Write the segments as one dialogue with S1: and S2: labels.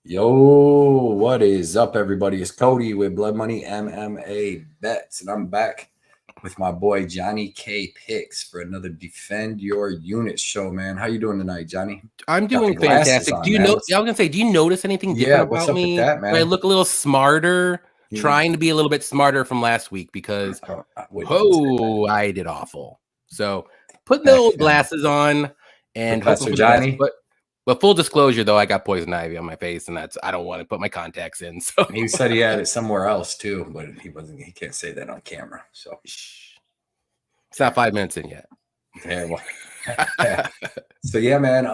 S1: Yo, what is up, everybody? It's Cody with Blood Money MMA Bets, and I'm back with my boy Johnny K Picks for another Defend Your Unit show, man. How you doing tonight, Johnny?
S2: I'm
S1: Got the
S2: doing
S1: glasses
S2: fantastic.
S1: on,
S2: Do you
S1: man.
S2: know? I was gonna say, do you notice anything
S1: Yeah,
S2: different
S1: what's
S2: about
S1: up with
S2: me?
S1: that,
S2: Do I
S1: man?
S2: look a little smarter,
S1: You-
S2: trying to be a little bit smarter from last week because
S1: I wouldn't even say that.
S2: I did awful. So putting the
S1: Heck,
S2: old
S1: man.
S2: glasses on and hoping
S1: Professor
S2: for the best.
S1: Johnny,
S2: But full disclosure, though, I got poison ivy on my face, and I don't want to put my contacts in. So
S1: he said he had it somewhere else too, but he can't say that on camera. So
S2: it's not 5 minutes in yet.
S1: yeah, well. So yeah, man.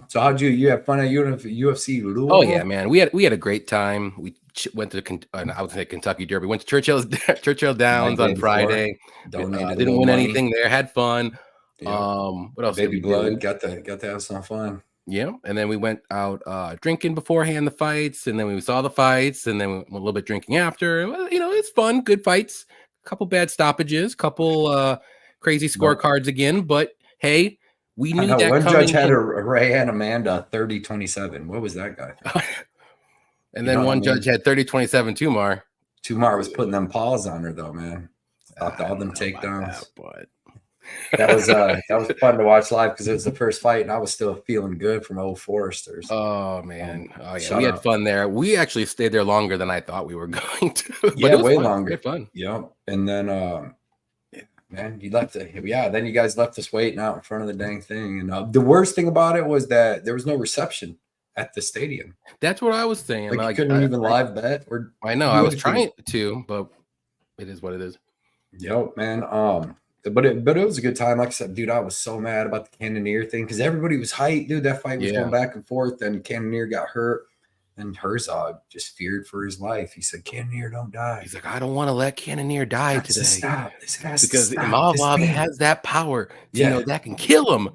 S1: So how'd you have fun at UFC Louisville?
S2: Oh yeah, man. We had a great time. We went to I would say Kentucky Derby. Went to Churchill Downs on Friday. Didn't win anything there. Had fun.
S1: Yeah.
S2: What else?
S1: Baby
S2: did we
S1: blood.
S2: do?
S1: Got to have some fun.
S2: Yeah, and then we went out drinking beforehand the fights, and then we saw the fights, and then we went a little bit drinking after. Well, it's fun, good fights. Couple bad stoppages, couple crazy scorecards again, but hey. We knew that
S1: one
S2: coming
S1: judge had
S2: in.
S1: a Ray and Amanda 30-27. What was that guy?
S2: And then one judge had 30-27 Tumar.
S1: Tumar was putting them paws on her though, man. Stopped all them takedowns.
S2: That
S1: was fun to watch live because it was the first fight, and I was still feeling good from Old Foresters.
S2: Oh man, we had fun there. We actually stayed there longer than I thought we were going to. But
S1: yeah,
S2: it was
S1: way
S2: fun.
S1: longer.
S2: We had fun.
S1: Yeah, and then man, you left it. Yeah, then you guys left us waiting out in front of the dang thing. And the worst thing about it was that there was no reception at the stadium.
S2: That's what I was saying.
S1: Like you couldn't even live bet. Or
S2: I know I was trying to, but it is what it is.
S1: Yo, man. But it was a good time. Like I said, dude, I was so mad about the Cannonier thing because everybody was hyped, dude. That fight was going back and forth. Then Cannonier got hurt. And Herzog just feared for his life. He said, Cannonier, don't die.
S2: He's like, I don't want to let Cannonier die today.
S1: Stop.
S2: Because Imavov has that power. That can kill him.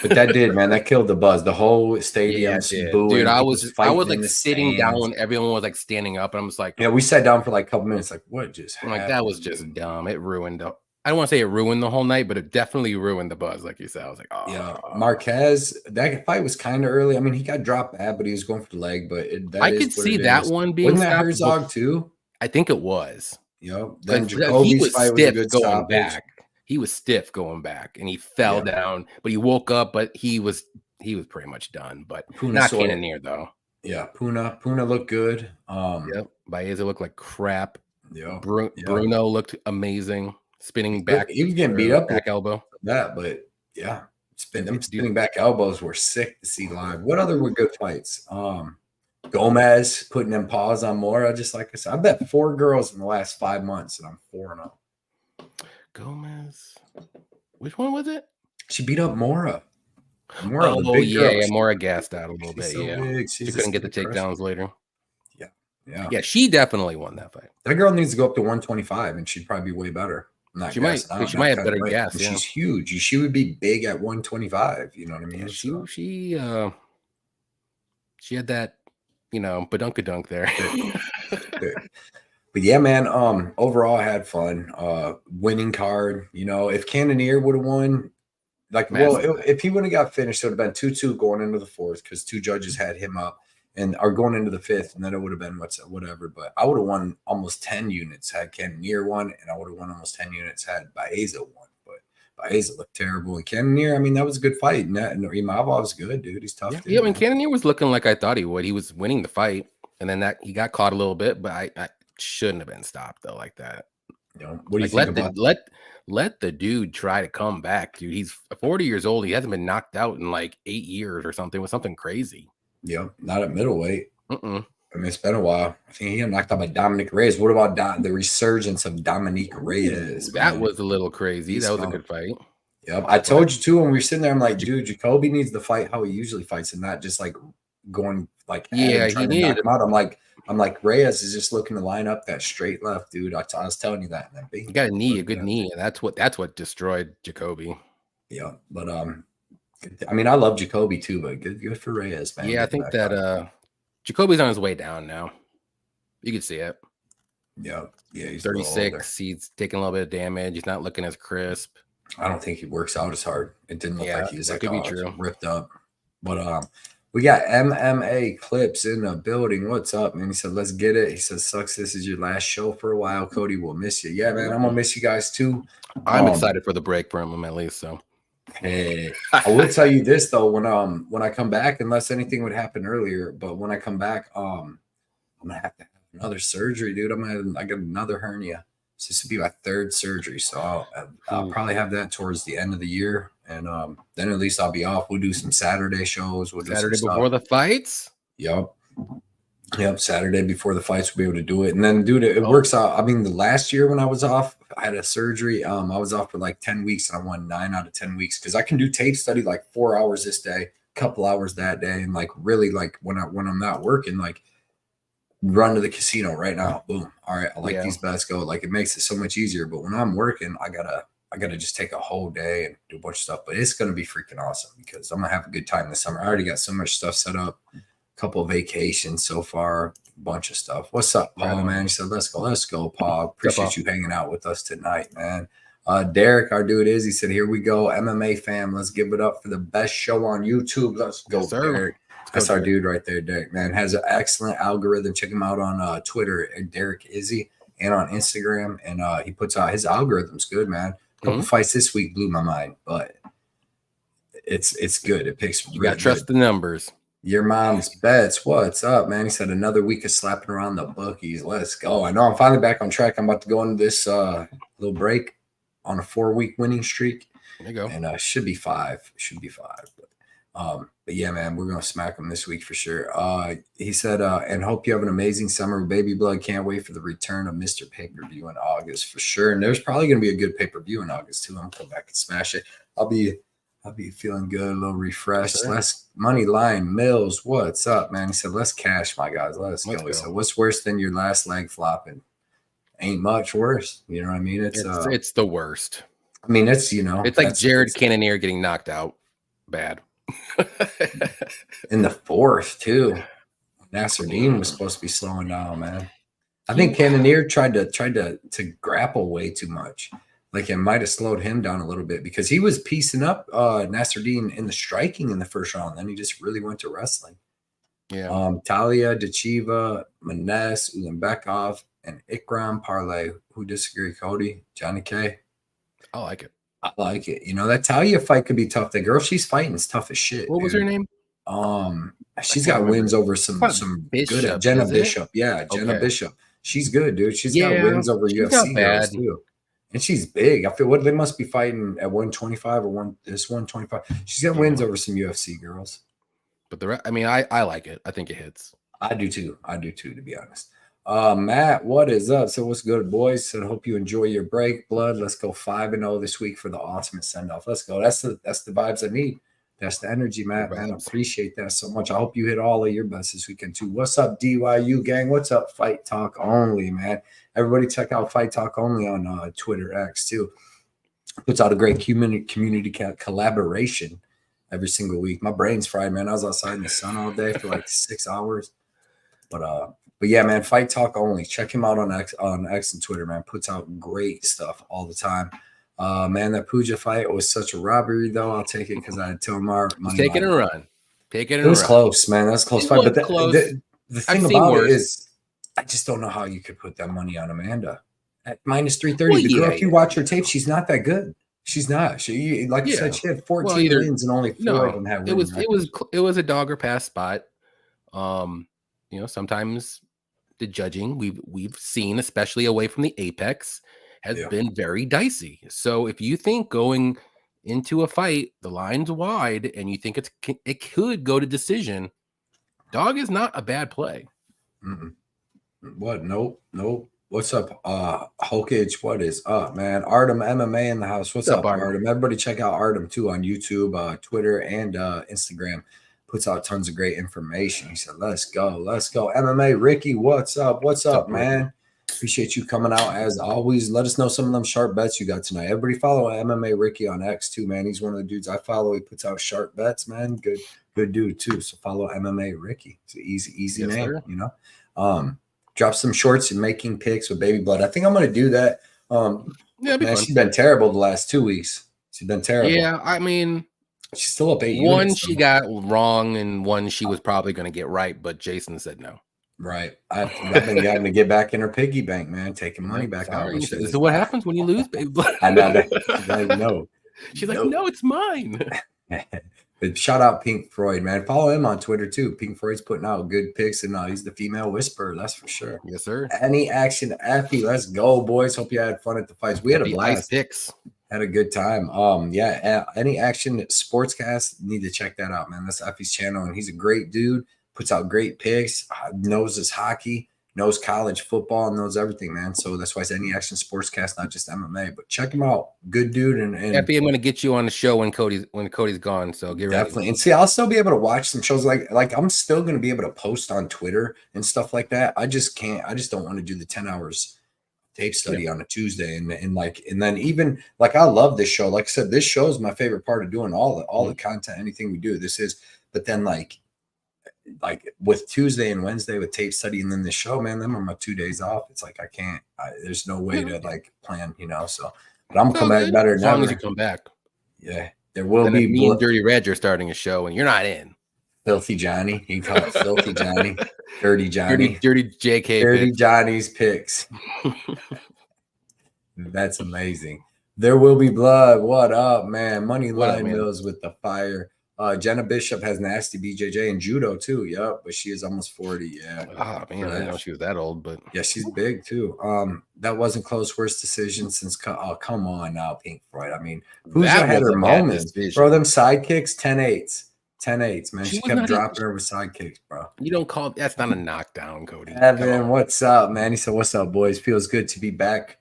S1: But that did, man. That killed the buzz. The whole stadium booing.
S2: Dude, I was like sitting down when everyone was like standing up, and I'm just like,
S1: yeah, we sat down for like a couple minutes. Like, what just happened?
S2: Like that was just dumb. It ruined I don't want to say it ruined the whole night, but it definitely ruined the buzz, like you said. I was like, oh
S1: yeah. Marquez, that fight was kind of early. I mean, he got dropped bad, but he was going for the leg. But
S2: I could see that one being
S1: wasn't that Herzog too?
S2: I think it was.
S1: Yep. Then Jacoby's fight was a good
S2: going back. He was stiff going back, and he fell down, but he woke up. But he was pretty much done. But not Cannonier though.
S1: Yeah, Puna looked good.
S2: Yep. Baeza looked like crap.
S1: Yeah.
S2: Bruno looked amazing. Spinning back.
S1: He was getting beat up
S2: back elbow.
S1: But yeah, spinning back elbows were sick to see live. What other were good fights? Gomez putting them paws on Mora, just like I said. I bet 4 girls in the last 5 months, and I'm 4-0.
S2: Gomez. Which one was it?
S1: She beat up Mora.
S2: Mora gassed out a little bit.
S1: So
S2: yeah,
S1: big.
S2: She couldn't get the takedowns later.
S1: Yeah.
S2: She definitely won that fight.
S1: That girl needs to go up to 125, and she'd probably be way better.
S2: She might have better gas. Yeah.
S1: She's huge. She would be big at 125. You know what I mean?
S2: She had that, badunkadunk there.
S1: But yeah, man. Overall, I had fun. Winning card. If Cannonier would have won, if he wouldn't have got finished, it would have been 2-2 going into the 4th because 2 judges had him up. And are going into the 5th, and then it would have been whatever. But I would have won almost 10 units had Cannonier won, and I would have won almost 10 units had Baeza won. But Baeza looked terrible. And Cannonier, I mean, that was a good fight. And Imavov was good, dude. He's tough.
S2: Yeah, I mean, Cannonier was looking like I thought he would. He was winning the fight, and then he got caught a little bit, but I shouldn't have been stopped though like that.
S1: What do you think about
S2: let the dude try to come back, dude? He's 40 years old. He hasn't been knocked out in like 8 years or something. It was something crazy.
S1: Yeah, not at middleweight. I mean, it's been a while. I think he got knocked out by Dominic Reyes. What about the resurgence of Dominic Reyes?
S2: That was a little crazy. That was a good fight.
S1: Yep. I told you too when we were sitting there, I'm like, dude, Jacoby needs to fight how he usually fights and not just like going like
S2: he needed
S1: him out. I'm like Reyes is just looking to line up that straight left, dude. I was telling you that.
S2: He got a good knee, and that's what destroyed Jacoby.
S1: Yeah, but I mean, I love Jacoby too, but good for Reyes, man.
S2: Yeah, I think that Jacoby's on his way down now. You can see it.
S1: Yeah, he's
S2: 36. He's taking a little bit of damage. He's not looking as crisp.
S1: I don't think he works out as hard. It didn't look like he was like
S2: could be true.
S1: ripped up. But We got MMA Clips in the building. What's up, man? He said, let's get it. He says, sucks. This is your last show for a while. Cody will miss you. Yeah, man. I'm going to miss you guys too.
S2: I'm excited for the break from him at least. So,
S1: hey, I will tell you this though, when I come back, unless anything would happen earlier, but when I come back, I'm going to have another surgery, dude. I got another hernia. So this will be my third surgery. So I'll probably have that towards the end of the year. And then at least I'll be off. We'll do some Saturday shows. We'll do
S2: Saturday
S1: some
S2: before
S1: stuff.
S2: the fights?
S1: Yep. Saturday before the fights, we'll be able to do it. And then, dude, it works out. I mean, the last year when I was off, I had a surgery. I was off for like 10 weeks and I won 9 out of 10 weeks because I can do tape study like 4 hours this day, a couple hours that day. And like really like when I'm not working, like run to the casino right now. Boom. All right. I like these bets go. Like it makes it so much easier. But when I'm working, I gotta just take a whole day and do a bunch of stuff. But it's gonna be freaking awesome because I'm gonna have a good time this summer. I already got so much stuff set up. A couple of vacations so far, a bunch of stuff. What's up, Paul, man? He said, let's go, Paul. Appreciate you hanging out with us tonight, man. Derek, our dude he said, here we go. MMA fam. Let's give it up for the best show on YouTube. Let's go, Derek. That's our dude right there, Derek, man. Has an excellent algorithm. Check him out on Twitter at Derek Izzy and on Instagram. And he puts out his algorithm's good, man. A couple fights this week blew my mind, but it's good. It picks
S2: you got to trust the numbers.
S1: Your mom's bets. What's up, man? He said another week of slapping around the bookies. Let's go. I know I'm finally back on track. I'm about to go into this little break on a 4-week winning streak.
S2: There you go.
S1: And should be 5. But yeah, man, we're gonna smack them this week for sure. He said, and hope you have an amazing summer, baby blood. Can't wait for the return of Mr. Pay-Per-View in August for sure. And there's probably gonna be a good pay-per-view in August too. I'm gonna come back and smash it. I'll be feeling good, a little refreshed. Sure. Less money line. Mills, what's up, man? He said, let's cash, my guys. Let's go. He said, what's worse than your last leg flopping? Ain't much worse. You know what I mean?
S2: It's the worst.
S1: I mean, it's, you know.
S2: It's like Jared Cannonier getting knocked out. Bad.
S1: In the 4th, too. Nasruddin was supposed to be slowing down, man. I think Cannonier tried to grapple way too much. Like it might have slowed him down a little bit because he was piecing up Nasruddin in the striking in the first round. Then he just really went to wrestling.
S2: Yeah.
S1: Talia, Dachiva, Maness, Ul-Beckov, and Ikram Parlay. Who disagree? Cody, Johnny K.
S2: I like it.
S1: I like it. You know, that Talia fight could be tough. The girl she's fighting is tough as shit.
S2: What was her name?
S1: She's got wins over some
S2: Bishop,
S1: good Jenna Bishop. Yeah, Jenna Bishop. She's good, dude. She's got wins over UFC girls too. And she's big. I feel they must be fighting at 125 or 125. She's got wins over some UFC girls.
S2: But I like it. I think it hits.
S1: I do too, to be honest. Matt, what is up? So what's good, boys? So hope you enjoy your break. Blood, let's go 5-0 this week for the ultimate send-off. Let's go. That's the vibes I need. That's the energy, Matt. Man, I appreciate that so much. I hope you hit all of your best this weekend too. What's up, DYU gang? What's up, Fight Talk Only, man? Everybody check out Fight Talk Only on Twitter X too. Puts out a great community collaboration every single week. My brain's fried, man. I was outside in the sun all day for like 6 hours. But yeah, man, Fight Talk Only. Check him out on X and Twitter, man. Puts out great stuff all the time. Man, that Puja fight was such a robbery, though. I'll take it because I had Tomar.
S2: Take it and run.
S1: It was close, man. That's a close fight. But the thing about it is, I just don't know how you could put that money on Amanda at minus 330. The girl, if you watch her tape, she's not that good. She's not. She, like you said, she had 14 wins and only 4 of them had wins.
S2: It was a dog or pass spot. Sometimes the judging we've seen, especially away from the apex, has been very dicey. So if you think going into a fight, the line's wide, and you think it could go to decision, dog is not a bad play.
S1: Mm-mm. What? Nope. What's up, Hokage? What is up, man? Artem MMA in the house. What's up, Artem? Everybody check out Artem too on YouTube, Twitter, and Instagram. Puts out tons of great information. He said, let's go. MMA Ricky, what's up? What's up, man? Appreciate you coming out as always. Let us know some of them sharp bets you got tonight. Everybody follow MMA Ricky on X too, man. He's one of the dudes I follow. He puts out sharp bets, man. Good dude too. So follow MMA Ricky. It's an easy name, sir. You know. Drop some shorts and making picks with Baby Blood. I think I'm gonna do that. Man, she's been terrible the last 2 weeks. She's been terrible.
S2: Yeah, I mean,
S1: She's still up 8
S2: One
S1: units.
S2: She got wrong, and one she was probably going to get right, but Jason said no.
S1: Right. I've been getting to get back in her piggy bank, man, taking money back out.
S2: This is what happens when you lose, baby.
S1: I know that. She's like, no.
S2: She's like, no, it's mine.
S1: But shout out Pink Floyd, man. Follow him on Twitter too. Pink Floyd's putting out good pics, and he's the female whisperer, that's for sure.
S2: Yes, sir.
S1: Any action, Effie. Let's go, boys. Hope you had fun at the fights. We had a blast.
S2: Ice picks.
S1: Had a good time. Any action sportscast, need to check that out, man. That's Effie's channel, and he's a great dude. Puts out great picks. Knows his hockey. Knows college football. Knows everything, man. So that's why it's Any Action Sportscast, not just MMA. But check him out. Good dude. And
S2: Effie, I'm going to get you on the show when Cody's gone. So get ready.
S1: Definitely. And see, I'll still be able to watch some shows like I'm still going to be able to post on Twitter and stuff like that. I just can't. I just don't want to do the 10 hours tape study on a Tuesday and then even like I love this show. Like I said, this show is my favorite part of doing all the content, anything we do. But then like with Tuesday and Wednesday with tape study and then the show, man, them are my 2 days off. It's like there's no way to like plan, so but I'm gonna come back better
S2: as
S1: than
S2: long
S1: ever.
S2: as you come back.
S1: Yeah, there will be
S2: me and Dirty Reg are starting a show and you're not in.
S1: Filthy Johnny. You can call it Filthy Johnny. Dirty Johnny.
S2: Dirty JK.
S1: Dirty
S2: picks.
S1: Johnny's picks. That's amazing. There will be blood. What up, man? Money Line Mills with the fire. Jenna Bishop has nasty BJJ and judo too. Yep, but she is almost 40. Yeah.
S2: Oh man, I didn't know she was that old, but
S1: yeah, she's big too. That wasn't close. Worst decision since. Oh, come on now, Pink Floyd. I mean, who's had her moments? Bro, them sidekicks, 10-8s. 10-8s, man. She kept dropping her with sidekicks, bro.
S2: You don't call that's not a knockdown, Cody.
S1: Evan, what's up, man? He said, "What's up, boys? Feels good to be back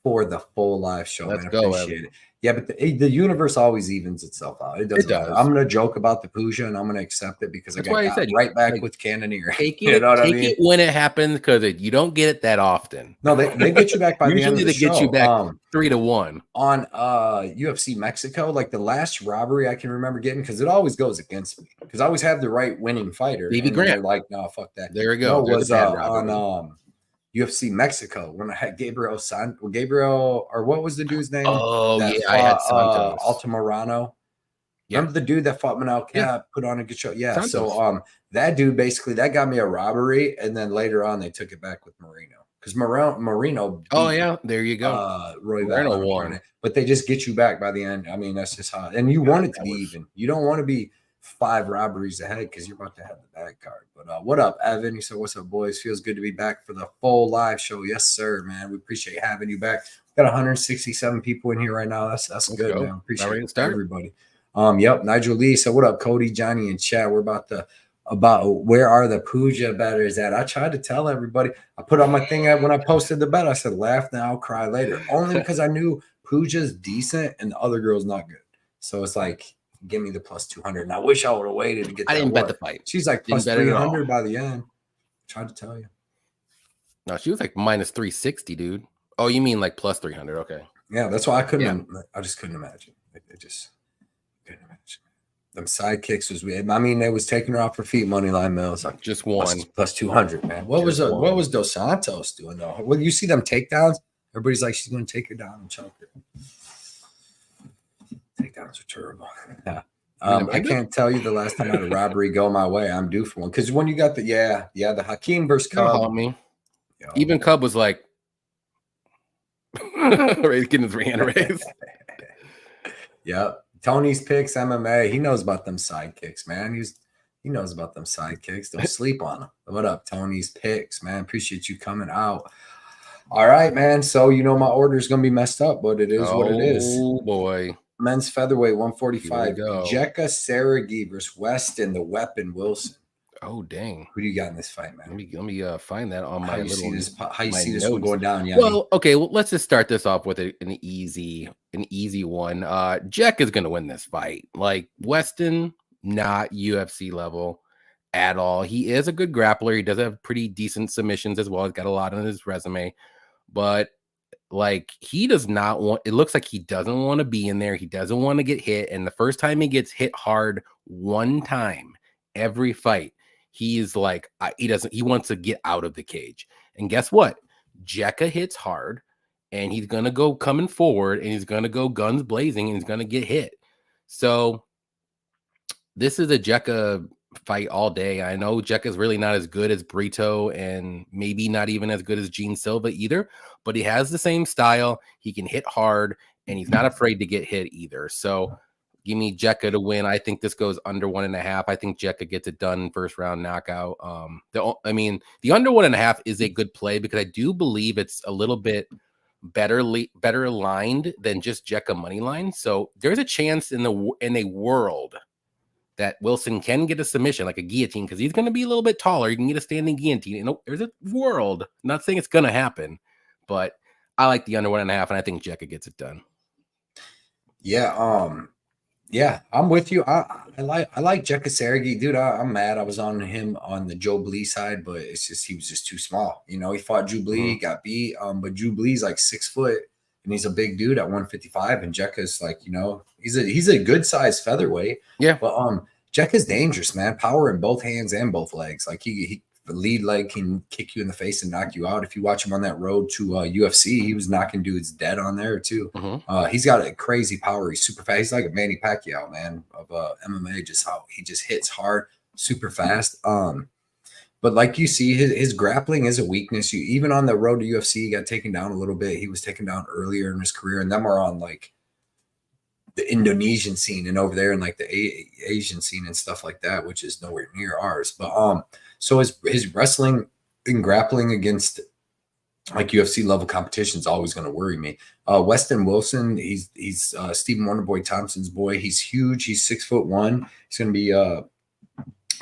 S1: for the full live show."
S2: Let's
S1: man.
S2: go,
S1: Appreciate it. Yeah, but the universe always evens itself out. It does. I'm gonna joke about the Puja, and I'm gonna accept it because that's I got right back with Cannoneer.
S2: Take it when it happens because you don't get it that often.
S1: No, they get you back by the end of the show.
S2: Get you back 3-1
S1: on UFC Mexico. Like the last robbery I can remember getting, because it always goes against me because I always have the right winning fighter.
S2: Davey Grant,
S1: like, no, fuck that.
S2: There we go.
S1: No, it was on UFC Mexico when I had Gabriel, or what was the dude's name?
S2: Oh, yeah, I had Santos.
S1: Altamirano. Yep. Remember the dude that fought Manel Cap, put on a good show? Yeah. Santos. So that dude basically that got me a robbery, and then later on they took it back with Marino because Marino.
S2: Oh yeah, there you go.
S1: Roy Marino won, but they just get you back by the end. I mean, that's just how. And you want it to be even. You don't want to be 5 robberies ahead because you're about to have the bad card. But what up, Evan? He said, "What's up, boys? Feels good to be back for the full live show." Yes, sir, man. We appreciate having you back. Got 167 people in here right now. That's good, man. Appreciate everybody. Yep. Nigel Lee said, "What up, Cody, Johnny, and Chad? We're about where are the Puja bettors at?" I tried to tell everybody. I put on my thing when I posted the bet. I said, "Laugh now, cry later," only because I knew Puja's decent and the other girl's not good. So it's like, give me the plus 200. And I wish I would have waited to get that.
S2: I didn't bet the fight.
S1: She's like plus 300 by the end. Tried to tell you.
S2: No, she was like minus 360, dude. Oh, you mean like plus 300? Okay.
S1: Yeah, that's why I couldn't. Yeah. I just couldn't imagine. I just couldn't imagine. Them sidekicks was weird. I mean, they was taking her off her feet. Money Line Mills, like
S2: just one
S1: plus 200, man. What was Dos Santos doing though? Well, you see them takedowns. Everybody's like, she's going to take her down and choke her. Takedowns are terrible. Yeah. I can't tell you the last time I had a robbery go my way. I'm due for one. Because when you got the Hakeem versus Cub.
S2: Me. Even Cub was like, getting his hand raised.
S1: Yep. Tony's picks MMA. He knows about them sidekicks, man. He knows about them sidekicks. Don't sleep on them. What up, Tony's picks, man? Appreciate you coming out. All right, man. So my order is gonna be messed up, but it is what it is.
S2: Oh boy.
S1: Men's featherweight 145. Jekka Saragi versus Weston, the Weapon Wilson.
S2: Oh dang!
S1: Who do you got in this fight, man?
S2: Let me find that on my little.
S1: How you see this one going down? Yeah.
S2: Well, okay. Well, let's just start this off with an easy one. Jekka is going to win this fight. Like Weston, not UFC level at all. He is a good grappler. He does have pretty decent submissions as well. He's got a lot on his resume, but like he does not want. It looks like he doesn't want to be in there. He doesn't want to get hit. And the first time he gets hit hard, one time every fight. He's like, he wants to get out of the cage. And guess what? Jekka hits hard and he's going to go coming forward and he's going to go guns blazing and he's going to get hit. So this is a Jekka fight all day. I know Jekka's really not as good as Brito and maybe not even as good as Gene Silva either, but he has the same style. He can hit hard and he's not afraid to get hit either. So give me Jekka to win. I think this goes under 1.5. I think Jekka gets it done first round knockout. The under 1.5 is a good play because I do believe it's a little bit better aligned than just Jekka money line. So there's a chance in a world that Wilson can get a submission, like a guillotine, because he's going to be a little bit taller. You can get a standing guillotine. You know, there's a world. I'm not saying it's going to happen, but I like the under 1.5, and I think Jekka gets it done.
S1: Yeah, yeah, I'm with you. I like Jekka Sergey, dude. I'm mad. I was on him on the Joe Blee side, but it's just he was just too small. You know, he fought Joe Blee, got beat. But Joe Blee's like 6 foot, and he's a big dude at 155. And Jekka's like, you know, he's a good size featherweight.
S2: Yeah,
S1: but Jekka's dangerous, man. Power in both hands and both legs. Like he the lead leg can kick you in the face and knock you out. If you watch him on that road to UFC, he was knocking dudes dead on there too. He's got a crazy power. He's super fast. He's like a Manny Pacquiao, man, of MMA, just how he just hits hard, super fast. But like you see, his grappling is a weakness. Even on the road to UFC, he got taken down a little bit. He was taken down earlier in his career, and them are on like the Indonesian scene and over there and like the Asian scene and stuff like that, which is nowhere near ours. But so his wrestling and grappling against like UFC level competition is always going to worry me. Weston Wilson, he's Stephen Wonderboy Thompson's boy. He's huge. He's 6'1". He's going to be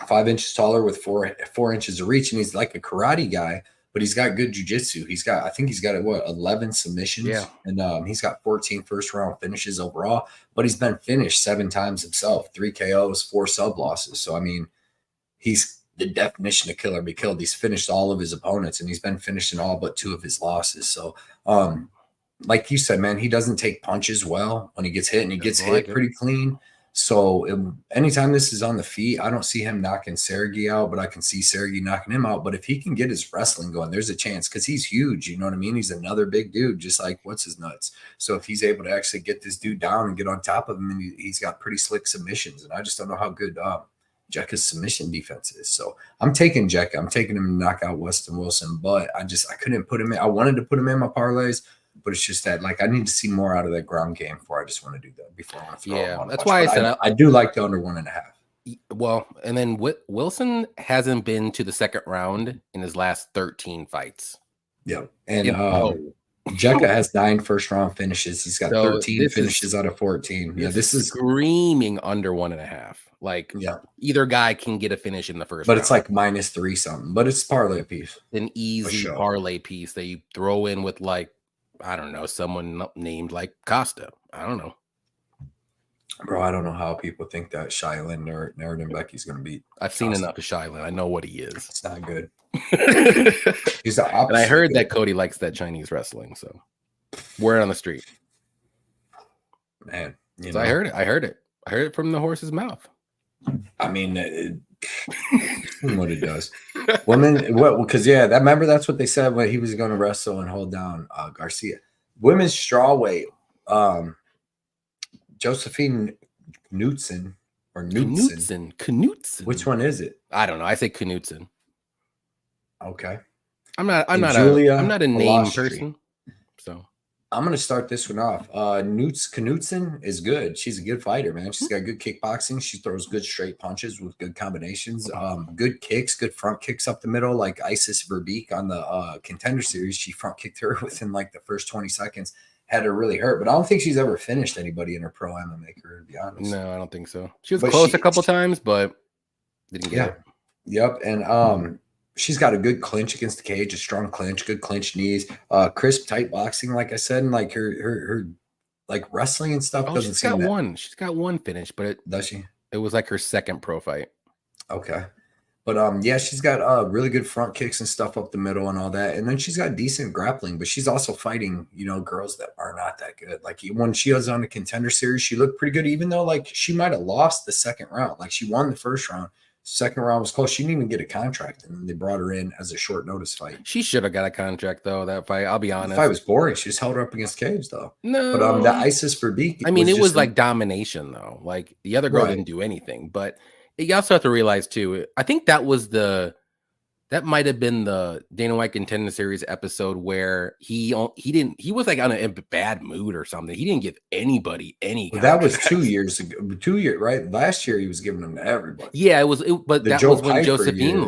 S1: 5 inches taller with 4 inches of reach, and he's like a karate guy. But he's got good jiu-jitsu. I think he's got 11 submissions. Yeah. And he's got 14 first-round finishes overall. But he's been finished 7 times himself, 3 KOs, 4 sub-losses. So, I mean, he's the definition of killer be killed. He's finished all of his opponents, and he's been finished in all but 2 of his losses. So, like you said, man, he doesn't take punches well when he gets hit, and he gets hit pretty clean. So anytime this is on the feet, I don't see him knocking Sergey out, but I can see Sergey knocking him out. But if he can get his wrestling going, there's a chance because he's huge. You know what I mean? He's another big dude, just like what's his nuts. So if he's able to actually get this dude down and get on top of him, and he's got pretty slick submissions. And I just don't know how good Jekka's submission defense is. So I'm taking Jekka. I'm taking him to knock out Weston Wilson, but I couldn't put him in. I wanted to put him in my parlays. But it's just that, like, I need to see more out of that ground game before I just want to do that. Before I want to throw him on.
S2: That's why I said
S1: I do like the under 1.5.
S2: Well, and then Wilson hasn't been to the second round in his last 13 fights.
S1: Yeah, and Jekka has 9 first-round finishes. He's got 13 finishes out of 14. Yeah, this is
S2: screaming under 1.5. Like, either guy can get a finish in the first
S1: round.
S2: But
S1: it's like -3 something. But it's parlay piece.
S2: An easy parlay piece that you throw in with, like, I don't know, someone named like Costa. I don't know.
S1: Bro, I don't know how people think that Shylin or Nerdonbecky's going to beat.
S2: I've seen enough of Shylin. I know what he is.
S1: It's not good. He's the opposite.
S2: And I heard that Cody likes that Chinese wrestling. So word on the street.
S1: Man.
S2: So I heard it. I heard it from the horse's mouth.
S1: I mean, what it does. Women, because remember that's what they said when he was going to wrestle and hold down Garcia. Women's strawweight, Josephine Knutson or
S2: Knutson.
S1: Which one is it?
S2: I don't know. I say Knutson.
S1: Okay.
S2: I'm not a name person. So
S1: I'm going to start this one off. Knutson is good. She's a good fighter, man. She's got good kickboxing. She throws good straight punches with good combinations. Good kicks, good front kicks up the middle. Like Isis Verbeek on the Contender Series, she front kicked her within like the first 20 seconds. Had her really hurt, but I don't think she's ever finished anybody in her pro MMA career, to be honest.
S2: No, I don't think so. She was close a couple times, but didn't get it.
S1: Yep, and she's got a good clinch against the cage, a strong clinch, good clinch knees, crisp, tight boxing, like I said, and like her like wrestling and stuff doesn't seem that.
S2: She's got one finish, but
S1: does she?
S2: It was like her second pro fight.
S1: Okay. But she's got really good front kicks and stuff up the middle and all that. And then she's got decent grappling, but she's also fighting, girls that are not that good. Like when she was on the Contender Series, she looked pretty good, even though like she might have lost the second round. Like she won the first round. Second round was close. She didn't even get a contract, and they brought her in as a short notice fight.
S2: She should have got a contract though. That fight, I'll be honest.
S1: The fight was boring. She just held her up against cage though.
S2: No,
S1: but the ISIS Verbeek.
S2: I mean, it was like domination though. Like the other girl didn't do anything. But you also have to realize too. I think that might have been the Dana White Contender Series episode where he was like on a bad mood or something. He didn't give anybody any.
S1: That was 2 years ago. 2 years, right? Last year he was giving them to everybody.
S2: Yeah, but that was when Josephine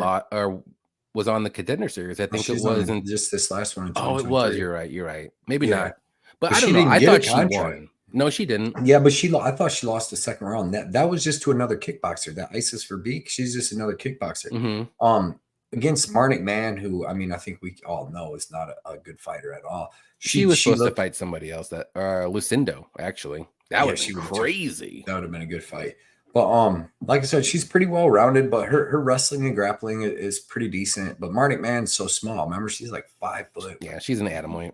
S2: was on the Contender Series. I think it wasn't
S1: just this last one.
S2: Oh, it was. You're right. Maybe not. But I don't know. I thought she won. No, she didn't.
S1: Yeah, but I thought she lost the second round. That was just to another kickboxer. That ISIS Verbeek, she's just another kickboxer.
S2: Mm-hmm.
S1: Against Marnik Man, who I mean, I think we all know is not a good fighter at all.
S2: She was supposed to fight somebody else, that Lucindo, actually. That would be crazy.
S1: That would have been a good fight. But like I said, she's pretty well rounded, but her wrestling and grappling is pretty decent. But Marnik Man's so small. Remember, she's like 5 foot.
S2: Yeah, she's an atomite.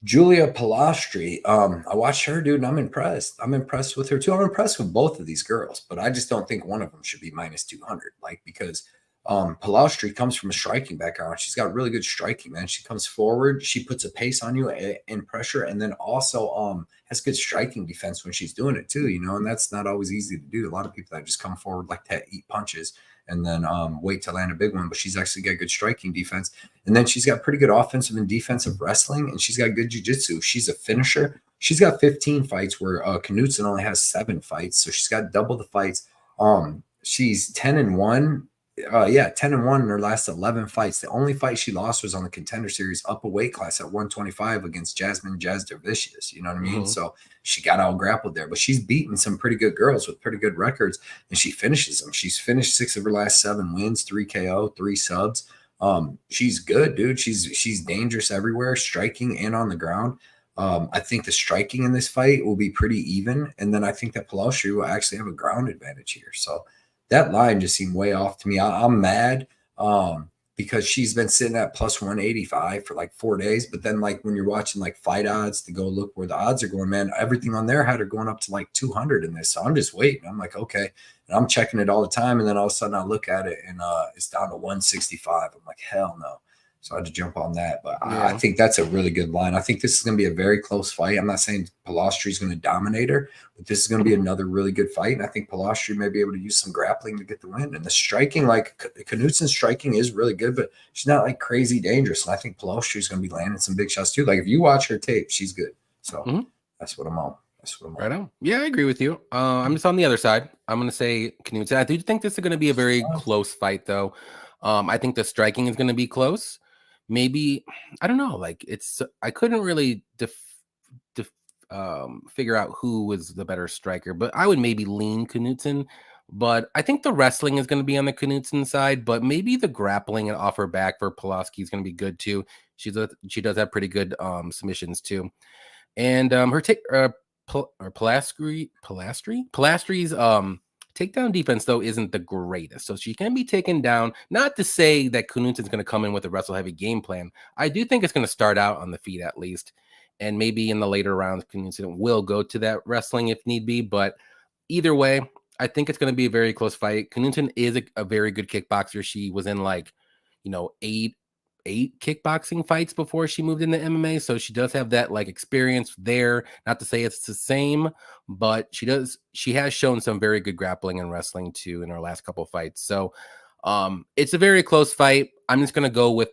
S1: Julia Pastri, I watched her, dude, and I'm impressed. I'm impressed with her too. I'm impressed with both of these girls, but I just don't think one of them should be minus 200. Like, because Pastri comes from a striking background. She's got really good striking, man. She comes forward, she puts a pace on you in pressure, and then also has good striking defense when she's doing it too, you know, and that's not always easy to do. A lot of people that just come forward like that, eat punches, and then wait to land a big one, but she's actually got good striking defense. And then she's got pretty good offensive and defensive wrestling, and she's got good jiu-jitsu. She's a finisher. She's got 15 fights where Knudsen only has 7 fights, so she's got double the fights. She's 10-1. 10-1 in her last 11 fights. The only fight she lost was on the Contender Series up a weight class at 125 against Jasmine Jasdervicius. You know what I mean? Mm-hmm. So she got out grappled there, but she's beaten some pretty good girls with pretty good records, and she finishes them. She's finished 6 of her last 7 wins, 3 KO, 3 subs. She's good, dude. She's dangerous everywhere, striking and on the ground. I think the striking in this fight will be pretty even, and then I think that Pastri will actually have a ground advantage here. So that line just seemed way off to me. I'm mad because she's been sitting at plus 185 for like 4 days. But then, like, when you're watching like fight odds to go look where the odds are going, man, everything on there had her going up to like 200 in this. So I'm just waiting. I'm like, okay. And I'm checking it all the time. And then all of a sudden I look at it and it's down to 165. I'm like, hell no. So I had to jump on that. But I think that's a really good line. I think this is going to be a very close fight. I'm not saying Pastri is going to dominate her, but this is going to be another really good fight. And I think Pastri may be able to use some grappling to get the win. And the striking, like Knudsen's striking is really good, but she's not like crazy dangerous. And I think Pastri is going to be landing some big shots too. Like if you watch her tape, she's good. So that's what I'm on.
S2: Right on. Yeah, I agree with you. I'm just on the other side. I'm going to say Knudsen. I do think this is going to be a very close fight, though. I think the striking is going to be close. Maybe, I don't know, like I couldn't really figure out who was the better striker, but I would maybe lean Knudsen. But I think the wrestling is going to be on the Knudsen side, but maybe the grappling and offer back for Pulaski is going to be good too. She does have pretty good submissions too. And Pulastri's takedown defense, though, isn't the greatest. So she can be taken down. Not to say that Knudsen's going to come in with a wrestle-heavy game plan. I do think it's going to start out on the feet at least. And maybe in the later rounds, Knudsen will go to that wrestling if need be. But either way, I think it's going to be a very close fight. Knudsen is a very good kickboxer. She was in eight kickboxing fights before she moved into MMA, so she does have that like experience there. Not to say it's the same, but she has shown some very good grappling and wrestling too in her last couple of fights. So it's a very close fight. I'm just gonna go with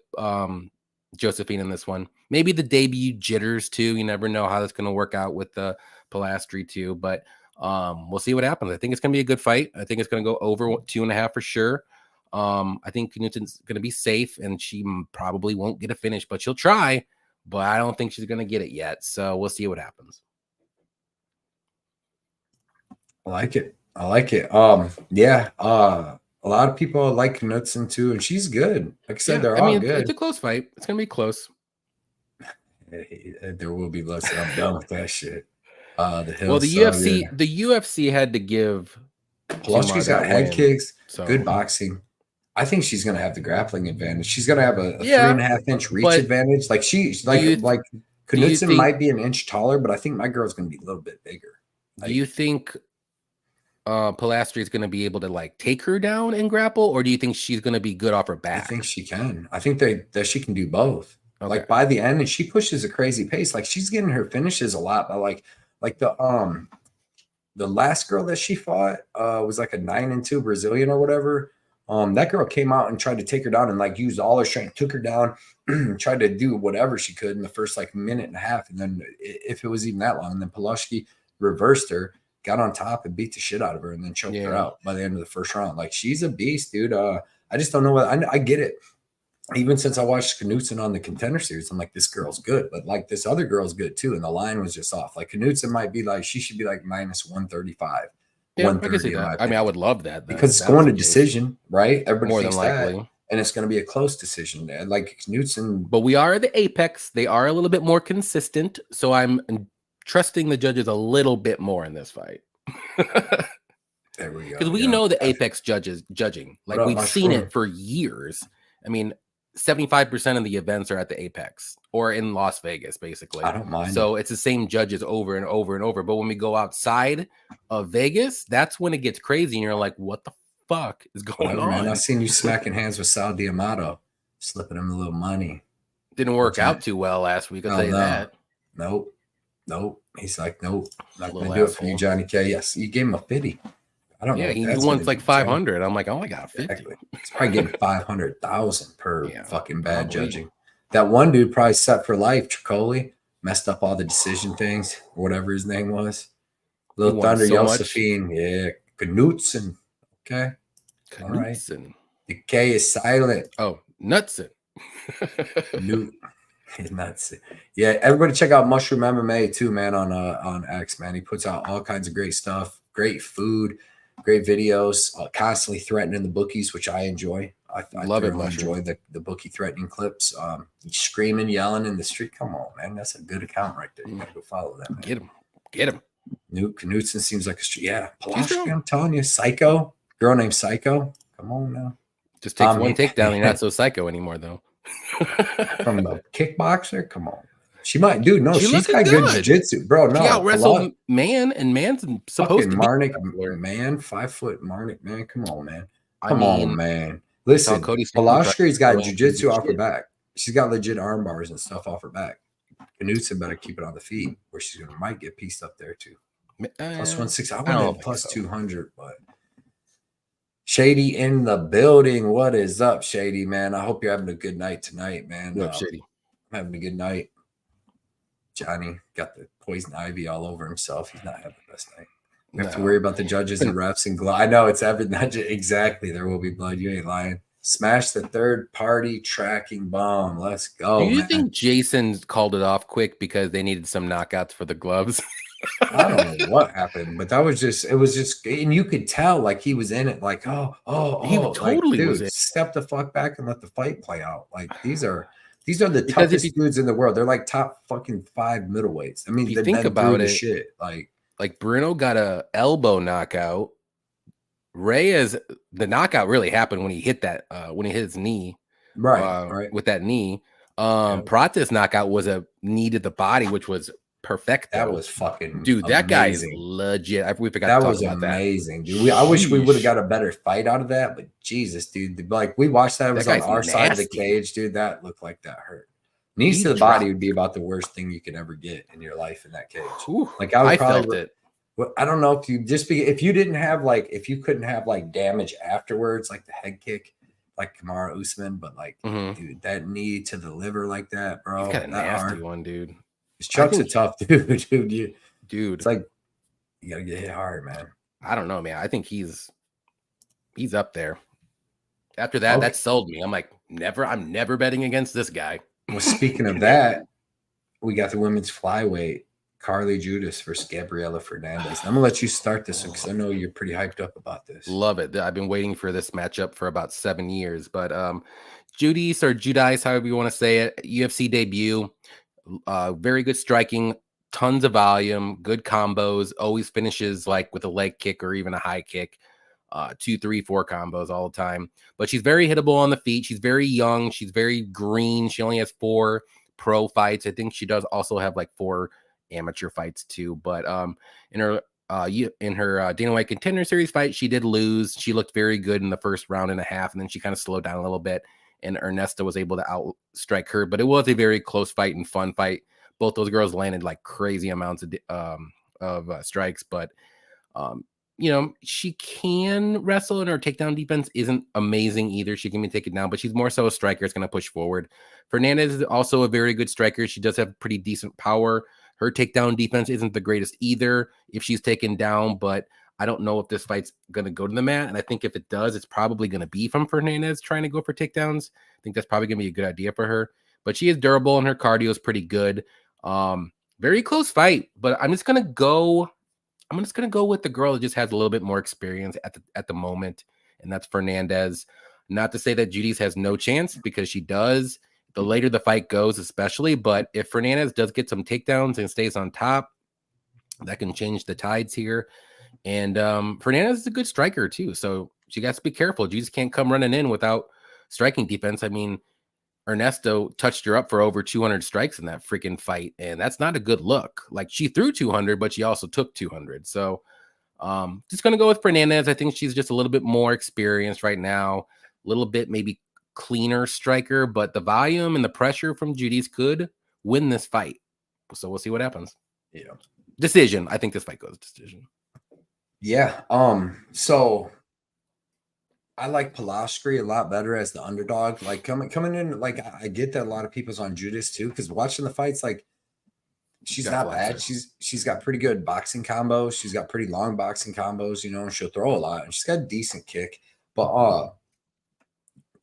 S2: Josephine in this one. Maybe the debut jitters too. You never know how that's gonna work out with the Pastri too, but we'll see what happens. I think it's gonna be a good fight. I think it's gonna go over 2.5 for sure. I think Knudsen's going to be safe, and she probably won't get a finish, but she'll try. But I don't think she's going to get it yet. So we'll see what happens.
S1: I like it. A lot of people like Knudsen too, and she's good. Like I said, they're all good.
S2: It's a close fight. It's going to be close.
S1: There will be less. I'm done with that shit. The
S2: UFC had to give.
S1: Pastri's got head kicks, good boxing. I think she's going to have the grappling advantage. She's going to have a 3.5-inch reach advantage. Like Knudsen might be an inch taller, but I think my girl's going to be a little bit bigger.
S2: Do you think Pastri is going to be able to like take her down and grapple, or do you think she's going to be good off her back?
S1: I think she can. I think that she can do both.
S2: Okay.
S1: Like by the end, and she pushes a crazy pace. Like she's getting her finishes a lot, but like the last girl that she fought was like a 9-2 Brazilian or whatever. That girl came out and tried to take her down and like used all her strength, took her down, tried to do whatever she could in the first like minute and a half. And then if it was even that long, and then Pastri reversed her, got on top and beat the shit out of her and then choked her out by the end of the first round. Like she's a beast, dude. I just don't know what I get it. Even since I watched Knudsen on the Contender Series, I'm like, this girl's good, but like this other girl's good too. And the line was just off. Like Knudsen might be like, she should be like minus 135.
S2: Yeah, 130. I mean, I would love that
S1: because it's going to decision, right? Everybody
S2: more
S1: thinks
S2: than likely.
S1: that, and it's going to be a close decision. Like Knudsen,
S2: but we are at the apex. They are a little bit more consistent, so I'm trusting the judges a little bit more in this fight.
S1: There we go.
S2: Because we know the apex judges judging. Like we've seen it for years. I mean, 75% of the events are at the apex or in Las Vegas, basically.
S1: I don't mind.
S2: So it's the same judges over and over and over. But when we go outside of Vegas, that's when it gets crazy. And you're like, what the fuck is going on?
S1: Man, I've seen you smacking hands with Sal D'Amato, slipping him a little money.
S2: Didn't work out too well last week. I'll tell you that.
S1: Nope. He's like, nope. Not going to do it for you, Johnny K. Yes, you gave him a 50. I don't know.
S2: He wants like 500. I'm like, oh, I got 50.
S1: Exactly. He's probably getting 500,000 per fucking bad judging. That one dude probably set for life. Trocoli messed up all the decision things, or whatever his name was. Little Thunder, Josephine, Knudsen. Okay, all right. The K is silent.
S2: Oh, Nutson.
S1: Nuts. Yeah, everybody check out Mushroom MMA too, man. On X, man. He puts out all kinds of great stuff, great food. Great videos, constantly threatening the bookies, which I enjoy. I love it. I enjoy the bookie threatening clips. Screaming, yelling in the street. Come on, man. That's a good account right there. You gotta go follow that, man.
S2: Get him.
S1: Knudsen seems like Pastri, I'm telling you, psycho. Girl named Psycho. Come on now.
S2: Just takes one takedown. You're not so psycho anymore, though.
S1: From the kickboxer? Come on. She might, dude. No, she's got good jiu-jitsu, bro. No,
S2: she out-wrestled Man, and Man's supposed to be
S1: Man, 5 foot Marnik, man. Come on, man. Come on, man. Listen, Pastri's got jiu-jitsu off her back. She's got legit arm bars and stuff off her back. Knudsen better keep it on the feet, where she's might get pieced up there too. Plus 160. I would have plus 200, but Shady in the building. What is up, Shady, man? I hope you're having a good night tonight, man.
S2: What up, Shady?
S1: I'm having a good night. Johnny got the poison ivy all over himself. He's not having the best night. We have to worry about the judges and refs and I know it's exactly. There will be blood. You ain't lying. Smash the third party tracking bomb. Let's go.
S2: Do you think Jason called it off quick because they needed some knockouts for the gloves?
S1: I don't know what happened, but it was just, and you could tell like he was in it, like, he totally like, dude, step the fuck back and let the fight play out. Like these are the toughest dudes in the world. They're like top fucking 5 middleweights. I mean,
S2: you think about it,
S1: shit.
S2: Like Bruno got a elbow knockout. Reyes, the knockout really happened when he hit that when he hit his knee, right with that knee. Prate's knockout was a knee to the body, which was perfect.
S1: That was fucking
S2: dude. That guy is legit. We forgot
S1: that was amazing, dude. I wish we would have got a better fight out of that, but Jesus, dude, like we watched that. It was on our side of the cage, dude. That looked like that hurt. Knees to the body would be about the worst thing you could ever get in your life in that cage. Like I felt it. I don't know if you if you couldn't have like damage afterwards, like the head kick, like Kamaru Usman, but like dude, that knee to the liver like that, bro.
S2: He's got a nasty one, dude.
S1: Chuck's a tough dude, dude.
S2: It's
S1: like you gotta get hit hard, man.
S2: I don't know, man. I think he's up there. After that, that sold me. I'm like, I'm never betting against this guy.
S1: Well, speaking of that, we got the women's flyweight, Carly Judas versus Gabriela Fernandez. I'm gonna let you start this one because I know you're pretty hyped up about this.
S2: Love it. I've been waiting for this matchup for about 7 years. But Judice, however you want to say it, UFC debut. Very good striking, tons of volume, good combos, always finishes like with a leg kick or even a high kick. 2, 3, 4 combos all the time. But she's very hittable on the feet. She's very young. She's very green. She only has 4 pro fights. I think she does also have like 4 amateur fights too. But in her in her Dana White Contender Series fight, she did lose. She looked very good in the first round and a half, and then she kind of slowed down a little bit, and Ernesto was able to outstrike her. But it was a very close fight and fun fight. Both those girls landed like crazy amounts of strikes, but she can wrestle, and her takedown defense isn't amazing either. She can be taken down, but she's more so a striker. It's going to push forward. Fernandez is also a very good striker. She does have pretty decent power. Her takedown defense isn't the greatest either if she's taken down, but I don't know if this fight's going to go to the mat. And I think if it does, it's probably going to be from Fernandez trying to go for takedowns. I think that's probably going to be a good idea for her, but she is durable and her cardio is pretty good. Very close fight, but I'm just going to go with the girl that just has a little bit more experience at the moment, and that's Fernandez. Not to say that Judi's has no chance, because she does. The later the fight goes, especially, but if Fernandez does get some takedowns and stays on top, that can change the tides here. And Fernandez is a good striker too, so she got to be careful. You just can't come running in without striking defense. I mean, Ernesto touched her up for over 200 strikes in that freaking fight, and that's not a good look. Like, she threw 200, but she also took 200. So just going to go with Fernandez. I think she's just a little bit more experienced right now, a little bit maybe cleaner striker, but the volume and the pressure from Judi's could win this fight. So we'll see what happens.
S1: Yeah.
S2: Decision. I think this fight goes decision.
S1: Yeah. So I like Pastri a lot better as the underdog. Like coming in, like I get that a lot of people's on Judas too, because watching the fights, like she's not bad. She's got pretty good boxing combos. She's got pretty long boxing combos, and she'll throw a lot, and she's got a decent kick. But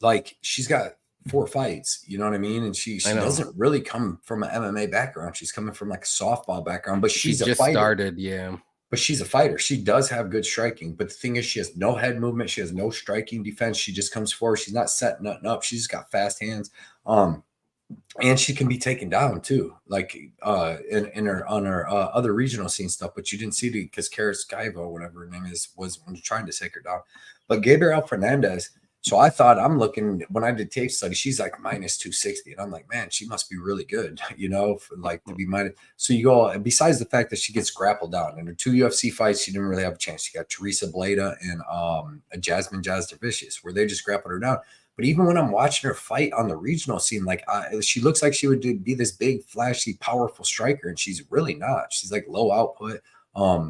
S1: like she's got 4 fights, you know what I mean? And she doesn't really come from an MMA background. She's coming from like a softball background, but she's a fighter.
S2: Started, yeah.
S1: But she's a fighter. She does have good striking. But the thing is, she has no head movement. She has no striking defense. She just comes forward. She's not setting nothing up. She's just got fast hands. And she can be taken down too, like in her on her other regional scene stuff. But you didn't see it because Karaskaiva, whatever her name is, was trying to take her down. But Gabriel Fernandez. So I thought, I'm looking, when I did tape study, she's like minus 260. And I'm like, man, she must be really good, for like to be minus. So you go, and besides the fact that she gets grappled down in her 2 UFC fights, she didn't really have a chance. She got Teresa Bleda and Jasmine Jasdervicius, where they just grappled her down. But even when I'm watching her fight on the regional scene, like she looks like she would be this big, flashy, powerful striker. And she's really not. She's like low output,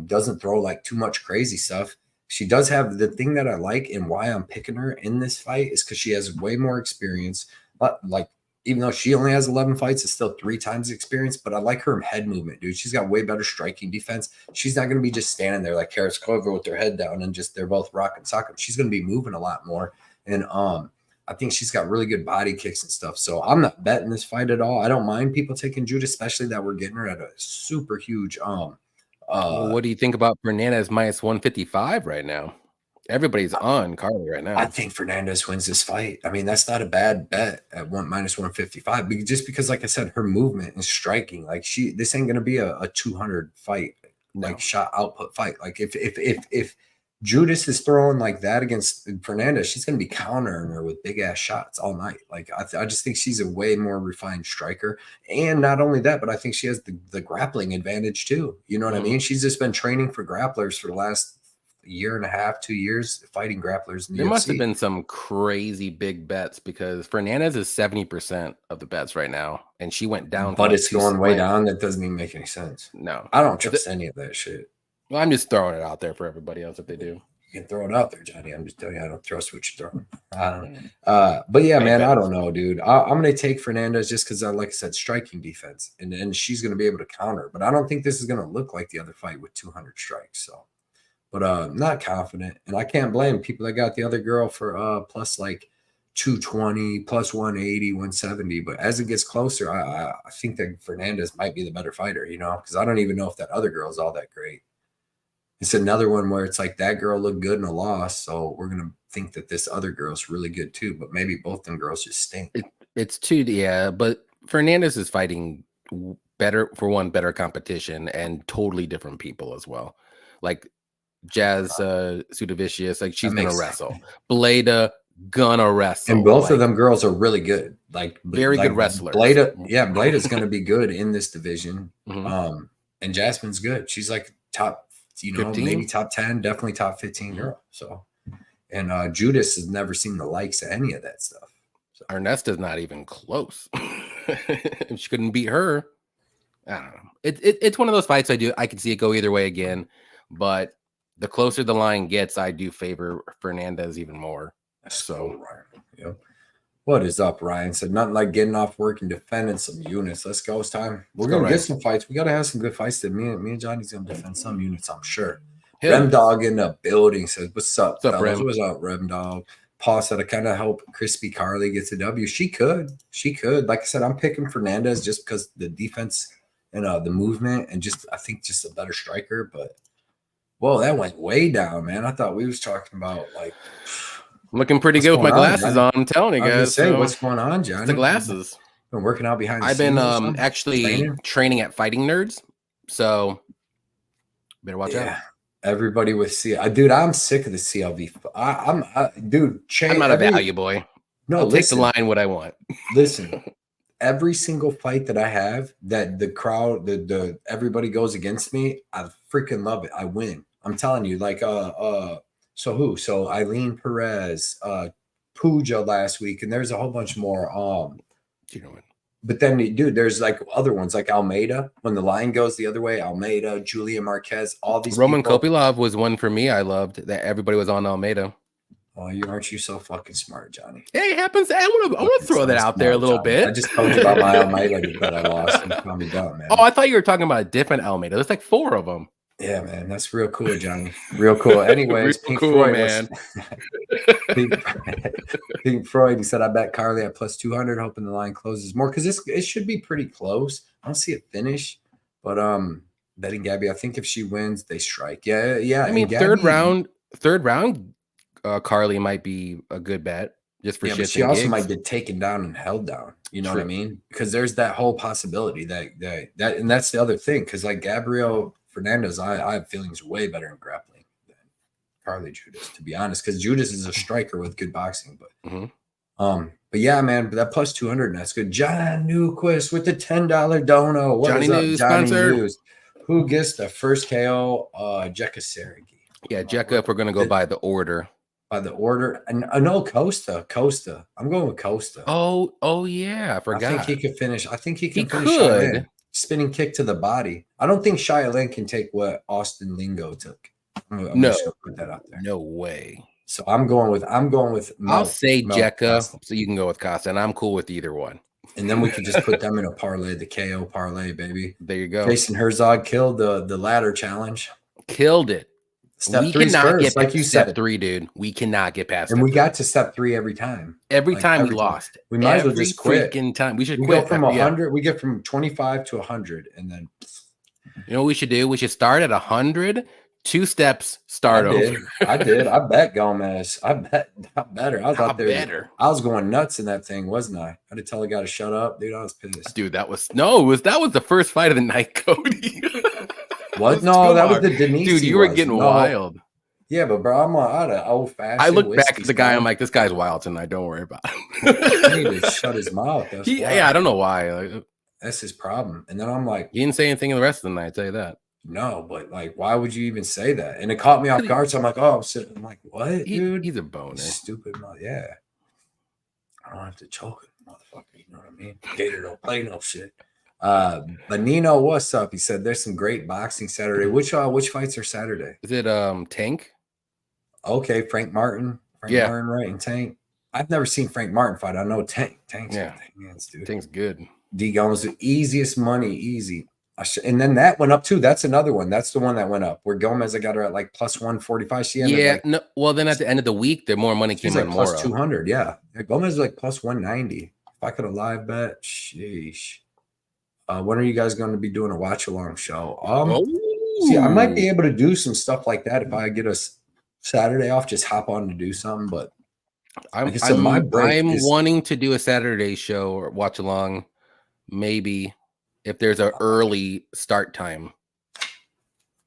S1: doesn't throw like too much crazy stuff. She does have the thing that I like, and why I'm picking her in this fight is because she has way more experience. But like, even though she only has 11 fights, it's still 3 times the experience. But I like her head movement, dude. She's got way better striking defense. She's not going to be just standing there like Karaskova with their head down and just they're both rocking socket. She's going to be moving a lot more. And I think she's got really good body kicks and stuff. So I'm not betting this fight at all. I don't mind people taking Judi, especially that we're getting her at a super huge
S2: what do you think about Fernandez minus 155 right now? Everybody's on Carly right now.
S1: I think Fernandez wins this fight. I mean, that's not a bad bet at minus 155, just because, like I said, her movement is striking. Like this ain't gonna be a 200 fight, like shot output fight. Like if Judas is throwing like that against Fernandez, she's going to be countering her with big ass shots all night. Like I just think she's a way more refined striker. And not only that, but I think she has the grappling advantage too. You know what I mean? She's just been training for grapplers for the last 1.5 years, 2 years, fighting grapplers. In the
S2: there
S1: UFC.
S2: Must have been some crazy big bets, because Fernandez is 70% of the bets right now, and she went down.
S1: But it's going way down. That doesn't even make any sense.
S2: No,
S1: I don't trust any of that shit.
S2: Well, I'm just throwing it out there for everybody else if they do.
S1: You can throw it out there, Johnny. I'm just telling you, I don't trust what you're throwing. I don't know. But yeah, man, I don't know, dude. I'm going to take Fernandez just because, like I said, striking defense, and she's going to be able to counter. But I don't think this is going to look like the other fight with 200 strikes. So, but I'm not confident, and I can't blame people that got the other girl for plus like 220, plus 180, 170. But as it gets closer, I think that Fernandez might be the better fighter, because I don't even know if that other girl is all that great. It's another one where it's like that girl looked good in a loss, so we're gonna think that this other girl's really good too. But maybe both them girls just stink.
S2: It's too, yeah. But Fernandez is fighting better competition and totally different people as well. Like Jazz Sudavicius, like she's gonna wrestle. Bleda gonna wrestle,
S1: and both of them girls are really good. Like
S2: very good wrestlers.
S1: Bleda's gonna be good in this division. And Jasmine's good. She's like top you know,
S2: 15?
S1: maybe top 10, definitely top 15 girl. So, and Judas has never seen the likes of any of that stuff. So.
S2: Ernesta's not even close. If she couldn't beat her, I don't know. It's one of those fights I can see it go either way again, but the closer the line gets, I do favor Fernandez even more. So,
S1: Ryan. Yep. What is up, Ryan? Said nothing like getting off work and defending some units. Let's go. It's time. We're gonna get some fights. We gotta have some good fights. That me and Johnny's gonna defend some units, I'm sure. Rem Dog in the building says, "What's up, fellas? What's up, Rem Dog?" Paul said, "I kind of hope Crispy Carly gets a W." She could. Like I said, I'm picking Fernandez just because the defense and the movement, and just I think just a better striker. But whoa, that went way down, man. I thought we was talking about like.
S2: Looking pretty good with my glasses on. I'm telling you guys.
S1: Say, what's going on, Johnny?
S2: The glasses.
S1: Been working out behind the
S2: I've
S1: scenes.
S2: been actually training at Fighting Nerds, so better watch out.
S1: Everybody with CLV. Dude, I'm sick of the CLV. I'm
S2: not a value boy. No, I'll take the line what I want.
S1: Listen, every single fight that I have that the crowd, the everybody goes against me, I freaking love it. I win. I'm telling you, like So who? So Eileen Perez, Puja last week, and there's a whole bunch more.
S2: You know it.
S1: But then, dude, there's like other ones like Almeida. When the line goes the other way, Almeida, Julia Marquez, all these.
S2: Roman Kopylov was one for me. I loved that everybody was on Almeida.
S1: Oh, aren't you so fucking smart, Johnny?
S2: Hey, it happens. I want to throw that out there a little bit.
S1: I just told you about my Almeida that I lost. And call me dumb, man.
S2: Oh, I thought you were talking about a different Almeida. There's like 4 of them.
S1: Yeah, man, that's real cool, Johnny. Real cool. Anyways,
S2: Pink Floyd, man.
S1: Pink Floyd, he said, I bet Carly at plus 200, hoping the line closes more because it should be pretty close. I don't see it finish, but betting Gabby, I think if she wins, they strike. Yeah.
S2: I mean, third round, Carly might be a good bet just for shit. But
S1: she also might get taken down and held down. You know what I mean? Because there's that whole possibility that and that's the other thing. Because like Gabrielle Fernandez, I have feelings way better in grappling than Carly Judas, to be honest, because Judas is a striker with good boxing. But yeah, man, but that plus 200, that's good. John Newquist with the $10 dono. What
S2: Johnny
S1: is up,
S2: News
S1: Johnny
S2: sponsor.
S1: News? Who gets the first KO? Jekka Seregi.
S2: Yeah, Jekka, if we're gonna go by the order.
S1: By the order, and no, Costa. I'm going with Costa.
S2: Oh yeah, I forgot.
S1: I think he could finish. Finish spinning kick to the body. I don't think Shia can take what Austin Lingo took. I'm just gonna put that out there.
S2: No way.
S1: So I'm going with.
S2: I'll say Jekka, so you can go with Costa, and I'm cool with either one.
S1: And then we can just put them in a parlay, the KO parlay, baby.
S2: There you go.
S1: Jason Herzog killed the ladder challenge.
S2: Killed it.
S1: Step 3 first, like you said.
S2: Step 3, dude. We cannot get past.
S1: And we got to step 3 every time.
S2: Every time we lost.
S1: We might as well just quit.
S2: Freaking time. We should
S1: quit. We go from 100. We get from 25 to 100, and then.
S2: You know what we should do? We should start at 100. 2 steps. Start over.
S1: I did. I bet Gomez. I bet her. I was out there.
S2: Better.
S1: I was going nuts in that thing, wasn't I? I had to tell a guy to shut up, dude. I was pissed.
S2: Dude, that was the first fight of the night, Cody.
S1: What? No, that was the Denise.
S2: Dude, you were getting wild.
S1: Yeah, but bro, I'm out of old fashioned.
S2: I look back at the guy. I'm like, this guy's wild tonight. Don't worry about him.
S1: He need to shut his mouth.
S2: Yeah, I don't know why.
S1: That's his problem. And then I'm like,
S2: he didn't say anything the rest of the night. I tell you that.
S1: No, but like, why would you even say that? And it caught me off guard. So I'm like, oh, I'm like, what, dude?
S2: He's a boner.
S1: Stupid. Yeah. I don't have to choke it, motherfucker. You know what I mean? Gator don't play no shit. But Nino, what's up? He said there's some great boxing Saturday. Which fights are Saturday?
S2: Is it Tank?
S1: Okay, Frank Martin. Martin, right? And Tank. I've never seen Frank Martin fight. I know Tank. Tank's dude.
S2: Tank's good.
S1: D Gomes, the easiest money, easy. And then that went up too. That's another one. That's the one that went up. Where Gomez, I got her at like plus 145. She ended
S2: no. Well, then at the end of the week, the more money came in.
S1: Like plus 200. Yeah. Gomez is like plus 190. If I could have live bet, sheesh. When are you guys going to be doing a watch along show? See, I might be able to do some stuff like that if I get a Saturday off. Just hop on to do something. But
S2: I'm wanting to do a Saturday show or watch along. Maybe if there's an early start time,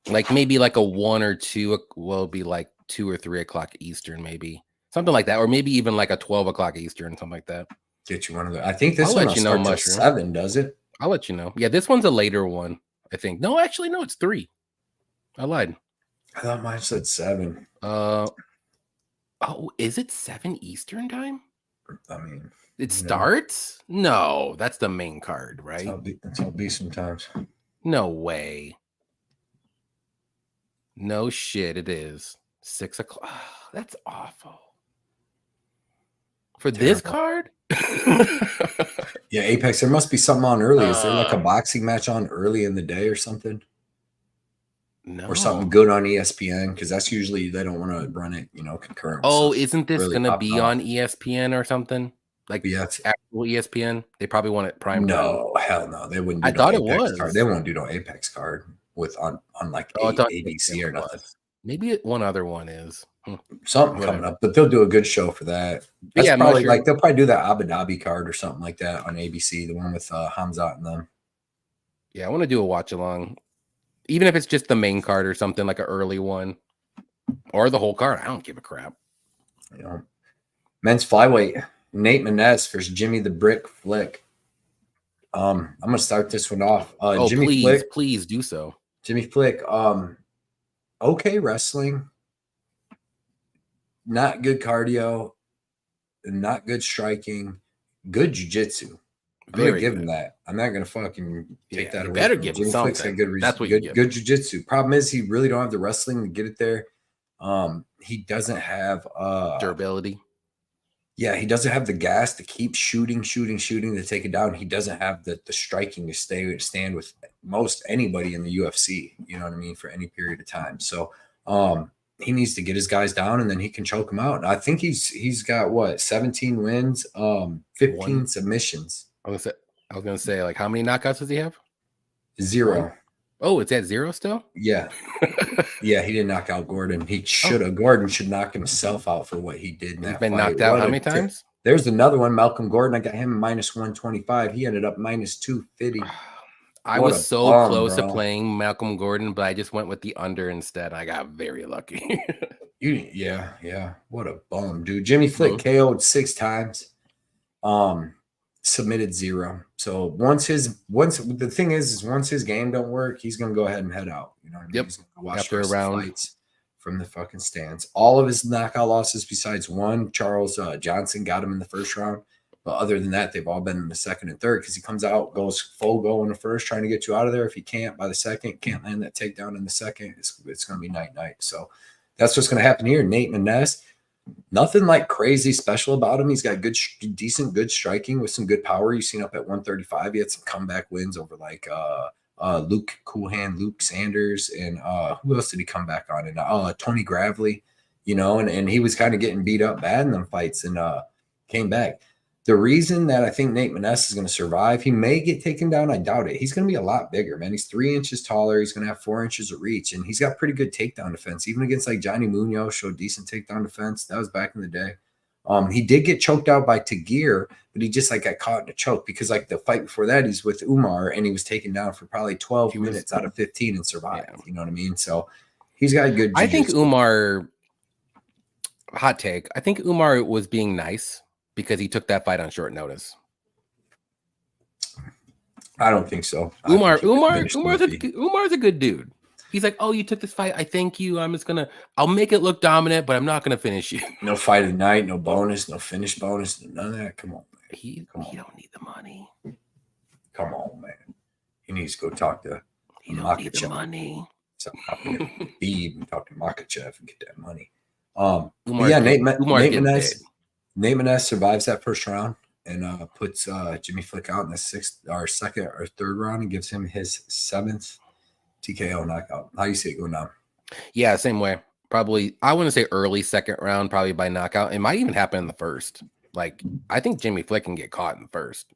S2: like maybe like a 1 or 2, will be like 2 or 3 o'clock Eastern, maybe something like that, or maybe even like a 12 o'clock Eastern, something like that.
S1: Get you one of those. I think this one starts at 7, does it?
S2: I'll let you know. Yeah, this one's a later one, I think. No, actually, no, it's 3. I lied.
S1: I thought mine said 7.
S2: Oh, is it 7 Eastern time?
S1: I mean,
S2: it starts? No, that's the main card, right?
S1: That's how it be sometimes.
S2: No way. No shit, it is 6 o'clock. Oh, that's awful. For this card?
S1: Yeah, Apex, there must be something on early. Is there like a boxing match on early in the day or something?
S2: No.
S1: Or something good on ESPN? Because that's usually, they don't want to run it, concurrent.
S2: Oh, isn't this going to be on ESPN or something? Like actual ESPN? They probably want it prime time.
S1: No, hell no. They wouldn't do
S2: I thought
S1: Apex
S2: it was.
S1: card. They won't do no Apex card with on like ABC or nothing.
S2: Maybe one other one is.
S1: Something coming up, but they'll do a good show for that. That's probably like they'll probably do that Abu Dhabi card or something like that on ABC, the one with Hamzat and them.
S2: Yeah, I want to do a watch along, even if it's just the main card or something like an early one, or the whole card. I don't give a crap.
S1: Men's flyweight, Nate Maness versus Jimmy the Brick Flick. I'm gonna start this one off. Jimmy Flick,
S2: please do so.
S1: Jimmy Flick, okay wrestling. Not good cardio, not good striking, good jiu-jitsu. I'm going to give him that. I'm not going to fucking take that away.
S2: Better give him something.
S1: That's what good jiu-jitsu. Problem is, he really don't have the wrestling to get it there. He doesn't have
S2: durability.
S1: Yeah, he doesn't have the gas to keep shooting to take it down. He doesn't have the striking to stand with most anybody in the UFC. You know what I mean? For any period of time. So, he needs to get his guys down and then he can choke them out. I think he's got 17 wins, 15 submissions.
S2: I was gonna say, like, how many knockouts does he have?
S1: 0.
S2: Oh, it's at 0 still?
S1: Yeah. Yeah, he didn't knock out Gordon. He should have. Gordon should knock himself out for what he did in that fight.
S2: He's been knocked out how many times?
S1: There's another one, Malcolm Gordon. I got him -125. He ended up -250.
S2: I was so close to playing Malcolm Gordon, but I just went with the under instead. I got very lucky.
S1: Yeah. What a bum, dude. Jimmy Flick KO'd 6 times. Submitted 0. So once his game don't work, he's gonna go ahead and head out. You know what I mean?
S2: Yep.
S1: He's gonna watch after a round fights from the fucking stands. All of his knockout losses besides one, Charles Johnson, got him in the first round. But other than that, they've all been in the second and third because he comes out, goes full go in the first, trying to get you out of there. If he can't by the second, can't land that takedown in the second, it's going to be night. So that's what's going to happen here. Nate Maness, nothing like crazy special about him. He's got good striking with some good power. You've seen up at 135. He had some comeback wins over like Luke Coolhand, Luke Sanders, and who else did he come back on? And Tony Gravely, and he was kind of getting beat up bad in them fights and came back. The reason that I think Nate Maness is going to survive, he may get taken down. I doubt it. He's going to be a lot bigger, man. He's 3 inches taller. He's going to have 4 inches of reach, and he's got pretty good takedown defense. Even against like Johnny Munoz, showed decent takedown defense. That was back in the day. He did get choked out by Tagir, but he just got caught in a choke because like the fight before that, he's with Umar, and he was taken down for probably 12 minutes out of 15 and survived. Yeah. You know what I mean? So he's got good jiu-jitsu.
S2: I think Umar, hot take, I think Umar was being nice because he took that fight on short notice.
S1: I don't think so.
S2: Umar's a good dude. He's like, oh, you took this fight. I thank you. I'll make it look dominant, but I'm not going to finish you.
S1: No fight of the night, no bonus, no finish bonus, none of that. Come on, man.
S2: He don't need the money.
S1: Come on, man. He needs to go talk to
S2: Makachev. Need the money.
S1: Talk to Makachev and get that money. Nate Maness survives that first round and puts Jimmy Flick out in the second or third round and gives him his 7th TKO knockout. How do you see it going down?
S2: Yeah, same way. Probably, I wouldn't say early second round, probably by knockout. It might even happen in the first. Like, I think Jimmy Flick can get caught in the first.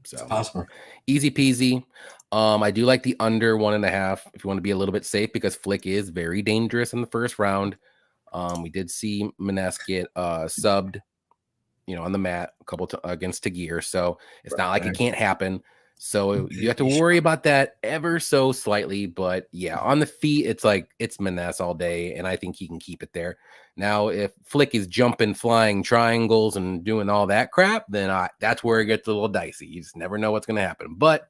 S2: So
S1: it's possible.
S2: Easy peasy. I do like the under 1.5 if you want to be a little bit safe because Flick is very dangerous in the first round. We did see Maness get subbed, on the mat a couple against Tagir. So it's not like it can't happen. So you have to worry about that ever so slightly. But yeah, on the feet, it's Maness all day. And I think he can keep it there. Now, if Flick is jumping, flying triangles and doing all that crap, then that's where it gets a little dicey. You just never know what's going to happen. But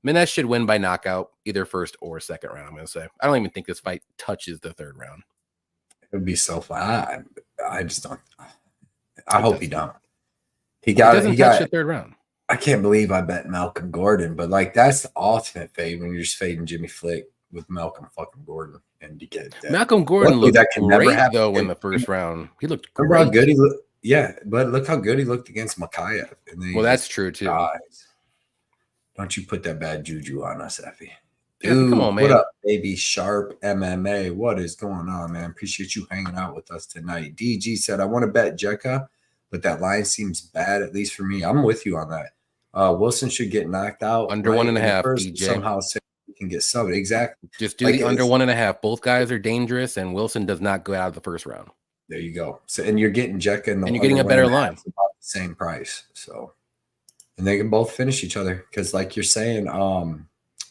S2: Maness should win by knockout, either first or second round. I'm going to say. I don't even think this fight touches the third round.
S1: It would be so fun. I just don't. I hope he don't. He doesn't touch
S2: the third round.
S1: I can't believe I bet Malcolm Gordon, but like that's the ultimate fade when you're just fading Jimmy Flick with Malcolm fucking Gordon, and you get that.
S2: Malcolm Gordon looked great though in the first round. He looked great.
S1: How good he looked. Yeah, but look how good he looked against Chimaev.
S2: Well, that's true too.
S1: Dies. Don't you put that bad juju on us, Effie.
S2: Dude, come on, man.
S1: What up, baby? Sharp MMA. What is going on, man? Appreciate you hanging out with us tonight. DG said, I want to bet Jekka, but that line seems bad, at least for me. I'm with you on that. Wilson should get knocked out.
S2: Under 1.5, DJ.
S1: Somehow he can get subbed. Exactly.
S2: Just do the under 1.5. Both guys are dangerous, and Wilson does not go out of the first round.
S1: There you go. So, and you're getting Jekka and
S2: you're getting a better line.
S1: About the same price. So, and they can both finish each other because, like you're saying,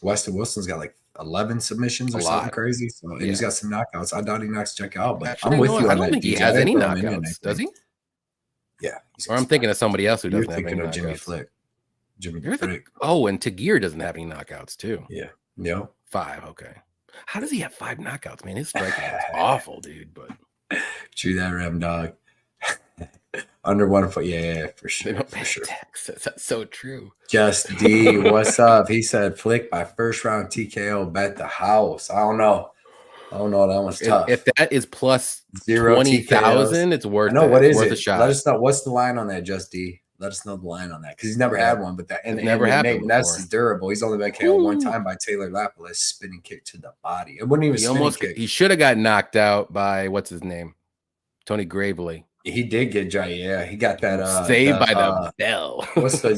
S1: Weston Wilson's got like 11 submissions or something crazy. So and he's got some knockouts. I doubt he knocks Jekka out, but
S2: actually,
S1: I'm with you on that.
S2: I don't think he has any knockouts, does he?
S1: Yeah.
S2: Or I'm thinking of somebody else who doesn't have any knockouts.
S1: Jimmy Flick.
S2: Oh, and Tagir doesn't have any knockouts too.
S1: Yeah. No.
S2: 5. Okay. How does he have 5 knockouts, man? His striking is awful, dude. But
S1: chew that ram, dog. Under 1 foot. Yeah, for sure. For sure.
S2: That's so true.
S1: Just D, what's up? He said Flick by first round TKO, bet the house. I don't know. That one's tough.
S2: If that is plus 20,000, it's worth.
S1: No, what is
S2: worth
S1: it?
S2: A shot.
S1: Let us know. What's the line on that, Just D? Let us know the line on that because he's never had one. But that and
S2: never happened.
S1: Ness is durable. He's only been KO one time by Taylor Lapalus, spinning kick to the body. It wasn't even kick.
S2: He should have got knocked out by what's his name, Tony Gravely.
S1: He did get yeah. He got that
S2: saved by the bell.
S1: What's the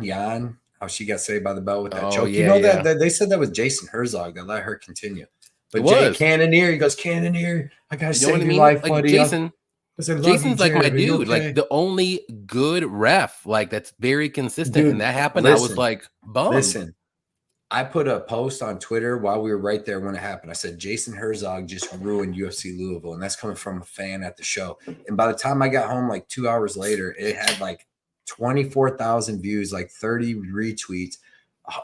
S1: Yan? How she got saved by the bell with that choke?
S2: Yeah,
S1: you know that they said that was Jason Herzog that let her continue. But Jay Cannonier, he goes, Cannonier, I gotta save your life, buddy.
S2: Jason's like my dude, okay? Like the only good ref, like that's very consistent. Dude, and that happened. I was like, bummed.
S1: Listen, I put a post on Twitter while we were right there when it happened. I said, Jason Herzog just ruined UFC Louisville. And that's coming from a fan at the show. And by the time I got home, like 2 hours later, it had like 24,000 views, like 30 retweets,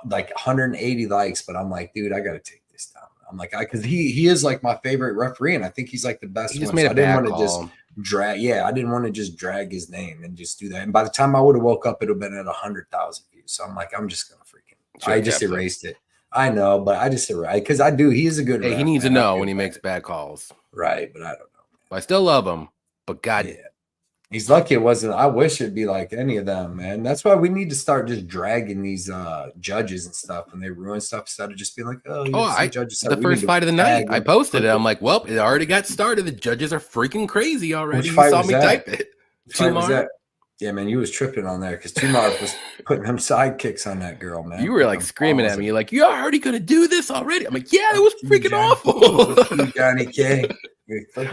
S1: like 180 likes. But I'm like, dude, I got to take this down. I'm like, because he is like my favorite referee. And I think he's like the best.
S2: He just made a bad call.
S1: I didn't want to just drag his name and just do that. And by the time I would have woke up, it would have been at 100,000 views. So I'm like, I'm just gonna I just erased it. I know, but I just erased because I do. He is a good.
S2: Hey, he needs to know when he makes bad calls,
S1: right? But I don't know.
S2: I still love him, but God,
S1: yeah. He's lucky it wasn't. I wish it'd be like any of them, man. That's why we need to start just dragging these judges and stuff, and they ruin stuff instead of just being like, judges.
S2: The first fight of the night, I posted it. I'm like, well, it already got started. The judges are freaking crazy already. You saw me type it.
S1: Tumar. Yeah, man, you was tripping on there because Tumar was putting them sidekicks on that girl, man.
S2: You were like screaming at me, you're like, you're already gonna do this already. I'm like, yeah, it was freaking awful.
S1: Johnny K.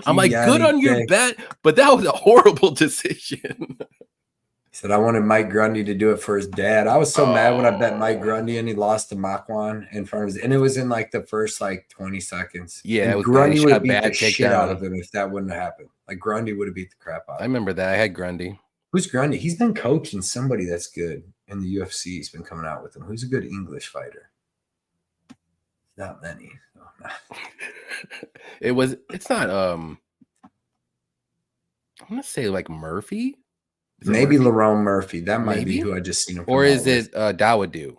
S2: I'm like, good on your bet, but that was a horrible decision.
S1: He said, I wanted Mike Grundy to do it for his dad. I was so mad when I bet Mike Grundy and he lost to Makwan in front of his, and it was in like the first like 20 seconds.
S2: Yeah,
S1: and Grundy would have beat the shit out of him if that wouldn't have happened. Like Grundy would have beat the crap out of him.
S2: I remember that. I had Grundy.
S1: Who's Grundy? He's been coaching somebody that's good in the UFC. He's been coming out with him. Who's a good English fighter? Not many.
S2: It's not I'm gonna say like Murphy.
S1: Maybe Lerone Murphy. That might be who I just seen him.
S2: Or is it Dawadu?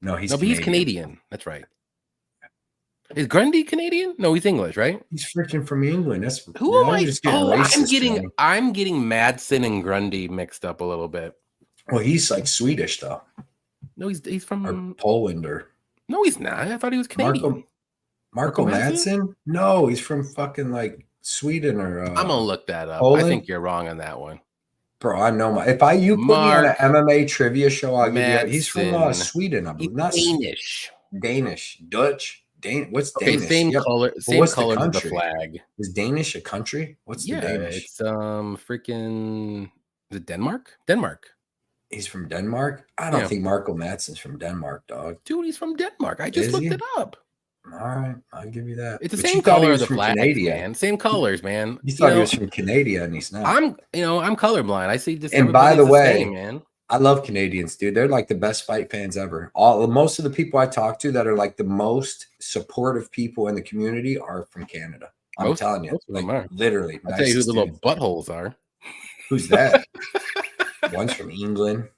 S1: No, he's
S2: Canadian. That's right. Is Grundy Canadian? No, he's English, right?
S1: He's freaking from England. That's
S2: who am I? I'm getting Madsen and Grundy mixed up a little bit.
S1: Well, he's like Swedish though.
S2: No, he's from
S1: or Poland or
S2: no, he's not. I thought he was Canadian.
S1: Marco Madsen? No, he's from fucking like Sweden or
S2: I'm gonna look that up.
S1: Poland?
S2: I think you're wrong on that one.
S1: Bro, I know if you put me on an MMA trivia show, I'll give you. He's from Sweden, I believe. Not Danish, Dutch. What's Danish?
S2: Same color. Same color as the flag.
S1: Is Danish a country? What's the Danish?
S2: It's freaking. Is it Denmark? Denmark.
S1: He's from Denmark. I don't think Marco Madsen's from Denmark, dog.
S2: Dude, he's from Denmark. I just looked it up.
S1: All right, I'll give you that.
S2: It's the same color as the flag, man. Same colors, man.
S1: You thought he was from Canada, and he's not.
S2: I'm colorblind. I see this.
S1: And by the way,
S2: man,
S1: I love Canadians, dude. They're like the best fight fans ever. Most of the people I talk to that are like the most supportive people in the community are from Canada. I'm telling you,
S2: most of
S1: like
S2: them are.
S1: literally.
S2: I'll tell you who the
S1: dudes.
S2: little buttholes are.
S1: Who's that? One's from England.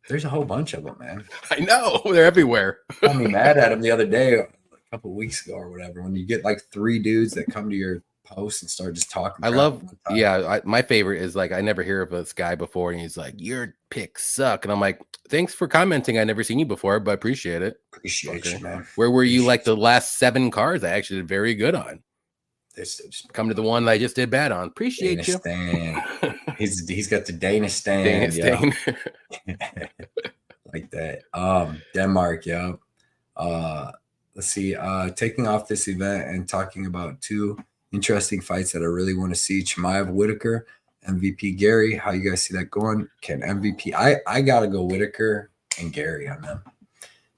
S1: There's a whole bunch of them, man.
S2: I know. They're everywhere.
S1: Got me mad at him the other day, a couple of weeks ago or whatever, when you get like 3 dudes that come to your post and start just talking.
S2: I love, my favorite is like, I never hear of this guy before, and he's like, your picks suck. And I'm like, thanks for commenting. I never seen you before, but appreciate it.
S1: Appreciate you, man.
S2: Where were you like the last 7 cards? I actually did very good on. Come to the one that I just did bad on. Appreciate you.
S1: He's got the Dana stand. Like that. Denmark, yeah. Let's see. Taking off this event and talking about 2 interesting fights that I really want to see. Chimaev, Whittaker, MVP Gary. How you guys see that going? Can MVP? I gotta go Whittaker and Gary on them.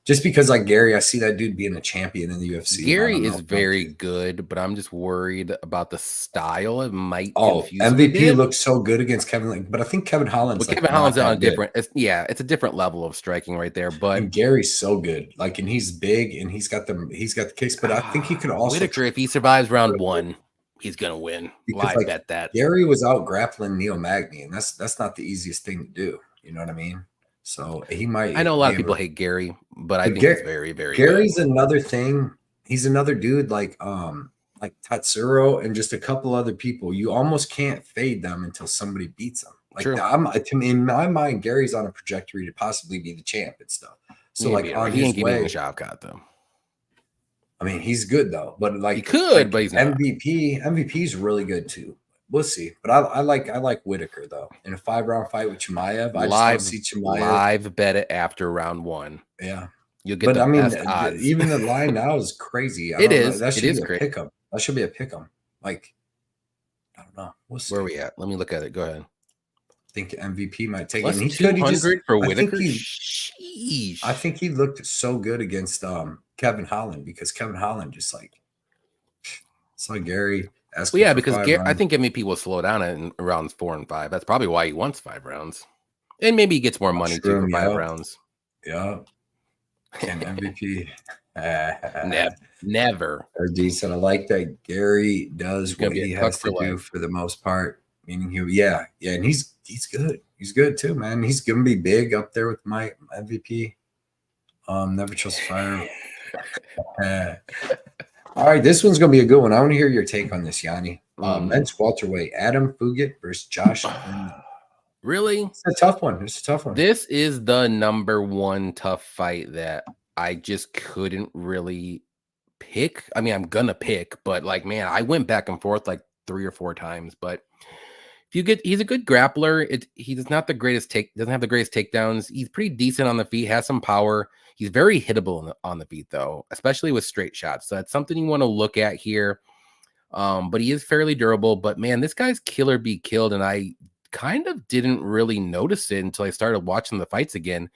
S1: Just because, like Gary, I see that dude being a champion in the UFC.
S2: Gary is very good, but I'm just worried about the style. It might
S1: confuse MVP looks so good against Kevin, but I think Kevin Holland's
S2: Kevin Holland's on a different. It's a different level of striking right there. But
S1: and Gary's so good, like, and he's big and he's got the kicks. But I think he could also
S2: Whittaker, if he survives round 1, he's gonna win. I bet that
S1: Gary was out grappling Neil Magny, and that's not the easiest thing to do. You know what I mean? So he might.
S2: I know a lot of people hate Gary, but I think he's very, very
S1: Gary's
S2: good.
S1: Another thing. He's another dude like Tatsuro and just a couple other people. You almost can't fade them until somebody beats them. Like in my mind, Gary's on a trajectory to possibly be the champ and stuff. So
S2: he ain't getting the shot cut though.
S1: I mean, he's good though, but like
S2: he could, but he's not.
S1: MVP's really good too. We'll see, but I like Whittaker though. In a 5-round fight with Chimaev, I just don't see Chimaev.
S2: Live bet it after round 1.
S1: Yeah,
S2: you'll get. But I mean, odds.
S1: Even the line now is crazy.
S2: That should be
S1: a pick 'em. That should be a pick 'em. Like, I don't know. We'll see.
S2: Where are we at? Let me look at it. Go ahead.
S1: I think MVP might take
S2: it.
S1: He
S2: 200 for Whittaker.
S1: I think he looked so good against Kevin Holland, because Kevin Holland just like saw Gary.
S2: Well, yeah, because I think MVP will slow down in rounds 4 and 5. That's probably why he wants 5 rounds, and maybe he gets more money too for 5 rounds.
S1: Yeah, and MVP
S2: never.
S1: Or decent. I like that Gary does what he has to do for the most part. Meaning and he's good. He's good too, man. He's gonna be big up there with my MVP. Never trust fire. All right, this one's gonna be a good one. I want to hear your take on this, Yanni. Men's welterweight, Adam Fugitt versus Josh.
S2: Really?
S1: It's a tough one.
S2: This is the number 1 tough fight that I just couldn't really pick. I mean, I'm gonna pick, but like, man, I went back and forth like 3 or 4 times. But he's a good grappler. He does not the greatest doesn't have the greatest takedowns. He's pretty decent on the feet, has some power. He's very hittable on the feet, though, especially with straight shots. So that's something you want to look at here. But he is fairly durable. But man, this guy's killer be killed, and I kind of didn't really notice it until I started watching the fights again.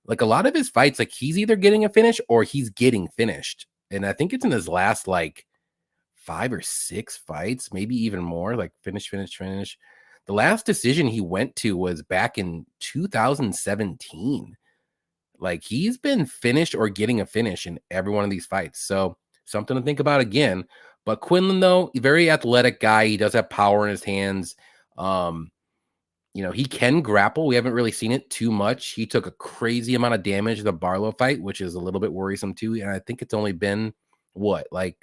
S2: Like a lot of his fights, like he's either getting a finish or he's getting finished. And I think it's in his last like 5 or 6 fights, maybe even more, like finish. The last decision he went to was back in 2017. Like he's been finished or getting a finish in every one of these fights. So something to think about again. But Quinlan, though, very athletic guy. He does have power in his hands. He can grapple. We haven't really seen it too much. He took a crazy amount of damage in the Barlow fight, which is a little bit worrisome too. And I think it's only been it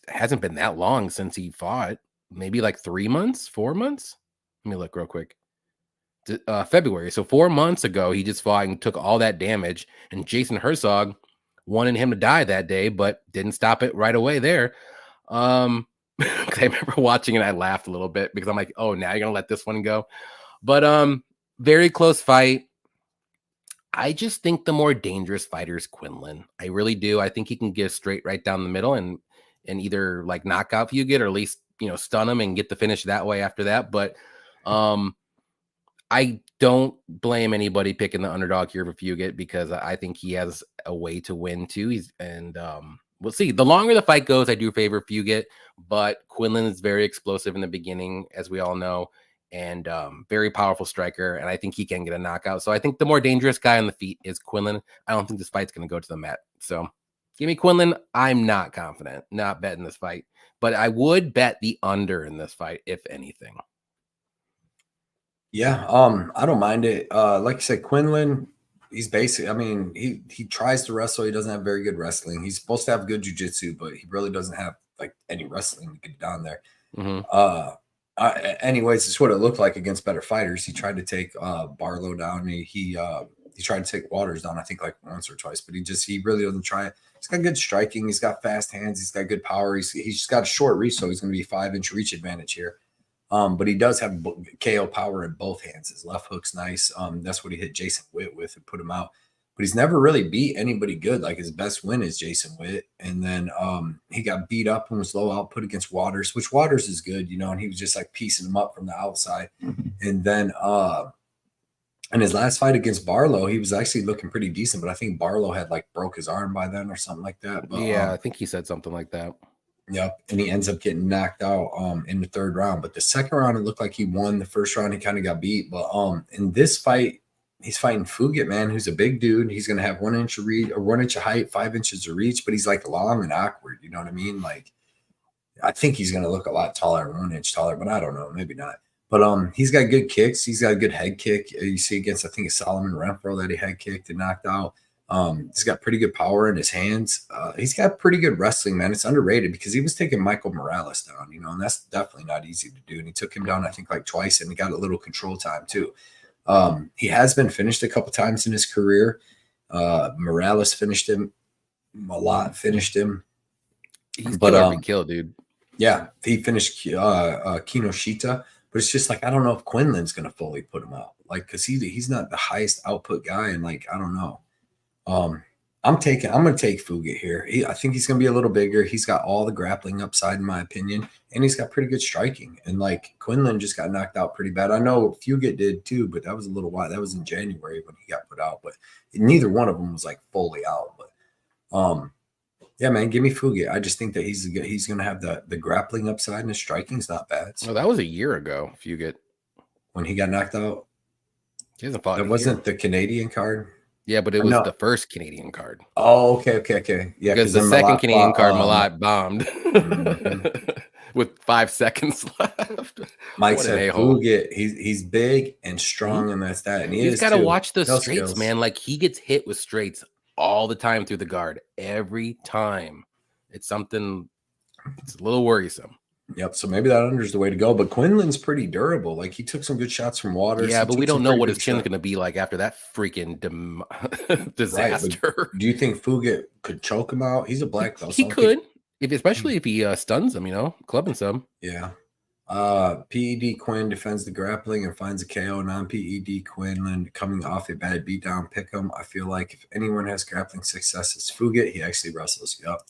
S2: hasn't been that long since he fought. Maybe like 3 months, 4 months. Let me look real quick. February. So 4 months ago, he just fought and took all that damage. And Jason Herzog wanted him to die that day, but didn't stop it right away there. I remember watching it, I laughed a little bit because I'm like, oh, now you're gonna let this one go. But very close fight. I just think the more dangerous fighter is Quinlan. I really do. I think he can get straight right down the middle and either like knock out Fugitt or at least stun him and get the finish that way after that. But I don't blame anybody picking the underdog here for Fugitt because I think he has a way to win too. We'll see. The longer the fight goes, I do favor Fugitt, but Quinlan is very explosive in the beginning, as we all know. and very powerful striker. And I think he can get a knockout. So I think the more dangerous guy on the feet is Quinlan. I don't think this fight's going to go to the mat. So give me Quinlan. I'm not confident, not betting this fight, but I would bet the under in this fight, if anything.
S1: Yeah, I don't mind it. Like I said, Quinlan, he's basic. I mean, he tries to wrestle. He doesn't have very good wrestling. He's supposed to have good jiu-jitsu, but he really doesn't have like any wrestling to get down there. Anyways, it's what it looked like against better fighters. He tried to take Barlow down. He tried to take Waters down, I think, like once or twice, but he really doesn't try it. He's got good striking. He's got fast hands. He's got good power. He's just got a short reach, so he's going to be 5-inch reach advantage here. But he does have KO power in both hands. His left hook's nice. That's what he hit Jason Witt with and put him out. But he's never really beat anybody good. Like his best win is Jason Witt. And then he got beat up and was low output against Waters, which Waters is good, and he was just like piecing him up from the outside. And then in his last fight against Barlow, he was actually looking pretty decent, but I think Barlow had like broke his arm by then or something like that. But,
S2: yeah, I think he said something like that.
S1: Yep, and he ends up getting knocked out in the third round. But the second round, it looked like he won. The first round, he kind of got beat. But in this fight, he's fighting Fugitt, man, who's a big dude. He's gonna have 1 inch of reach or 1 inch of height, 5 inches of reach, but he's like long and awkward. You know what I mean? Like, I think he's gonna look a lot taller, 1 inch taller, but I don't know, maybe not. But he's got good kicks. He's got a good head kick. You see against, I think it's Solomon Renfro that he head kicked and knocked out. He's got pretty good power in his hands. He's got pretty good wrestling, man. It's underrated because he was taking Michael Morales down, and that's definitely not easy to do. And he took him down, I think, like twice, and he got a little control time too. He has been finished a couple times in his career. Morales finished him. Malott finished him.
S2: He's every kill, dude.
S1: Yeah, he finished Kinoshita. But it's just like, I don't know if Quinlan's going to fully put him out. Like, because he's not the highest output guy. And like, I don't know. I'm going to take Fugitt here. I think he's going to be a little bigger. He's got all the grappling upside, in my opinion. And he's got pretty good striking. And like, Quinlan just got knocked out pretty bad. I know Fugitt did too, but that was a little while. That was in January when he got put out. But neither one of them was like fully out. But yeah, man, give me Fugitt. I just think that he's going to have the grappling upside, and his striking's not bad.
S2: So, that was a year ago, Fugitt.
S1: When he got knocked out?
S2: He hasn't fought.
S1: That wasn't the Canadian card?
S2: Yeah, but it was the first Canadian card.
S1: Oh, okay. Yeah,
S2: because the second Canadian card, Malott bombed with 5 seconds left.
S1: Mike said Fugitt, he's big and strong, and that's that. And
S2: he's got to watch those straights, man. Like, he gets hit with straights all the time through the guard. Every time. It's a little worrisome.
S1: Yep. So maybe that under is the way to go. But Quinlan's pretty durable. Like, he took some good shots from Waters.
S2: Yeah, but we don't know what his chin's going to be like after that freaking disaster.
S1: Right, do you think Fugitt could choke him out? He's a black belt.
S2: He could, especially if he stuns him, clubbing some.
S1: Yeah. PED Quinn defends the grappling and finds a KO. Non-PED Quinlan coming off a bad beatdown pick him. I feel like if anyone has grappling success, it's Fugitt. He actually wrestles. Yep.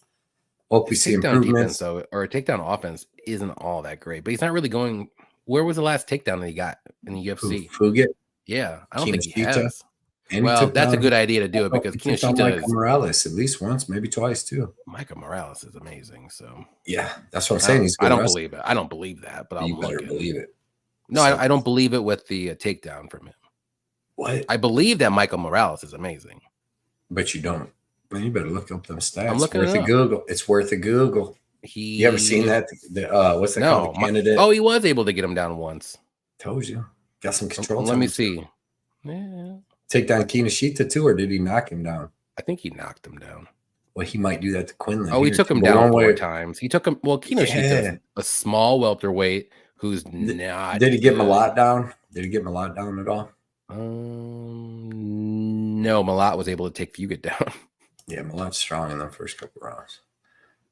S1: Hope we see improvements.
S2: Defense, or a takedown offense isn't all that great, but he's not really going. Where was the last takedown that he got in the UFC?
S1: Fugitt?
S2: Yeah, I don't think he has. Well, that's a good idea to do it because
S1: Kinoshita is Morales at least once, maybe twice too.
S2: Michael Morales is amazing. So
S1: yeah, that's what I'm saying.
S2: I don't believe it. I don't believe that, but
S1: you better believe it.
S2: No, I don't believe it with the takedown from him.
S1: What?
S2: I believe that Michael Morales is amazing,
S1: but you don't. Man, you better look up them stats.
S2: I'm looking
S1: worth a Google. It's worth a Google. You ever seen that? What's that called? The candidate?
S2: Oh, he was able to get him down once.
S1: Told you. Got some control.
S2: Let me see. Yeah.
S1: Take down Kinoshita too, or did he knock him down?
S2: I think he knocked him down.
S1: Well, he might do that to Quinlan.
S2: Oh, he took him down 4 times. He took him. Well, Kinoshita, a small welterweight who's not.
S1: Did he get Malott down? Did he get Malott down at all?
S2: No, Malott was able to take Fugitt down.
S1: Yeah, Malott's strong in the first couple rounds.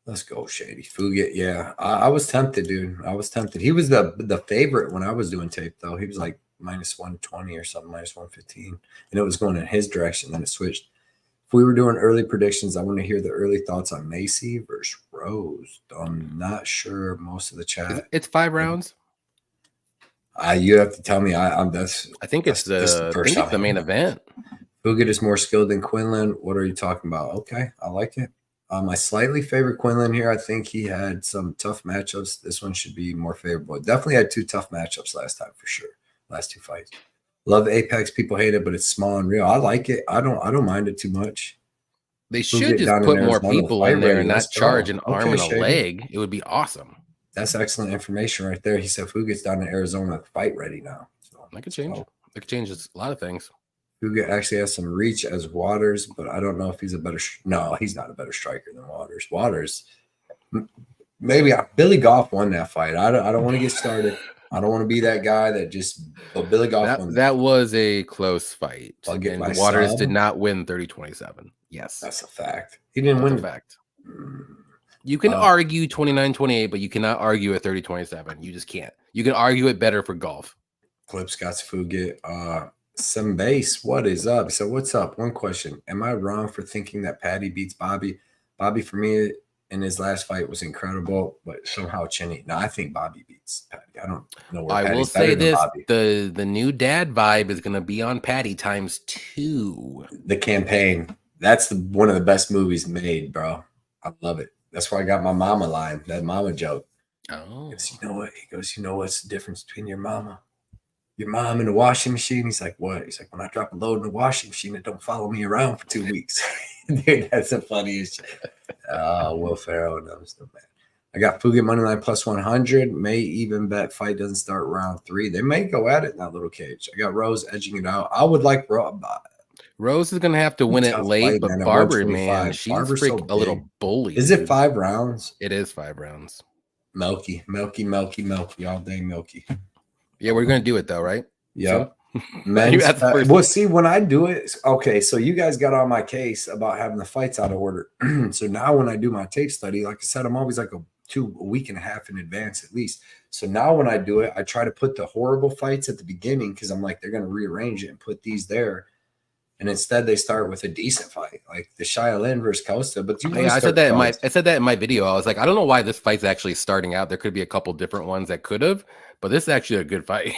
S1: Let's go, Shady. Fugitt, yeah. I was tempted, dude. I was tempted. He was the favorite when I was doing tape, though. He was like minus 120 or something, minus 115. And it was going in his direction. Then it switched. If we were doing early predictions, I want to hear the early thoughts on Macy versus Rose. I'm not sure most of the chat.
S2: It's 5 rounds.
S1: You have to tell me. I
S2: think it's the main event.
S1: Fugitt is more skilled than Quinlan. What are you talking about? Okay, I like it. My slightly favorite Quinlan here. I think he had some tough matchups. This one should be more favorable. Definitely had 2 tough matchups last time for sure. Last 2 fights. Love Apex. People hate it, but it's small and real. I like it. I don't mind it too much.
S2: They should just put more people in there and not charge an arm and a leg. It would be awesome.
S1: That's excellent information right there. He said Fugitt's down in Arizona, fight ready now. So
S2: that could change. It could change a lot of things.
S1: Fugitt actually has some reach as Waters, but I don't know if he's a better. No, he's not a better striker than Waters. Waters, maybe Billy Goff won that fight. I don't want to get started. I don't want to be that guy that just. But Billy Goff won.
S2: That was a close fight. And Waters did not win 30-27. Yes,
S1: that's a fact. He didn't win.
S2: A fact. You can argue 29-28, but you cannot argue at 30-27. You just can't. You can argue it better for golf.
S1: Clip Scott's Fugitt. Some base. What is up? So what's up? One question. Am I wrong for thinking that Patty beats Bobby? Bobby for me in his last fight was incredible, but somehow Cheney. No, I think Bobby beats Patty. I don't know where
S2: I will say this. The new dad vibe is gonna be on Patty times 2.
S1: The campaign. That's one of the best movies made, bro. I love it. That's why I got my mama line, that mama joke.
S2: Oh.
S1: You know what? He goes, you know what's the difference between your mom in the washing machine? He's like, what? He's like, when I drop a load in the washing machine, it don't follow me around for 2 weeks. Dude, that's the funniest shit. Will Ferrell knows the man. I got Fugitt moneyline plus 100. May even bet fight doesn't start round 3. They may go at it in that little cage. I got Rose edging it out. I would like
S2: Rose is gonna have to win it late, but Barber, man, she's a little bully.
S1: Is it 5 rounds?
S2: It is 5 rounds.
S1: Milky all day, milky.
S2: Yeah, we're gonna do it though, right?
S1: Yeah. Well, see, when I do it, okay, so you guys got on my case about having the fights out of order. So now when I do my tape study, like I said, I'm always like a week and a half in advance at least. So now when I do it, I try to put the horrible fights at the beginning because I'm like, they're gonna rearrange it and put these there. And instead, they start with a decent fight, like the Shialin versus Costa. But
S2: I said that in my video. I was like, I don't know why this fight's actually starting out. There could be a couple different ones that could have, but this is actually a good fight.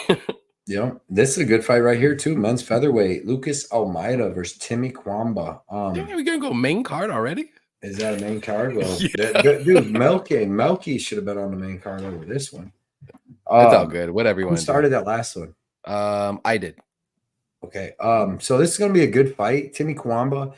S1: Yeah, this is a good fight right here too. Men's featherweight, Lucas Almeida versus Timmy Kwamba.
S2: Yeah, we're gonna go main card already.
S1: Is that a main card? Well, yeah. Dude, Melky should have been on the main card over this one.
S2: It's all good. Whatever you want.
S1: Who started that last one?
S2: I did.
S1: Okay. So this is gonna be a good fight. Timmy Kwamba,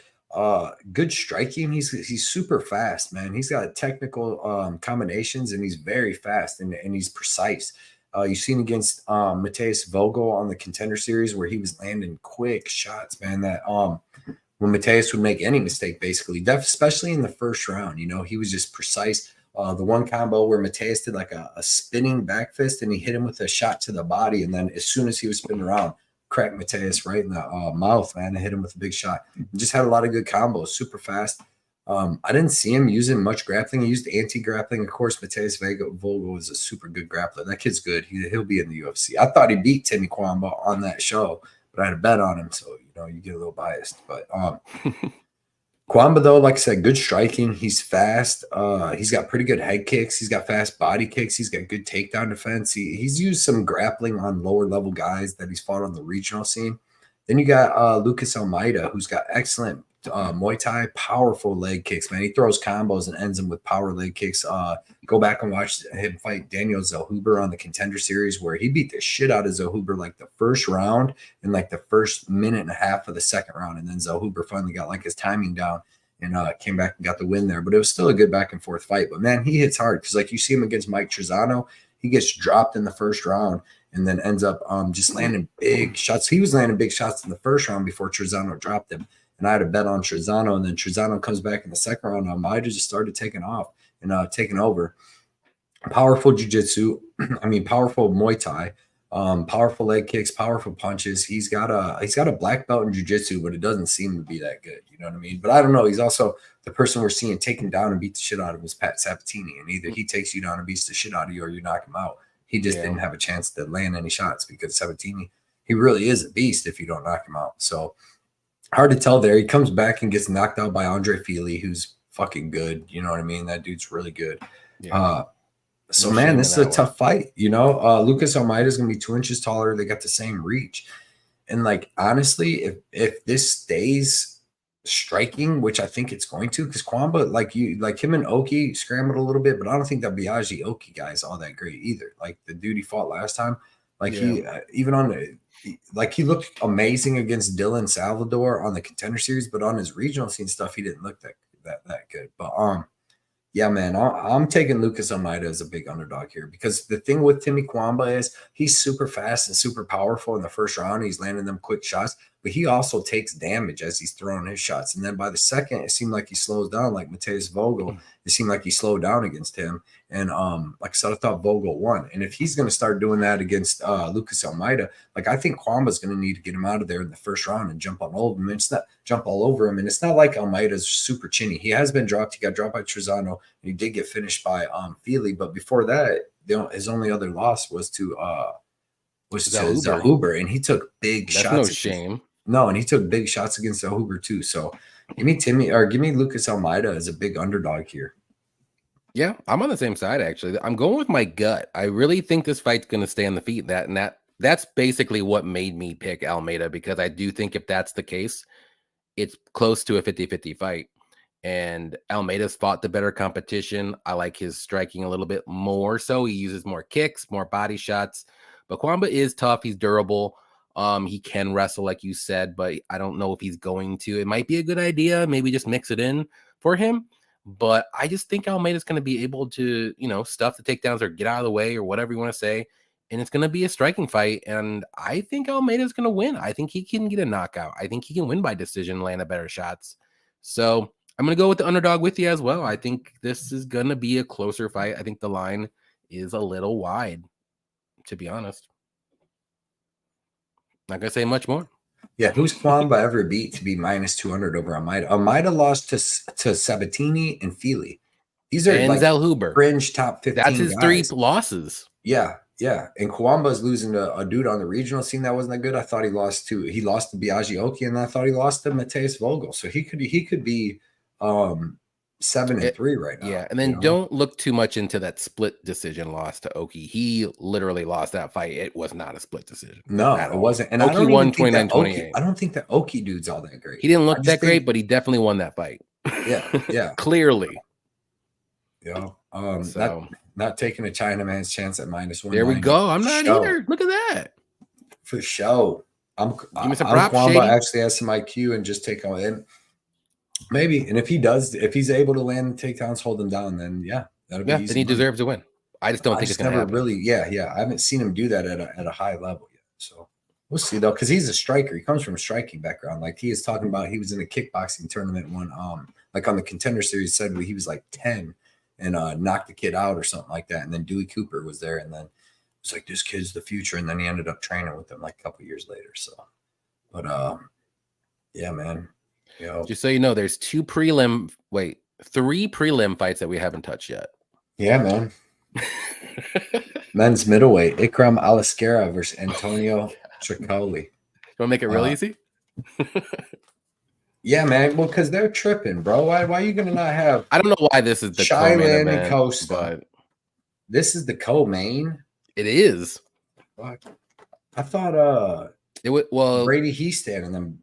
S1: good striking. He's super fast, man. He's got technical combinations and he's very fast and he's precise. You've seen against Mateus Vogel on the Contender Series where he was landing quick shots, man. That when Mateus would make any mistake, basically, especially in the first round, you know, he was just precise. The one combo where Mateus did like a spinning back fist and he hit him with a shot to the body, and then as soon as he was spinning around, cracked Mateus right in the mouth, man, and hit him with a big shot. He just had a lot of good combos, super fast. I didn't see him using much grappling. He used anti-grappling. Of course, Mateus Vogel is a super good grappler. That kid's good. He'll be in the UFC. I thought he beat Timmy Kwamba on that show, but I had a bet on him, so you know you get a little biased. But Kwamba, though, like I said, good striking. He's fast. He's got pretty good head kicks. He's got fast body kicks. He's got good takedown defense. He's used some grappling on lower level guys that he's fought on the regional scene. Then you got Lucas Almeida, who's got excellent Muay Thai, powerful leg kicks, man. He throws combos and ends them with power leg kicks. Go back and watch him fight Daniel Zellhuber on the Contender Series where he beat the shit out of Zellhuber like the first round and like the first minute and a half of the second round. And then Zellhuber finally got like his timing down and came back and got the win there. But it was still a good back and forth fight. But, man, he hits hard because, like, you see him against Mike Trezano. He gets dropped in the first round and then ends up just landing big shots. He was landing big shots in the first round before Trezano dropped him. And I had a bet on Trezano, and then Trezano comes back in the second round. Almeida just started taking off and taking over. Powerful jiu-jitsu. I mean, powerful Muay Thai. Powerful leg kicks, powerful punches. He's got a black belt in jiu-jitsu, but it doesn't seem to be that good. You know what I mean? But I don't know. He's also the person we're seeing taken down and beat the shit out of him is Pat Sabatini. And either he takes you down and beats the shit out of you or you knock him out. He just didn't have a chance to land any shots because Sabatini, he really is a beast if you don't knock him out. So hard to tell there. He comes back and gets knocked out by Andre Fili, who's fucking good. You know what I mean? That dude's really good. Yeah. So, man, this is a tough fight. You know, Lucas Almeida is going to be 2 inches taller. They got the same reach. And, like, honestly, if this stays striking, which I think it's going to, because Kwamba, like him and Oki scrambled a little bit, but I don't think that Biaggi Oki guy is all that great either. Like the dude he fought last time, like he even on the like he looked amazing against Dylan Salvador on the Contender Series, but on his regional scene stuff, he didn't look that good. But yeah, man, I'm taking Lucas Almeida as a big underdog here because the thing with Timmy Kwamba is he's super fast and super powerful in the first round. He's landing them quick shots, but he also takes damage as he's throwing his shots. And then by the second, it seemed like he slows down, like Mateus Vogel. It seemed like he slowed down against him. And like I said, I thought Vogel won. And if he's going to start doing that against Lucas Almeida, like I think Kwamba's going to need to get him out of there in the first round and jump all over him. It's not jump all over him. And it's not like Almeida's super chinny. He has been dropped. He got dropped by Trezano. And he did get finished by Feely. But before that, his only other loss was to Zellhuber. And he took big shots.
S2: No shame.
S1: No, and he took big shots against Zellhuber too. So give me Lucas Almeida as a big underdog here.
S2: Yeah, I'm on the same side, actually. I'm going with my gut. I really think this fight's going to stay on the feet. That's basically what made me pick Almeida, because I do think if that's the case, it's close to a 50-50 fight. And Almeida's fought the better competition. I like his striking a little bit more. So he uses more kicks, more body shots. But Kwamba is tough. He's durable. He can wrestle, like you said, but I don't know if he's going to. It might be a good idea. Maybe just mix it in for him. But I just think Almeida's going to be able to, stuff the takedowns or get out of the way or whatever you want to say. And it's going to be a striking fight. And I think Almeida's going to win. I think he can get a knockout. I think he can win by decision, land a better shots. So I'm going to go with the underdog with you as well. I think this is going to be a closer fight. I think the line is a little wide, to be honest. Not going to say much more.
S1: Yeah, who's Kwamba ever beat to be minus 200 over Almeida? Almeida lost to Sabatini and Feely. These are like
S2: Zellhuber.
S1: Fringe top 15
S2: That's his
S1: guys.
S2: 3 losses.
S1: Yeah. And Kwamba's losing to a dude on the regional scene that wasn't that good. I thought he lost to Biaggi Oki, and I thought he lost to Mateus Vogel. So he could be 7-3 right now.
S2: Yeah, and then don't look too much into that split decision loss to Oki. He literally lost that fight. It was not a split decision.
S1: No, it wasn't. And
S2: Oki won 29-28.
S1: I don't think that Oki dude's all that great.
S2: He didn't look that great, but he definitely won that fight.
S1: Yeah.
S2: Clearly.
S1: Yeah. Not taking a Chinaman's chance at -1.
S2: There we go. I'm not either. Look at that.
S1: For sure.
S2: Give me some props,
S1: Kwamba actually has some IQ and just take on in. Maybe. And if he's able to land takedowns, hold him down, then that'll be easy.
S2: Then he deserves to win. I just don't think it's going to happen.
S1: I haven't seen him do that at a high level yet. So we'll see though, because he's a striker. He comes from a striking background. Like he is talking about, he was in a kickboxing tournament one, like on the Contender Series, said he was like 10 and knocked the kid out or something like that. And then Dewey Cooper was there, and then it's like, this kid's the future. And then he ended up training with them like a couple years later. So, but yeah, man.
S2: Just so you know, there's 3 prelim fights that we haven't touched yet.
S1: Yeah, man. Men's middleweight, Ikram Aliskerov versus Antonio Trocoli.
S2: You want to make it real easy?
S1: Yeah, man. Well, because they're tripping, bro. Why are you gonna not have?
S2: I don't know why this is the
S1: Shyland and Costa,
S2: but
S1: this is the co-main.
S2: It is.
S1: Fuck. I thought
S2: it was
S1: Brady Heastan and them.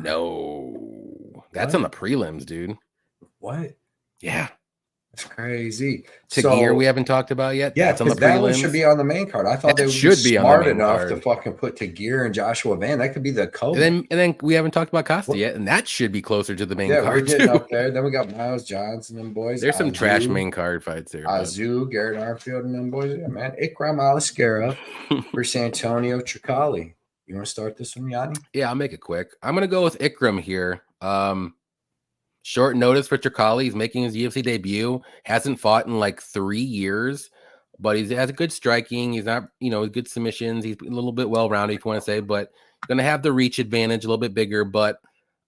S2: No, that's on the prelims, dude.
S1: What?
S2: Yeah.
S1: That's crazy.
S2: Tagir, we haven't talked about yet.
S1: Yeah, because that one should be on the main card. I thought they would be smart enough to fucking put Tagir and Joshua Van. That could be the co.
S2: And then we haven't talked about Costa yet, and that should be closer to the main card.
S1: Yeah, we're getting up there. Then we got Miles Johnson and them boys.
S2: There's some trash main card fights there.
S1: Azu, Garrett Armfield and them boys. Yeah, man. Ikram Aliskerov versus Antonio Trocoli. You want to start this one, Yanni?
S2: Yeah, I'll make it quick. I'm going to go with Ikram here. Short notice for Trocoli. He's making his UFC debut. Hasn't fought in like 3 years, but he has a good striking. He's not, good submissions. He's a little bit well-rounded, if you want to say, but going to have the reach advantage a little bit bigger. But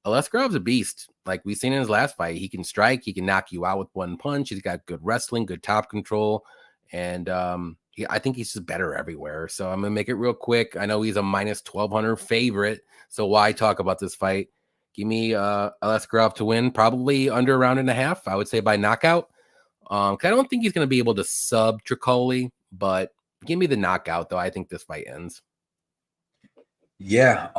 S2: Aliskerov's a beast. Like we've seen in his last fight, he can strike. He can knock you out with one punch. He's got good wrestling, good top control. And I think he's just better everywhere. So I'm going to make it real quick. I know he's a -1200 favorite. So why talk about this fight? Give me Aliskerov to win, probably under a round and a half. I would say by knockout. I don't think he's going to be able to sub Trocoli, but give me the knockout, though. I think this fight ends.
S1: Yeah,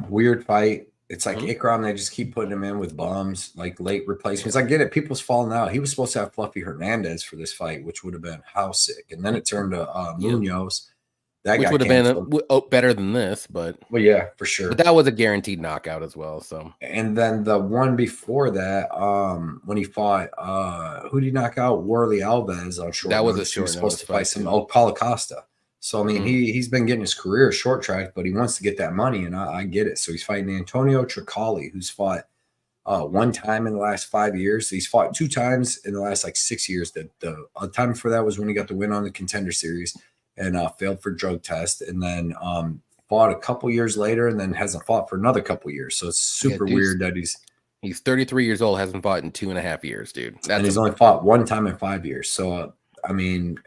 S1: weird fight. It's like Ikram, they just keep putting him in with bums, like late replacements. I get it. People's falling out. He was supposed to have Fluffy Hernandez for this fight, which would have been how sick. And then it turned to Munoz. That
S2: which would have been better than this, but
S1: well, yeah, for sure.
S2: But that was a guaranteed knockout as well. So,
S1: and then the one before that, when he fought, who did he knock out? Worley Alves on short.
S2: That was
S1: notice.
S2: a short.
S1: He was supposed to fight some
S2: Paulo
S1: Costa. So I mean, he's been getting his career short tracked, but he wants to get that money, and I get it. So he's fighting Antonio Trocoli, who's fought one time in the last 5 years. He's fought 2 times in the last like 6 years. The time before that was when he got the win on the Contender Series and failed for drug test, and then fought a couple years later, and then hasn't fought for another couple years. So it's super weird that
S2: he's 33 years old, hasn't fought in 2.5 years, dude.
S1: And he's only fought 1 time in 5 years. So I mean.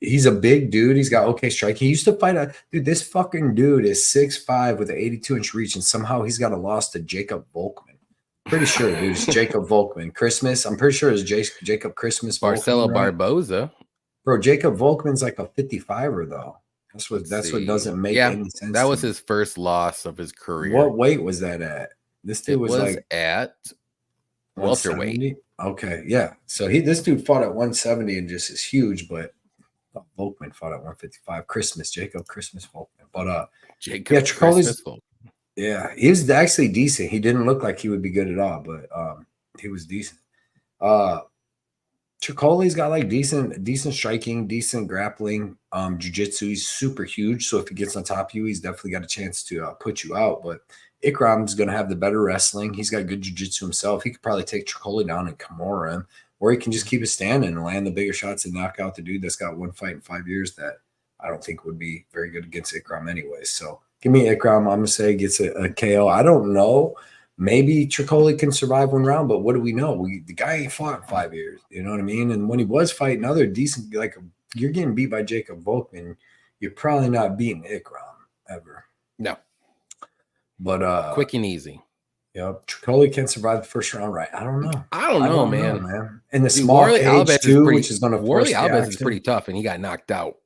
S1: He's a big dude. He's got okay strike. He used to fight this fucking dude is 6'5" with an 82-inch reach, and somehow he's got a loss to Jacob Volkman. Pretty sure, dude, it's Jacob Volkman. Christmas. I'm pretty sure it's Jacob Christmas.
S2: Marcelo
S1: Volkman, right?
S2: Barboza.
S1: Bro, Jacob Volkman's like a 55er though. That's what doesn't make any sense.
S2: That was his first loss of his career.
S1: What weight was that at? This dude was like
S2: at welterweight.
S1: Okay, yeah. So this dude fought at 170 and just is huge, but Volkman fought at 155. Jacob Christmas Volkman. But Trocoli's, yeah, he was actually decent. He didn't look like he would be good at all, but he was decent. Trocoli's got like decent striking, decent grappling, jiu-jitsu. He's super huge, so if he gets on top of you, he's definitely got a chance to put you out. But Ikram's going to have the better wrestling. He's got good jiu-jitsu himself. He could probably take Trocoli down and Kimura him. Or he can just keep it standing and land the bigger shots and knock out the dude that's got 1 fight in 5 years that I don't think would be very good against Ikram anyways. So give me Ikram. I'm going to say gets a KO. I don't know. Maybe Trocoli can survive 1 round, but what do we know? The guy ain't fought in 5 years. You know what I mean? And when he was fighting other decent, like you're getting beat by Jacob Volkman, you're probably not beating Ikram ever.
S2: No.
S1: But
S2: quick and easy.
S1: Yep, Trocoli can survive the first round, right? I don't know.
S2: I don't know, man.
S1: And the small cage too, which is going to force
S2: Alves is pretty tough, and he got knocked out.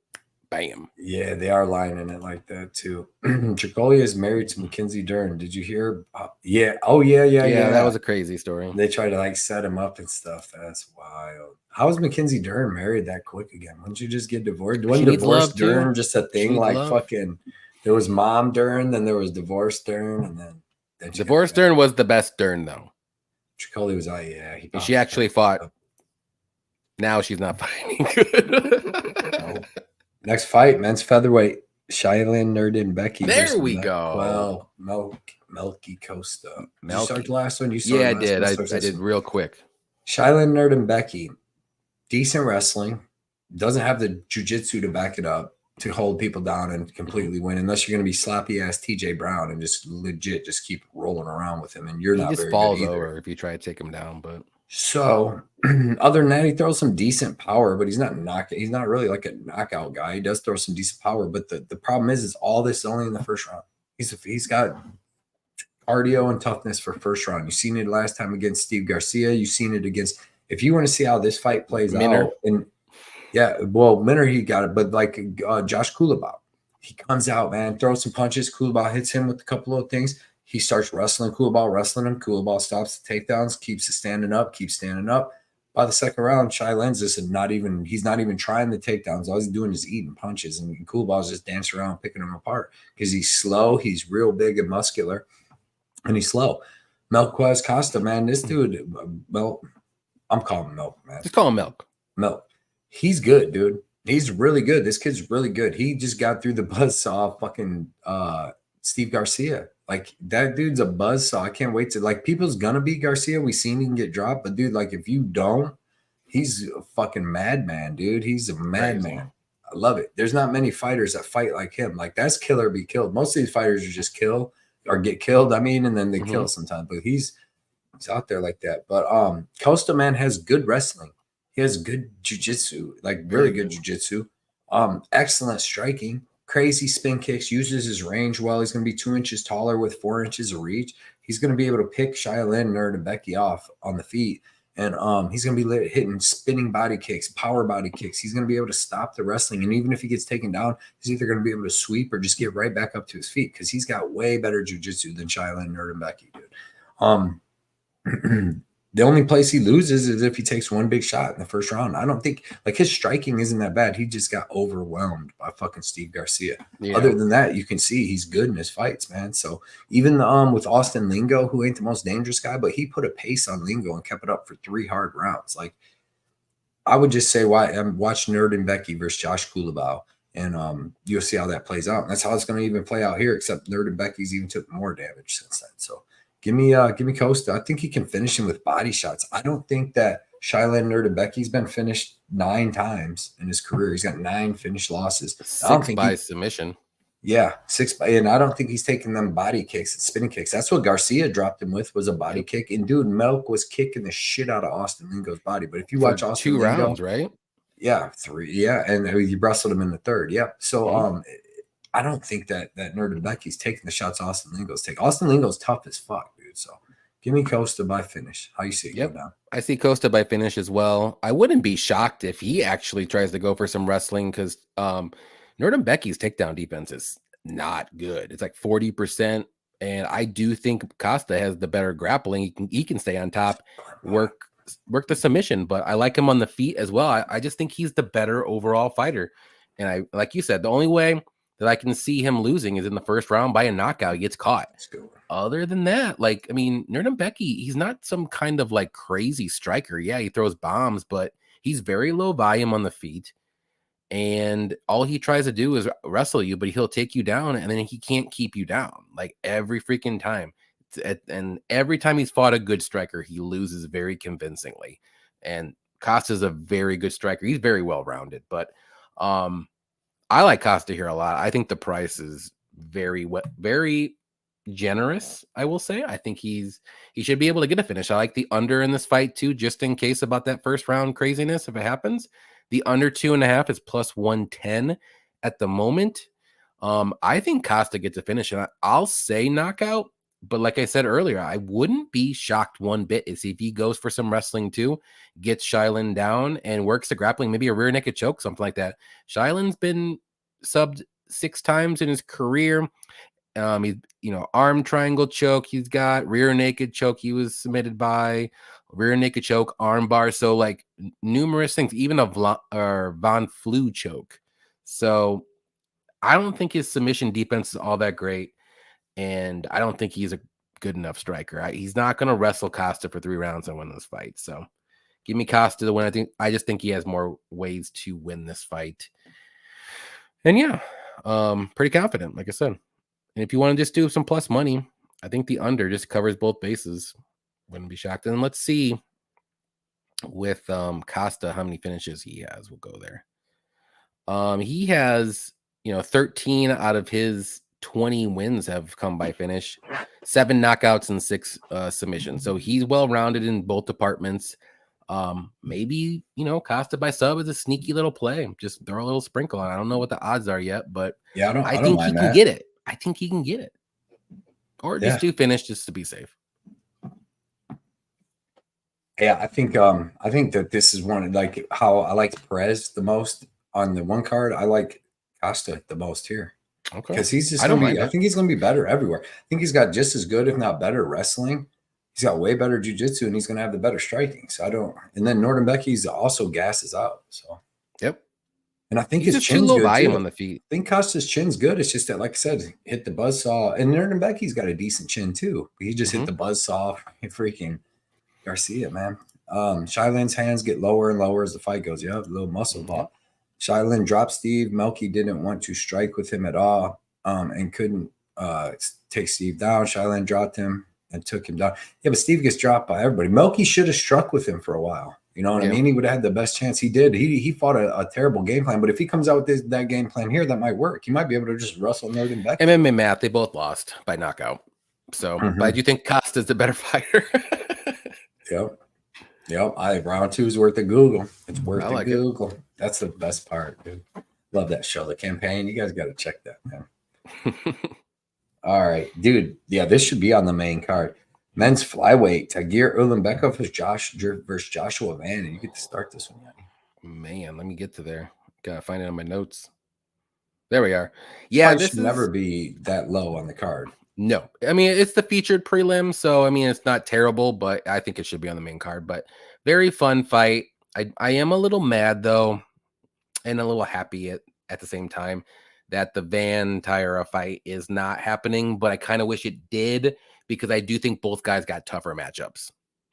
S2: Bam.
S1: Yeah, they are lining it like that too. Trocoli is married to Mackenzie Dern. Did you hear? Yeah. Oh yeah.
S2: That was a crazy story.
S1: They tried to like set him up and stuff. That's wild. How is Mackenzie Dern married that quick again? Wouldn't you just get divorced? Wasn't divorce Dern just a thing? Like fucking. There was mom Dern, then there was divorce Dern, and then.
S2: Divorce Dern was the best Dern, though.
S1: Trocoli was
S2: she actually fought. Now she's not fighting good.
S1: Next fight, men's featherweight, Shilan Nerdonbecky.
S2: There we go.
S1: Well, Melky Costa.
S2: Did
S1: you start the last one?
S2: I did. I did real quick.
S1: Shilan Nerdonbecky, decent wrestling. Doesn't have the jiu-jitsu to back it up. To hold people down and completely win, unless you're going to be sloppy ass TJ Brown and just legit just keep rolling around with him, and you're not very
S2: falls
S1: good either.
S2: Over if you try to take him down. But
S1: so, other than that, he throws some decent power, but he's not really like a knockout guy. He does throw some decent power, but the problem is all this only in the first round. He's got cardio and toughness for first round. You've seen it last time against Steve Garcia. You've seen it against. If you want to see how this fight plays out, and yeah, well, Minner, he got it, but like Josh Kulabau, he comes out, man, throws some punches. Kulabau hits him with a couple of things. He starts wrestling wrestling him. Kulabau stops the takedowns, keeps standing up. By the second round, Shilan's just he's not even trying the takedowns. All he's doing is eating punches, and Kulabau's just dancing around picking him apart because he's slow. He's real big and muscular, and he's slow. Melquez Costa, man, this dude, I'm calling him Milk, man.
S2: Just call him Milk.
S1: Milk. He's good, dude. He's really good. This kid's really good. He just got through the buzzsaw fucking Steve Garcia. Like, that dude's a buzzsaw. I can't wait to, like, people's gonna beat Garcia. We seen him get dropped, but dude, like, if you don't, he's a fucking madman, dude. He's a madman. I love it. There's not many fighters that fight like him. Like, that's kill or be killed. Most of these fighters are just kill or get killed. I mean, and then they kill sometimes, but he's out there like that. But Costa, man, has good wrestling. He has good jiu-jitsu, like really good jiu-jitsu. Excellent striking, crazy spin kicks, uses his range well. He's going to be 2 inches taller with 4 inches of reach. He's going to be able to pick Shilan Nerdonbecky off on the feet And he's going to be hitting spinning body kicks, power body kicks. He's going to be able to stop the wrestling. And even if he gets taken down, he's either going to be able to sweep or just get right back up to his feet because he's got way better jiu-jitsu than Shailin Nerdonbecky, dude. The only place he loses is if he takes one big shot in the first round. I don't think like his striking isn't that bad. He just got overwhelmed by fucking Steve Garcia. Yeah. Other than that, you can see he's good in his fights, man. So even with Austin Lingo, who ain't the most dangerous guy, but he put a pace on Lingo and kept it up for 3 hard rounds. Like I would just say watch Nerdonbecky versus Josh Kulabau, and you'll see how that plays out. And that's how it's going to even play out here, except Nerdonbecky's even took more damage since then. So give me Costa. I think he can finish him with body shots. I don't think that Shailin Nerdonbecky's been finished 9 times in his career. He's got 9 finished losses.
S2: 6 by submission.
S1: Yeah, 6 by, and I don't think he's taking them body kicks and spinning kicks. That's what Garcia dropped him with was a body kick. And dude, Melk was kicking the shit out of Austin Lingo's body. But if you watch Austin
S2: 2
S1: Lingo,
S2: rounds, right?
S1: Yeah, 3. Yeah, and you wrestled him in the 3rd. Yeah, so I don't think that Nerdonbecky's taking the shots Austin Lingo's taking. Austin Lingo's tough as fuck, dude. So give me Costa by finish. How you see it go down?
S2: I see Costa by finish as well. I wouldn't be shocked if he actually tries to go for some wrestling because Nerdonbecky's takedown defense is not good. It's like 40%. And I do think Costa has the better grappling. He can stay on top, work the submission, but I like him on the feet as well. I just think he's the better overall fighter. And I, like you said, the only way that I can see him losing is in the first round by a knockout. He gets caught. Other than that, like, I mean, Nerdonbecky, he's not some kind of like crazy striker. Yeah, he throws bombs, but he's very low volume on the feet. And all he tries to do is wrestle you, but he'll take you down and then he can't keep you down like every freaking time. And every time he's fought a good striker, he loses very convincingly. And Costa's a very good striker. He's very well-rounded, but I like Costa here a lot. I think the price is very generous, I will say. I think he should be able to get a finish. I like the under in this fight too, just in case about that first round craziness if it happens. The under 2.5 is plus 110 at the moment. I think Costa gets a finish, and I'll say knockout. But like I said earlier, I wouldn't be shocked one bit if he goes for some wrestling too, gets Shailin down and works the grappling, maybe a rear naked choke, something like that. Shailin's been subbed 6 times in his career. Arm triangle choke he's got, rear naked choke he was submitted by, rear naked choke, arm bar. So like numerous things, even a Von Flue choke. So I don't think his submission defense is all that great. And I don't think he's a good enough striker. He's not going to wrestle Costa for 3 rounds and win this fight. So give me Costa to win. I just think he has more ways to win this fight. And yeah, pretty confident, like I said. And if you want to just do some plus money, I think the under just covers both bases. Wouldn't be shocked. And let's see with Costa how many finishes he has. We'll go there. He has, 13 out of his 20 wins have come by finish, 7 knockouts and 6 submissions. So he's well-rounded in both departments. Maybe, Costa by sub is a sneaky little play. Just throw a little sprinkle on. I don't know what the odds are yet, but
S1: yeah,
S2: I think he can get it. I think he can get it. Or just do finish just to be safe.
S1: Yeah, I think that this is one, like how I liked Perez the most on the one card. I like Costa the most here.
S2: Okay.
S1: Because he's just I think he's gonna be better everywhere. I think he's got just as good, if not better, wrestling. He's got way better jiu-jitsu, and he's gonna have the better striking. So and then Nerdonbecky's also gasses out. So
S2: yep.
S1: And I think his chin's good
S2: volume
S1: too.
S2: On the feet.
S1: I think Costa's chin's good. It's just that, like I said, hit the buzzsaw. And Nerdonbecky's got a decent chin too. He just hit the buzzsaw. Freaking Garcia, man. Shailin's hands get lower and lower as the fight goes. Yeah, a little muscle pop. Shailin dropped Steve. Melky didn't want to strike with him at all, and couldn't take Steve down. Shailin dropped him and took him down. Yeah, but Steve gets dropped by everybody. Melky should have struck with him for a while. You know what I mean? He would have had the best chance. He did. He fought a terrible game plan. But if he comes out with that game plan here, that might work. He might be able to just wrestle Nerdonbecky.
S2: MMA math, they both lost by knockout. So, but I do think Costa's the better fighter.
S1: Yep. Round 2 is worth a Google. It's worth a Google. That's the best part, dude. Love that show, The Campaign. You guys got to check that, man. All right, dude. Yeah, this should be on the main card. Men's flyweight, Tagir Ul-Beckov versus Joshua Van, and you get to start this one.
S2: Man, let me get to there. Gotta find it on my notes. There we are. Yeah,
S1: this should never be that low on the card.
S2: No, I mean, it's the featured prelim, so I mean, it's not terrible, but I think it should be on the main card. But very fun fight. I am a little mad though, and a little happy at the same time that the Van Taira fight is not happening, but I kind of wish it did, because I do think both guys got tougher matchups.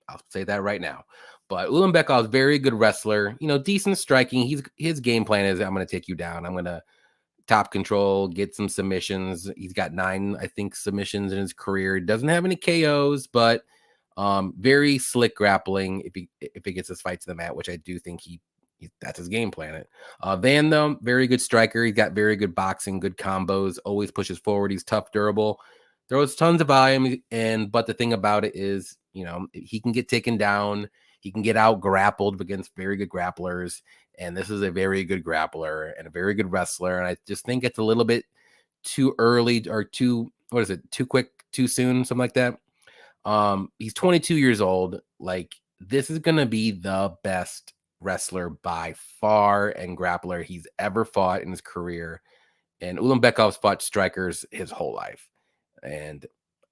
S2: I'll say that right now. But Ul-Beckov is very good wrestler, you know, decent striking. His game plan is, I'm going to take you down. I'm going to top control, get some submissions. He's got 9, I think, submissions in his career. Doesn't have any KOs, but very slick grappling if he gets his fight to the mat, which I do think that's his game plan. Van, though, very good striker. He's got very good boxing, good combos, always pushes forward. He's tough, durable, throws tons of volume. But the thing about it is, you know, he can get taken down. He can get out grappled against very good grapplers. And this is a very good grappler and a very good wrestler. And I just think it's a little bit too early, or too quick, too soon, something like that. He's 22 years old. Like, this is going to be the best wrestler by far and grappler he's ever fought in his career. And Ul-Beckov's fought strikers his whole life. And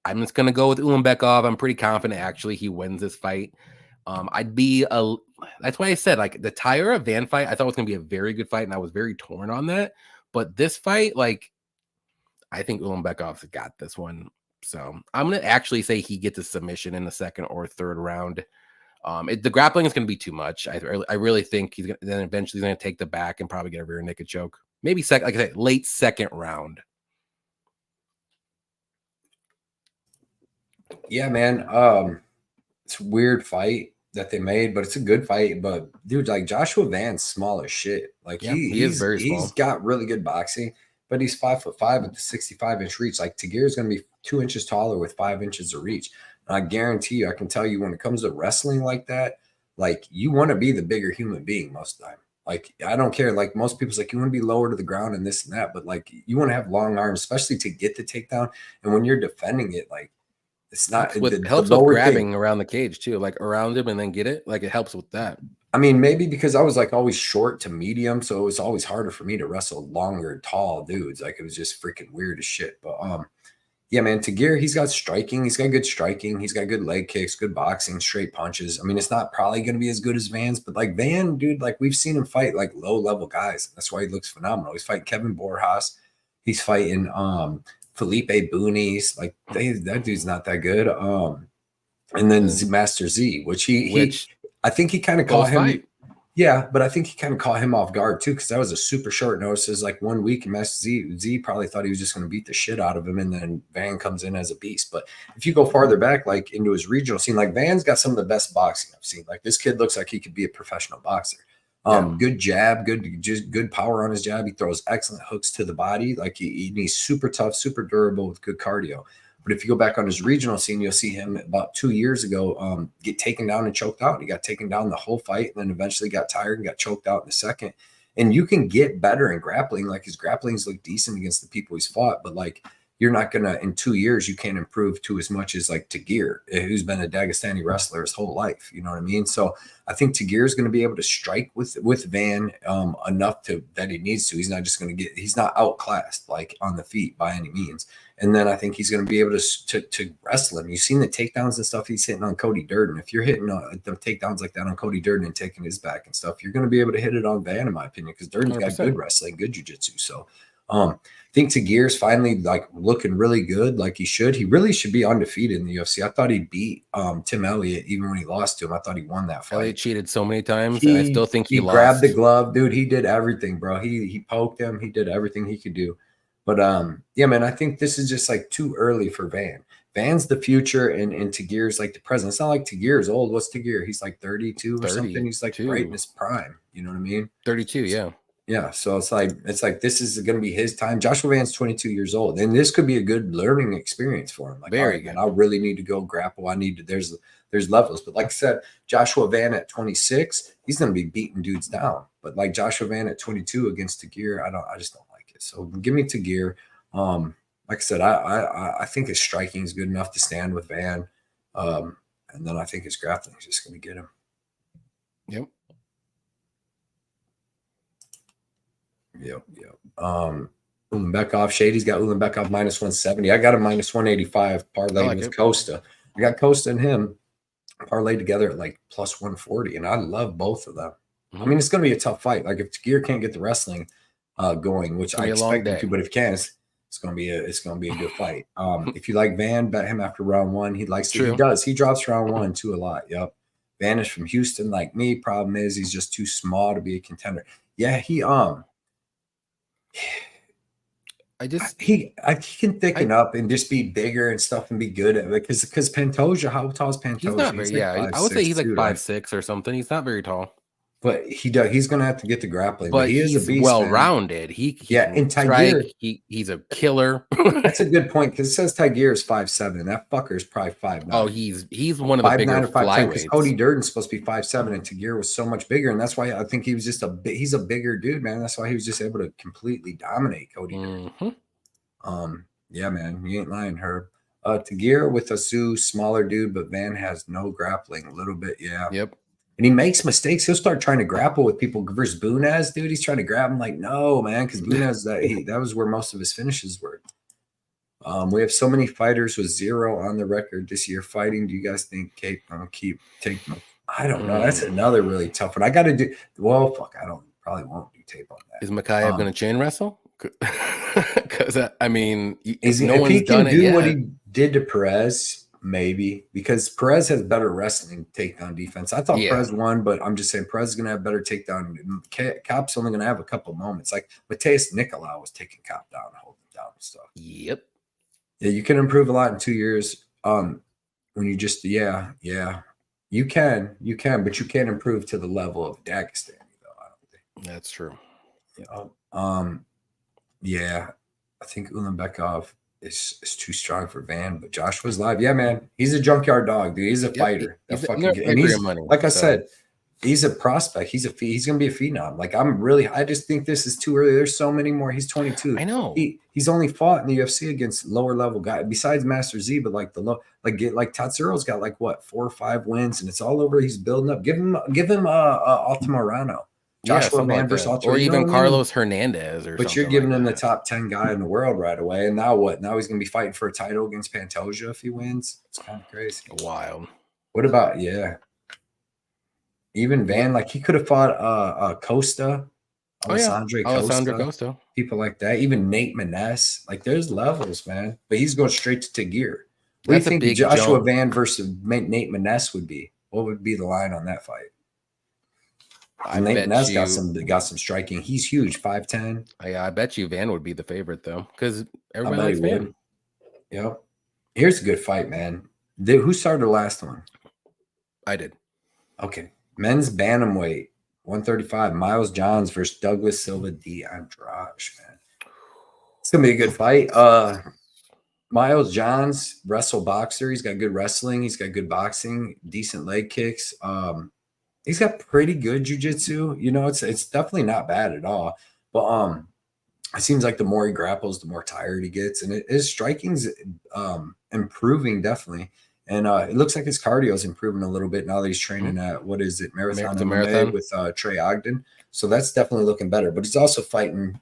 S2: I'm just going to go with Ul-Beckov. I'm pretty confident, actually, he wins this fight. That's why I said, like, the Taira Van fight, I thought it was going to be a very good fight, and I was very torn on that. But this fight, like, I think Ul-Beckov's got this one. So I'm going to actually say he gets a submission in the second or third round. The grappling is going to be too much. I really think then eventually he's going to take the back and probably get a rear naked choke. Maybe like I said, late second round.
S1: Yeah, man. It's a weird fight that they made, but it's a good fight. But dude, like, Joshua Van's small as shit. Like, he is very small. He's got really good boxing, but he's 5'5" with the 65-inch reach. Like, Tagir is going to be 2 inches taller with 5 inches of reach. And I guarantee you, I can tell you, when it comes to wrestling like that, like, you want to be the bigger human being most of the time. Like, I don't care. Like, most people's like, you want to be lower to the ground and this and that, but like, you want to have long arms, especially to get the takedown. And when you're defending it, like, it's not
S2: helps with grabbing around the cage too, like around him and then get it. Like, it helps with that.
S1: I mean, maybe because I was like always short to medium, so it was always harder for me to wrestle longer, tall dudes. Like, it was just freaking weird as shit. But yeah, man, Tagir, he's got striking. He's got good striking. He's got good leg kicks, good boxing, straight punches. I mean, it's not probably going to be as good as Van's, but like, Van, dude, like, we've seen him fight like low level guys. That's why he looks phenomenal. He's fighting Kevin Borjas. He's fighting Felipe Boonies. Like, that dude's not that good. And then Master Z, which I think he kind of caught him. Fight. Yeah, but I think he kind of caught him off guard too, because that was a super short notice. It was like 1 week, and Master Z probably thought he was just going to beat the shit out of him, and then Van comes in as a beast. But if you go farther back, like into his regional scene, like, Van's got some of the best boxing I've seen. Like, this kid looks like he could be a professional boxer. Good jab, good power on his jab. He throws excellent hooks to the body. Like, he's super tough, super durable with good cardio. But if you go back on his regional scene, you'll see him about 2 years ago get taken down and choked out. He got taken down the whole fight, and then eventually got tired and got choked out in the second. And you can get better in grappling. Like, his grapplings look decent against the people he's fought, but like, you're not gonna, in 2 years, you can't improve to as much as like Tagir, who's been a Dagestani wrestler his whole life. You know what I mean? So I think Tagir is going to be able to strike with Van enough that he needs to. He's not just going to he's not outclassed like on the feet by any means. And then I think he's going to be able to wrestle him. You've seen the takedowns and stuff he's hitting on Cody Durden. If you're hitting the takedowns like that on Cody Durden and taking his back and stuff, you're going to be able to hit it on Van, in my opinion, because Durden's 100%. Got good wrestling, good jiu-jitsu. So I think Tagir's finally like looking really good, like he should. He really should be undefeated in the UFC. I thought he beat Tim Elliott even when he lost to him. I thought he won that fight.
S2: Elliott cheated so many times, and I still think he lost.
S1: Grabbed the glove, dude. He did everything, bro. He poked him. He did everything he could do. But yeah, man, I think this is just like too early for Van. Van's the future, and Tagir's like the present. It's not like Tagir's old. What's Tagir? He's like 32 or something. He's like right in his prime. You know what I mean?
S2: 32, yeah.
S1: Yeah, so it's like this is going to be his time. Joshua Van's 22 years old, and this could be a good learning experience for him. Like, very good. Man, I really need to go grapple. I need to. There's levels, but like I said, Joshua Van at 26, he's going to be beating dudes down. But like Joshua Van at 22 against Tagir, I just don't like it. So give me Tagir. Like I said, I think his striking is good enough to stand with Van. And then I think his grappling is just going to get him.
S2: Yep.
S1: Ul-Beckov, Shady's got Ul-Beckov minus 170. I got him minus 185 parlayed with Costa. I got Costa and him parlayed together at like plus 140, and I love both of them. I mean, it's going to be a tough fight. Like if Tagir can't get the wrestling going, which I expect him to, but if he can, it's going to be a good fight. If you like Van, bet him after round one. He likes it. He does. He drops round one too a lot. Yep. Van is from Houston, like me. Problem is he's just too small to be a contender. Yeah, he can thicken up and just be bigger and stuff and be good at it because Pantoja, how tall is Pantoja?
S2: He's not very, I would say he's like 5'6" or something. He's not very tall.
S1: But he's gonna have to get the grappling.
S2: But
S1: he is
S2: he's
S1: a beast,
S2: well-rounded. He
S1: and Tiger,
S2: he's a killer.
S1: That's a good point because it says Tiger is 5'7", and that fucker is probably 5'9".
S2: Oh, he's one of the bigger flyweights. Because
S1: Cody Durden's supposed to be 5'7", and Tiger was so much bigger, and that's why I think he was just he's a bigger dude, man. That's why he was just able to completely dominate Cody Durden. Yeah, man, you ain't lying, Herb. Tiger with a smaller dude, but Van has no grappling, a little bit, yeah.
S2: Yep.
S1: And he makes mistakes. He'll start trying to grapple with people versus Bunez, dude. He's trying to grab him like, no, man, because Bunez, that was where most of his finishes were. We have so many fighters with 0 on the record this year fighting. Do you guys think Cape keep taking them? I don't know. That's another really tough one. I got to do – well, fuck, probably won't do tape on that.
S2: Is Chimaev going to chain wrestle? Because, I mean,
S1: if he can do what he did to Perez – maybe, because Perez has better wrestling takedown defense. I thought Perez won, but I'm just saying Perez is going to have better takedown. Cop's only going to have a couple moments. Like Mateus Nicolau was taking Cop down, holding down and stuff.
S2: Yep.
S1: Yeah, you can improve a lot in 2 years. When you just you can, but you can't improve to the level of Dagestani, though. I don't think
S2: that's true.
S1: Yeah, I think Ul-Beckov is too strong for Van, but Joshua's live. Yeah, man, he's a junkyard dog, dude. He's a fighter. Like I said, he's a prospect. He's gonna be a phenom. Like I just think this is too early. There's so many more. He's 22.
S2: I know.
S1: He's only fought in the UFC against lower level guys besides Master Z, but like Tatsuro's got like what 4 or 5 wins, and it's all over. He's building up. Give him Altamirano. Joshua Van versus Altamirano.
S2: Or even Carlos Hernandez
S1: but you're giving him the top 10 guy in the world right away. And now what? Now he's going to be fighting for a title against Pantoja if he wins. It's kind of crazy.
S2: Wild.
S1: What about, even Van, like he could have fought Costa, Alessandro Costa, people like that. Even Nate Maness. Like there's levels, man. But he's going straight to Tagir. What do you think Joshua Van versus Nate Maness would be? What would be the line on that fight? Maness got some striking. He's huge, 5'10".
S2: I bet you Van would be the favorite though, because everybody likes Van.
S1: Yep. Here's a good fight, man. Who started the last one?
S2: I did.
S1: Okay. Men's bantamweight, 135. Miles Johns versus Douglas Silva de Andra. Man, it's gonna be a good fight. Miles Johns, wrestle boxer. He's got good wrestling. He's got good boxing, decent leg kicks. He's got pretty good jiu-jitsu. It's definitely not bad at all. But it seems like the more he grapples, the more tired he gets. And his striking's improving, definitely. And it looks like his cardio is improving a little bit now that he's training at, Marathon with Trey Ogden. So that's definitely looking better. But he's also fighting,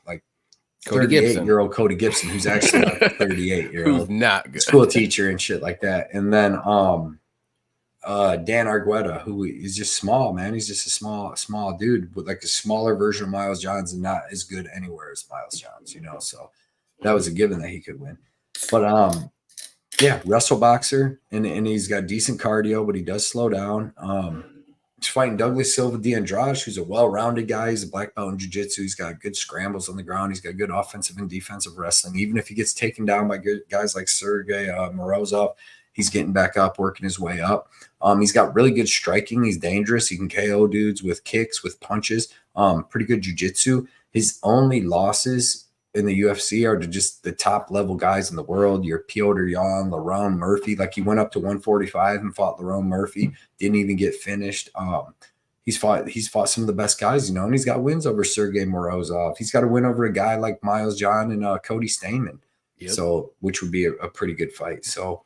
S1: like 38-year-old Cody Gibson, who's actually like 38-year-old.
S2: Who's not good.
S1: School teacher and shit like that. And then Dan Argueta, who is just small, man. He's just a small dude with like a smaller version of Miles Johns and not as good anywhere as Miles Johns, So that was a given that he could win. But wrestle boxer, and he's got decent cardio, but he does slow down. He's fighting Douglas Silva de Andrade, who's a well-rounded guy. He's a black belt in jiu-jitsu. He's got good scrambles on the ground. He's got good offensive and defensive wrestling. Even if he gets taken down by good guys like Sergey Morozov, he's getting back up, working his way up. He's got really good striking. He's dangerous. He can KO dudes with kicks, with punches. Pretty good jiu-jitsu. His only losses in the UFC are to just the top level guys in the world. Your Petr Yan, Lerone Murphy. Like he went up to 145 and fought Lerone Murphy. Didn't even get finished. He's fought some of the best guys, and he's got wins over Sergey Morozov. He's got a win over a guy like Miles John and Cody Stamen. Yep. So which would be a pretty good fight. So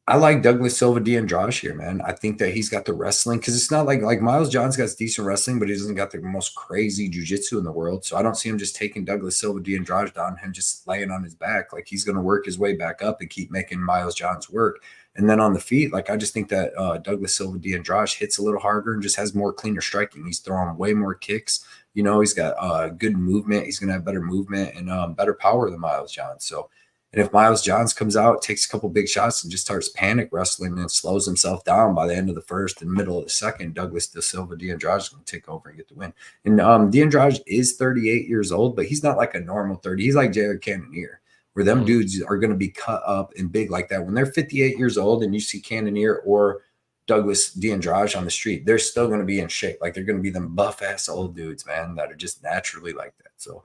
S1: I like Douglas Silva de Andra here, man. I think that he's got the wrestling because it's not like Miles John's got decent wrestling, but he doesn't got the most crazy jiu-jitsu in the world. So I don't see him just taking Douglas Silva de Andra down, him just laying on his back. Like he's going to work his way back up and keep making Miles John's work. And then on the feet, like I just think that Douglas Silva de Andra hits a little harder and just has more cleaner striking. He's throwing way more kicks. You know, he's got good movement. He's going to have better movement and better power than Miles John. So. And if Miles Johns comes out, takes a couple big shots, and just starts panic wrestling and slows himself down by the end of the first and middle of the second, Douglas de Silva de Andrade is going to take over and get the win. And de Andrade is 38 years old, but he's not like a normal 30. He's like Jared Cannonier, where them dudes are going to be cut up and big like that. When they're 58 years old and you see Cannonier or Douglas de Andrade on the street, they're still going to be in shape. Like they're going to be them buff-ass old dudes, man, that are just naturally like that. So,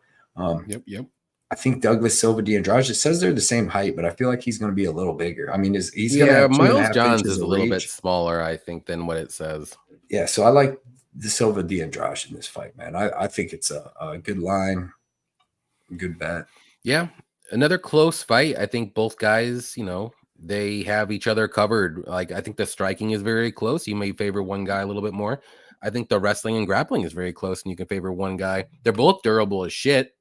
S2: yep.
S1: I think Douglas Silva de Andrade, it says they're the same height, but I feel like he's going to be a little bigger. I mean, he's going to have
S2: Miles Johns is a little bit smaller, I think, than what it says.
S1: Yeah, so I like the Silva de Andrade in this fight, man. I think it's a good line, good bet.
S2: Yeah, another close fight. I think both guys, you know, they have each other covered. Like, I think the striking is very close. You may favor one guy a little bit more. I think the wrestling and grappling is very close, and you can favor one guy. They're both durable as shit.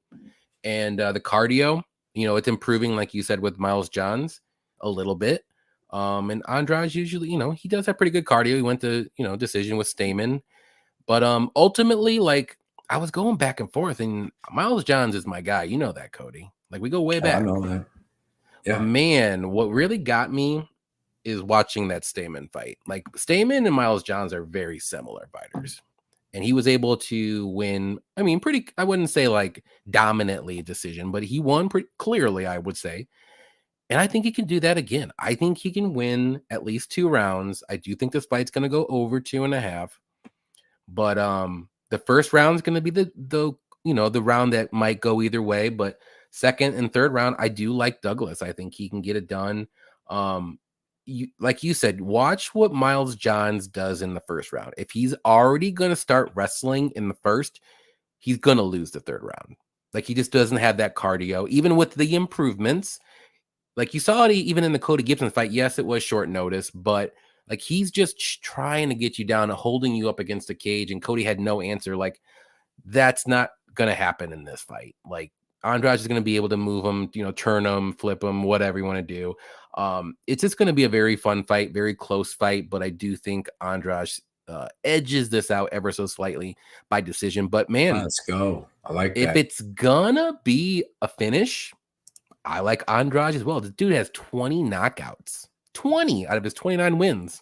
S2: And the cardio, you know, it's improving, like you said, with Miles Johns a little bit. And Andrade usually, you know, he does have pretty good cardio. He went to, you know, decision with Stamen. But ultimately, like, I was going back and forth, and Miles Johns is my guy. You know that, Cody. Like, we go way back.
S1: I know that. Yeah.
S2: But man, what really got me is watching that Stamen fight. Like, Stamen and Miles Johns are very similar fighters. And he was able to win, I mean, pretty, I wouldn't say like dominantly a decision, but he won pretty clearly, I would say. And I think he can do that again. I think he can win at least 2 rounds. I do think this fight's going to go over 2.5. But the first round is going to be the you know, the round that might go either way. But second and third round, I do like Douglas. I think he can get it done. Like you said, watch what Miles Johns does in the first round. If he's already going to start wrestling in the first, he's going to lose the third round. Like, he just doesn't have that cardio, even with the improvements. Like, you saw it even in the Cody Gibson fight. Yes, it was short notice, but like, he's just trying to get you down and holding you up against a cage, and Cody had no answer. Like, that's not going to happen in this fight. Like, Andrade is going to be able to move him, you know, turn him, flip him, whatever you want to do. It's just going to be a very fun fight, very close fight, but I do think Andrade edges this out ever so slightly by decision. But man,
S1: let's go. I like that.
S2: If it's gonna be a finish, I like Andrade as well. This dude has 20 knockouts, 20 out of his 29 wins.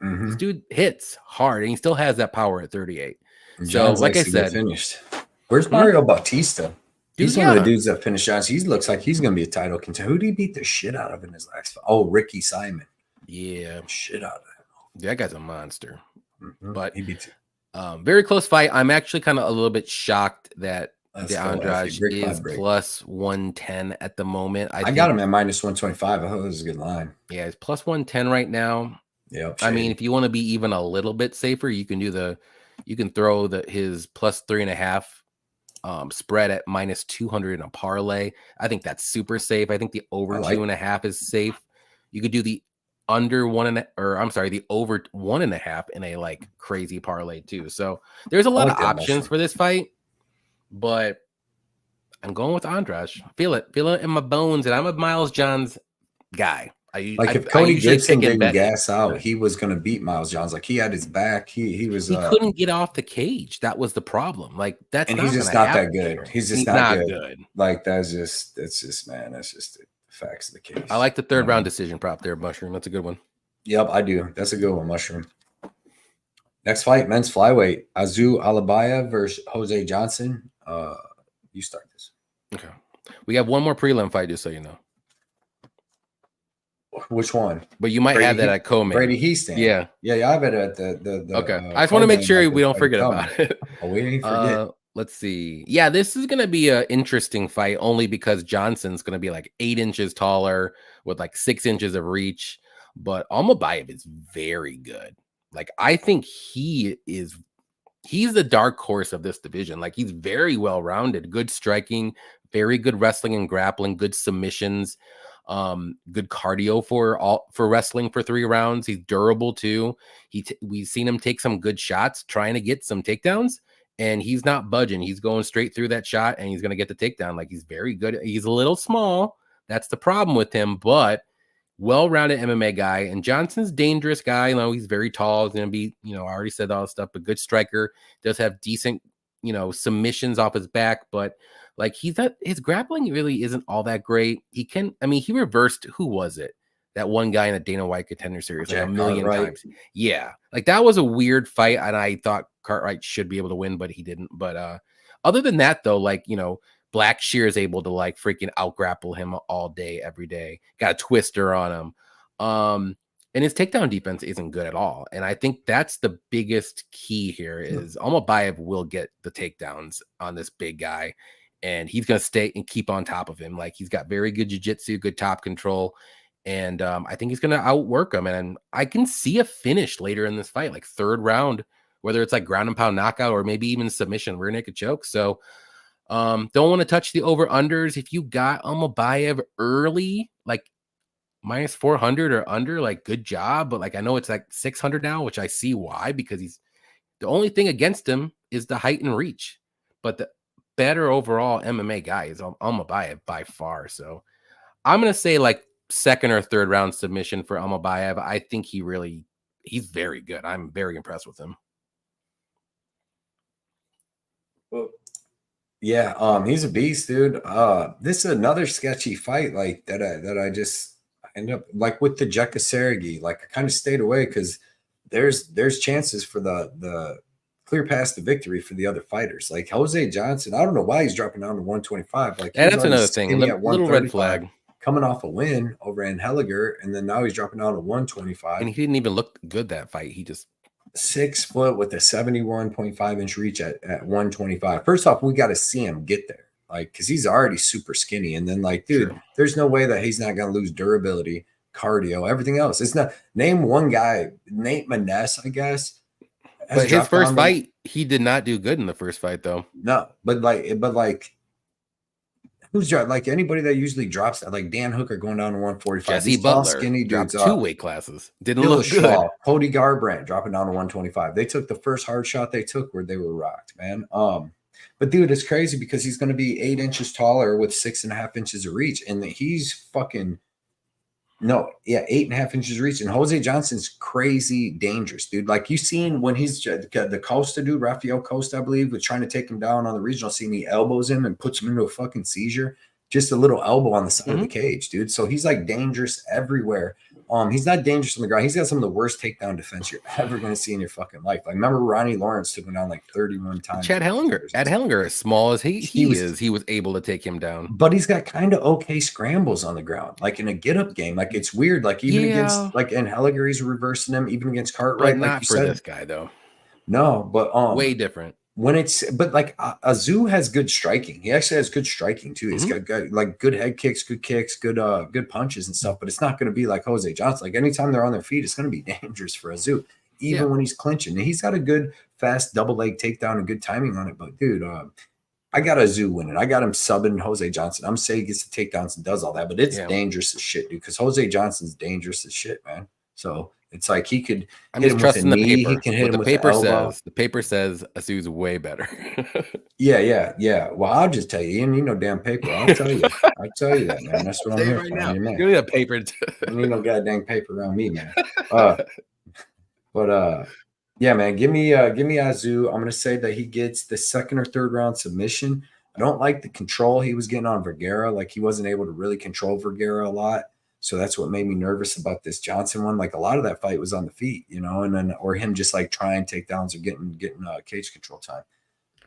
S2: This dude hits hard, and he still has that power at 38. So, like I said,
S1: finished. Where's Mario Bautista? He's one of the dudes that finished shots. He looks like he's going to be a title contender. Who did he beat the shit out of in his last fight? Oh, Ricky Simon.
S2: Yeah.
S1: Shit out of him.
S2: That guy's a monster. But
S1: he beats it.
S2: Very close fight. I'm actually kind of a little bit shocked that the Andrade is plus 110 at the moment. I
S1: got him at minus 125. I thought this was a good line.
S2: Yeah, it's plus 110 right now.
S1: Yeah.
S2: I mean, if you want to be even a little bit safer, you can throw his plus 3.5 spread at minus 200 in a parlay. I think that's super safe. I think the over 2.5 is safe. You could do the under the over 1.5 in a like crazy parlay too. So there's a lot of options for this fight, but I'm going with Andrade. Feel it in my bones, and I'm a Miles Johns guy.
S1: If Cody Gibson didn't gas out, he was going to beat Miles Johns. Like, he had his back. He
S2: couldn't get off the cage. That was the problem. Like,
S1: he's just not that good. He's just not good. Like, that's just the facts of the case.
S2: I like the third round decision prop there, Mushroom. That's a good one.
S1: Yep, I do. That's a good one, Mushroom. Next fight, men's flyweight. Alabayev versus Jose Johnson. You start this.
S2: Okay. We have one more prelim fight, just so you know.
S1: Which one?
S2: But you might have that at co-main.
S1: Brady Heaston. Yeah. I have it at the
S2: okay. I just want to make sure we don't forget about it.
S1: Oh, we didn't forget.
S2: Let's see. Yeah, this is going to be an interesting fight only because Johnson's going to be like 8 inches taller with like 6 inches of reach. But Almeida is very good. Like, I think he's the dark horse of this division. Like, he's very well-rounded, good striking, very good wrestling and grappling, good submissions. Good cardio for wrestling for 3 rounds. He's durable too. We've seen him take some good shots trying to get some takedowns, and he's not budging. He's going straight through that shot, and he's going to get the takedown. Like, he's very good. He's a little small. That's the problem with him, but well-rounded MMA guy. And Johnson's dangerous guy. You know, he's very tall. He's going to be, you know, I already said all this stuff, but good striker. Does have decent, you know, submissions off his back, but like, his grappling really isn't all that great. He reversed, who was it? That one guy in the Dana White Contender Series like a million times. Yeah. Like, that was a weird fight, and I thought Cartwright should be able to win, but he didn't. But other than that, though, like, you know, Blackshear is able to like freaking out-grapple him all day, every day. Got a twister on him. And his takedown defense isn't good at all. And I think that's the biggest key here is Almabayev will get the takedowns on this big guy, and he's going to stay and keep on top of him. Like, he's got very good jiu-jitsu, good top control. And I think he's going to outwork him. And I can see a finish later in this fight, like 3rd round, whether it's like ground and pound knockout or maybe even submission, rear naked choke. So don't want to touch the over-unders. If you got Almabayev early, like minus 400 or under, like, good job. But like, I know it's like 600 now, which I see why, because the only thing against him is the height and reach. But the better overall MMA guy is Almabayev by far. So I'm going to say like 2nd or 3rd round submission for Almabayev. I think he's very good. I'm very impressed with him.
S1: Well, yeah, he's a beast, dude. This is another sketchy fight, like that I just end up like with the Jekka Sergey. Like, I kind of stayed away because there's chances for the clear past the victory for the other fighters. Like Jose Johnson, I don't know why he's dropping down to 125. Like,
S2: that's another thing. A little red flag.
S1: Coming off a win over Anheliger, and then now he's dropping down to 125.
S2: And he didn't even look good that fight. He just
S1: 6 foot with a 71.5 inch reach at 125. First off, we got to see him get there, like, because he's already super skinny. And then, like, dude, there's no way that he's not going to lose durability, cardio, everything else. It's not. Name one guy, Nate Maness, I guess.
S2: But his first fight, he did not do good in the first fight, though.
S1: No, but who's like anybody that usually drops that, like Dan Hooker going down to 145.
S2: Jesse Butler
S1: skinny
S2: dropped
S1: dudes
S2: 2 weight classes. Didn't look good.
S1: Cody Garbrandt dropping down to 125. They took the first hard shot they took where they were rocked, man. But dude, it's crazy because he's going to be 8 inches taller with 6.5 inches of reach, and he's fucking 8.5 inches reach. And Jose Johnson's crazy dangerous, dude. Like, you seen when he's the Costa dude, Rafael Costa, I believe, was trying to take him down on the regional scene. He elbows him and puts him into a fucking seizure. Just a little elbow on the side of the cage, dude. So he's like dangerous everywhere. He's not dangerous on the ground. He's got some of the worst takedown defense you're ever going to see in your fucking life. Like, remember Ronnie Lawrence took him down like 31 times.
S2: Chad Hellinger, as small as he was able to take him down.
S1: But he's got kind of okay scrambles on the ground, like in a get-up game. Like, it's weird. Like, even against, like, in Hellinger, he's reversing him. Even against Cartwright,
S2: but not for this guy, though.
S1: No, but
S2: way different.
S1: But like Azu has good striking. He actually has good striking too. He's got like good head kicks, good punches and stuff. But it's not going to be like Jose Johnson. Like, anytime they're on their feet, it's going to be dangerous for Azu, even when he's clinching. And he's got a good fast double leg takedown and good timing on it. But dude, I got Azu winning. I got him subbing Jose Johnson. I'm saying he gets the takedowns and does all that, but it's dangerous as shit, dude. Because Jose Johnson's dangerous as shit, man. So it's like he could hit him with a knee. He can hit him with the elbow.
S2: The paper says Azu's way better.
S1: Yeah. Well, I'll just tell you. You need no damn paper. I'll tell you. I'll tell you that, man. That's what I'm here for.
S2: Now. You need a paper.
S1: You need no goddamn paper around me, man. Yeah, man. Give me Azu. I'm gonna say that he gets the 2nd or 3rd round submission. I don't like the control he was getting on Vergara. Like, he wasn't able to really control Vergara a lot. So that's what made me nervous about this Johnson one. Like, a lot of that fight was on the feet, you know, and then or him just like trying takedowns or getting cage control time.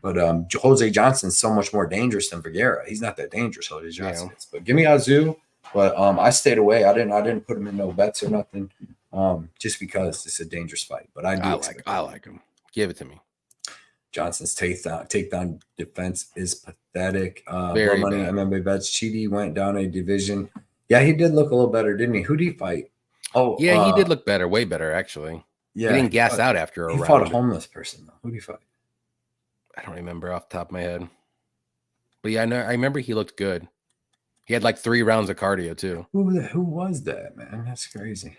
S1: But Jose Johnson's so much more dangerous than Vergara. He's not that dangerous, Jose Johnson is. But give me Azu. But I stayed away. I didn't put him in no bets or nothing. Just because it's a dangerous fight. But I
S2: like him. Give it to me.
S1: Johnson's takedown defense is pathetic.
S2: Very
S1: money
S2: bad.
S1: MMA bets. Chidi went down a division. Yeah, he did look a little better, didn't he? Who did he fight? Oh,
S2: yeah, he did look better, way better, actually.
S1: Yeah,
S2: he didn't gas out after a round.
S1: He fought a homeless person, though. Who did he fight?
S2: I don't remember off the top of my head. But yeah, I remember he looked good. He had like 3 rounds of cardio too.
S1: Who was that, man? That's crazy.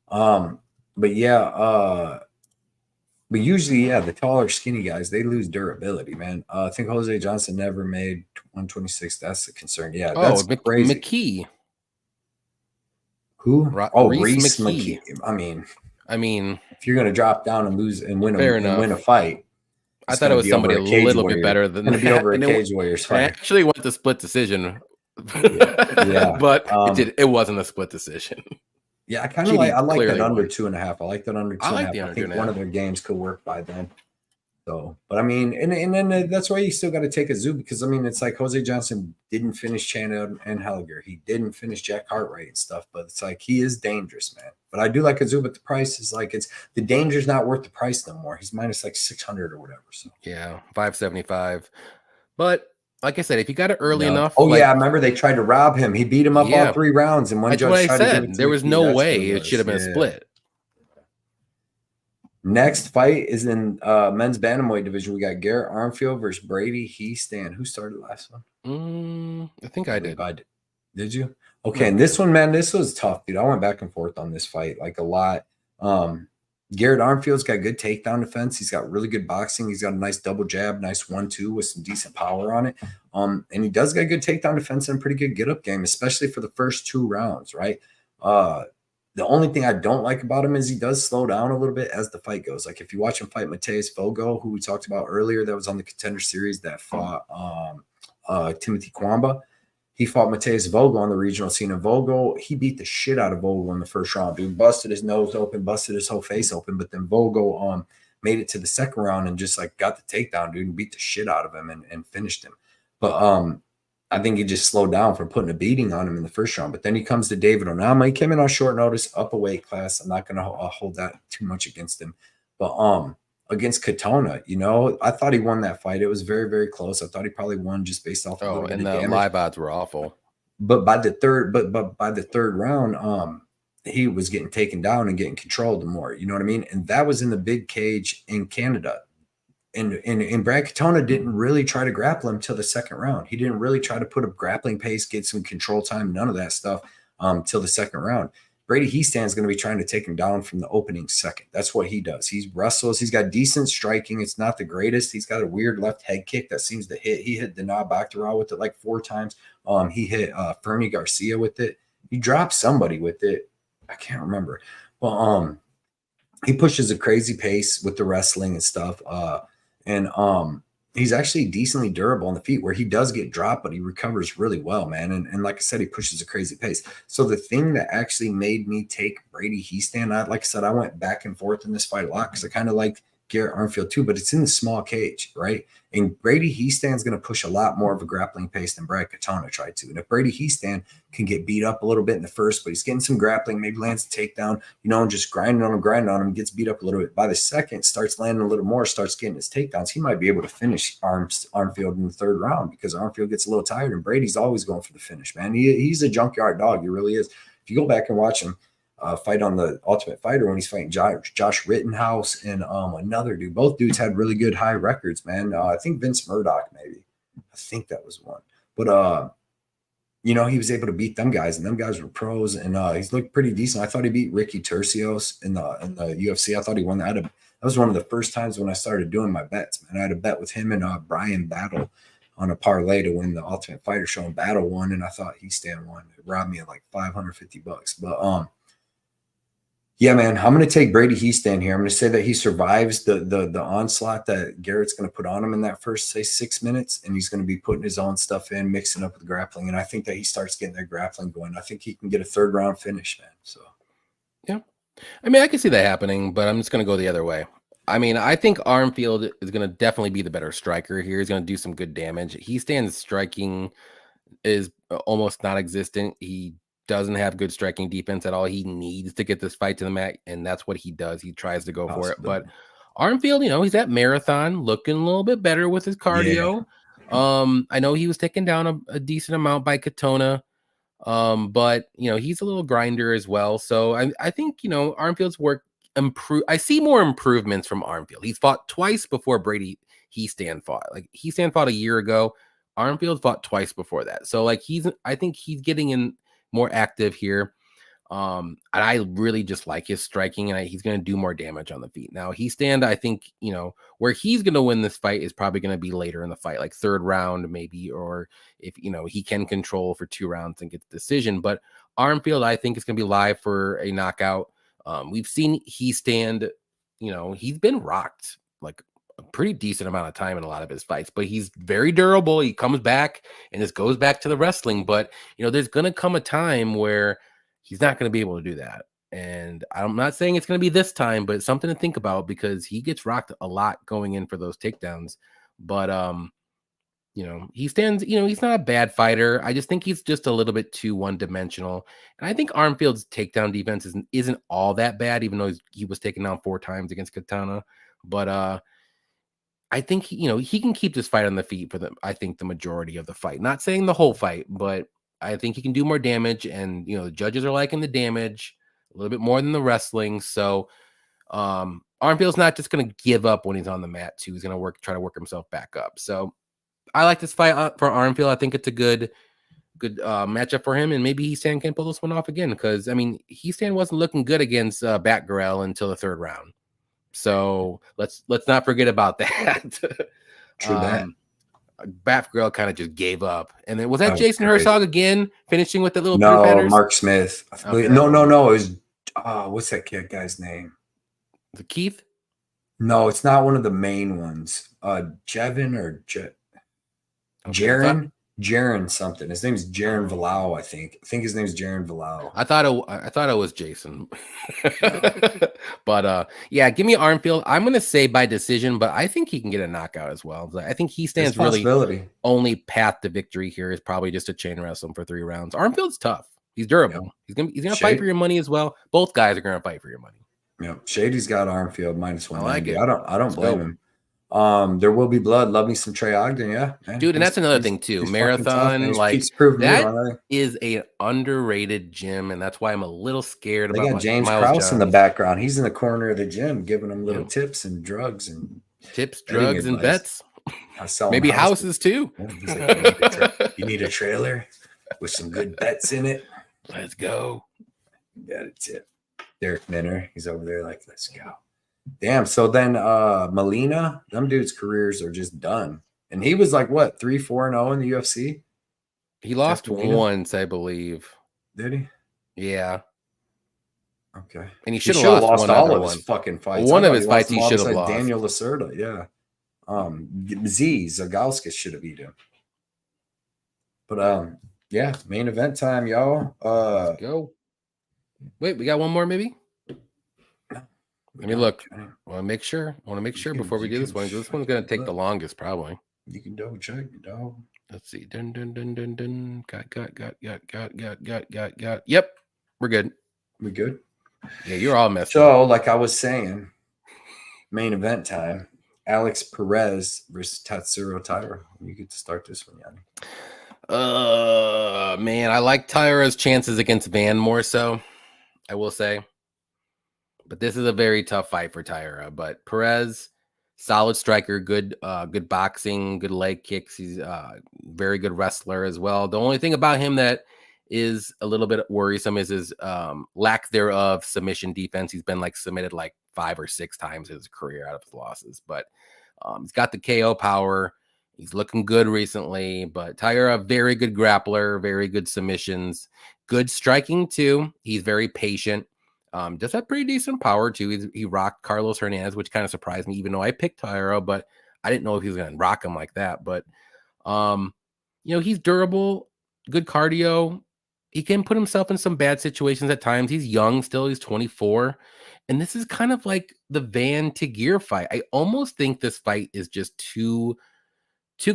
S1: But yeah, but usually, yeah, the taller, skinny guys, they lose durability, man. I think Jose Johnson never made 126. That's the concern. Yeah, that's crazy.
S2: McKee.
S1: Who?
S2: Reese
S1: McKee.
S2: I mean,
S1: if you're gonna drop down and lose and win a fight,
S2: I thought it was somebody a little bit better than
S1: that. Be over a Cage Warriors fight.
S2: I actually went to split decision.
S1: Yeah,
S2: but it wasn't a split decision.
S1: Yeah, I kind of like that under 2.5. I like that under 2.5. I think one of their games could work by then. So, but I mean, and then that's why you still got to take a zoo because I mean, it's like Jose Johnson didn't finish Chandler and Helliger. He didn't finish Jack Cartwright and stuff, but it's like he is dangerous, man. But I do like a zoo, but the price is like the danger's not worth the price no more. He's minus like 600 or whatever. So
S2: yeah, 575. But like I said, if you got it early enough.
S1: Oh, yeah. I remember they tried to rob him. He beat him up all 3 rounds. And one judge tried to give it to
S2: there was no way it should have been a split.
S1: Next fight is in men's bantamweight division. We got Garrett Armfield versus Brady Heastan. Who started last one?
S2: I think I did.
S1: Did you? Okay. And this one, man, this was tough, dude. I went back and forth on this fight like a lot. Garrett Armfield's got good takedown defense. He's got really good boxing. He's got a nice double jab, nice 1-2 with some decent power on it. And he does got good takedown defense and a pretty good get-up game, especially for the first 2 rounds, right? The only thing I don't like about him is he does slow down a little bit as the fight goes. Like if you watch him fight Mateus Fogo, who we talked about earlier, that was on the Contender Series that fought Timothy Kwamba. He fought Mateus Vogel on the regional scene. And Vogel, he beat the shit out of Vogel in the first round. Dude busted his nose open, busted his whole face open. But then Vogel made it to the second round and just like got the takedown, dude, and beat the shit out of him and finished him. But I think he just slowed down from putting a beating on him in the first round. But then he comes to David Onama. He came in on short notice, up a weight class. I'm not going to hold that too much against him. But against Katona, I thought he won that fight. It was very, very close. I thought he probably won just based off.
S2: And the live odds were awful.
S1: But by the third round, he was getting taken down and getting controlled more. You know what I mean? And that was in the big cage in Canada. And Brad Katona didn't really try to grapple him till the second round. He didn't really try to put a grappling pace, get some control time, none of that stuff till the second round. Brady Heastan is going to be trying to take him down from the opening second. That's what he does. He wrestles. He's got decent striking. It's not the greatest. He's got a weird left head kick that seems to hit. He hit Denard Bakhtaral with it like 4 times. He hit Fernie Garcia with it. He dropped somebody with it. I can't remember. But he pushes a crazy pace with the wrestling and stuff. And he's actually decently durable on the feet where he does get dropped, but he recovers really well, man. And like I said, he pushes a crazy pace. So the thing that actually made me take Brady Heastan, like I said, I went back and forth in this fight a lot because I kind of liked Garrett Armfield too, but it's in the small cage, right? And Brady Heastan's going to push a lot more of a grappling pace than Brad Katona tried to. And if Brady Heastan can get beat up a little bit in the first, but he's getting some grappling, maybe lands a takedown, and just grinding on him, gets beat up a little bit. By the second, starts landing a little more, starts getting his takedowns. He might be able to finish Armfield in the third round because Armfield gets a little tired, and Brady's always going for the finish, man. He's a junkyard dog. He really is. If you go back and watch him, fight on the Ultimate Fighter when he's fighting Josh Rittenhouse and another dude. Both dudes had really good high records, man. I think Vince Murdoch, maybe. I think that was one. But, he was able to beat them guys, and them guys were pros, and he's looked pretty decent. I thought he beat Ricky Tercios in the UFC. I thought he won that. That was one of the first times when I started doing my bets, man. I had a bet with him and Brian Battle on a parlay to win the Ultimate Fighter show, and Battle won, and I thought Heastan won. It robbed me of like $550. But yeah, man, I'm going to take Brady Heastan here. I'm going to say that he survives the onslaught that Garrett's going to put on him in that first, say, 6 minutes, and he's going to be putting his own stuff in, mixing up with grappling. And I think that he starts getting that grappling going. I think he can get a third-round finish, man. So, yeah.
S2: I mean, I can see that happening, but I'm just going to go the other way. I mean, I think Armfield is going to definitely be the better striker here. He's going to do some good damage. Heastan's striking is almost non-existent. He doesn't have good striking defense at all. He needs to get this fight to the mat, and that's what he does. He tries to go for it. But Armfield, he's at marathon, looking a little bit better with his cardio. Yeah. I know he was taken down a decent amount by Katona, but he's a little grinder as well. So I think Armfield's work improve. I see more improvements from Armfield. He's fought twice before Brady Heastan fought. Like Heastan fought a year ago. Armfield fought twice before that. So like I think he's getting in more active here. And I really just like his striking, and he's going to do more damage on the feet. Now I think, where he's going to win this fight is probably going to be later in the fight, like third round maybe, or if, he can control for 2 rounds and get the decision. But Armfield, I think, is going to be live for a knockout. We've seen he stand, he's been rocked like a pretty decent amount of time in a lot of his fights, but he's very durable. He comes back and just goes back to the wrestling. But, there's going to come a time where he's not going to be able to do that. And I'm not saying it's going to be this time, but it's something to think about because he gets rocked a lot going in for those takedowns. But, he stands, he's not a bad fighter. I just think he's just a little bit too one-dimensional. And I think Armfield's takedown defense isn't all that bad, even though he was taken down 4 times against Katana. But I think, he can keep this fight on the feet for the majority of the fight. Not saying the whole fight, but I think he can do more damage, and the judges are liking the damage a little bit more than the wrestling. So Armfield's not just going to give up when he's on the mat too. He's going to try to work himself back up. So I like this fight for Armfield. I think it's a good matchup for him, and maybe Hian can pull this one off again because Hian wasn't looking good against Batgirl until the 3rd round. So let's not forget about that.
S1: True that.
S2: Batgirl kind of just gave up, and then was that Jason Herzog again finishing with the little
S1: Mark Smith. Okay. No. It was what's that guy's name?
S2: The Keith?
S1: No, it's not one of the main ones. Jevin or Jaron. Jaron something. His name's Jaron Villau, I think. I think his name's Jaron Villau.
S2: I thought it was Jason. But yeah, give me Armfield. I'm gonna say by decision, but I think he can get a knockout as well. I think he stands really only path to victory here is probably just to chain wrestle him for 3 rounds. Armfield's tough. He's durable. Yeah. He's gonna fight for your money as well. Both guys are gonna fight for your money.
S1: Yeah, Shady's got Armfield -190.
S2: I like it.
S1: I don't blame him. There will be blood. Love me some Trey Ogden, yeah, man.
S2: Dude, and that's another thing too. Marathon, like that is a underrated gym, and that's why I'm a little scared about.
S1: They got James Krause in the background. He's in the corner of the gym, giving them little tips and drugs and
S2: bets. Maybe houses too.
S1: Yeah, he's like, you need a trailer with some good bets in it.
S2: Let's go.
S1: Got a tip. Derek Minner, he's over there like, let's go. Damn. So then Molina, them dudes' careers are just done. And he was like, what, 3-4-0 in the UFC?
S2: He lost once, I believe.
S1: Did he?
S2: Yeah.
S1: Okay.
S2: And he should have lost
S1: all of his fucking fights.
S2: One of his fights he should have lost.
S1: Daniel Lacerda, yeah. Zagauskas should have beat him. But yeah, main event time, y'all.
S2: Let's go. Wait, we got one more maybe? Let me look. I want to make sure before we do this one. This one's going to take the longest, probably.
S1: You can double check it, dog.
S2: Let's see. Got. Yep. We're good.
S1: We good?
S2: Yeah, you're all messed up.
S1: So, like I was saying, main event time. Alex Perez versus Tatsuro Taira. You get to start this one, Yanni.
S2: Man, I like Taira's chances against Van more so, I will say. But this is a very tough fight for Taira. But Perez, solid striker, good boxing, good leg kicks. He's a very good wrestler as well. The only thing about him that is a little bit worrisome is his lack thereof submission defense. He's been submitted 5 or 6 times in his career out of his losses. But he's got the KO power. He's looking good recently. But Taira, very good grappler, very good submissions, good striking too. He's very patient. Does have pretty decent power too. He rocked Carlos Hernandez, which kind of surprised me, even though I picked Taira, but I didn't know if he was going to rock him like that. But, he's durable, good cardio. He can put himself in some bad situations at times. He's young still. He's 24. And this is kind of like the Van Tigir fight. I almost think this fight is just too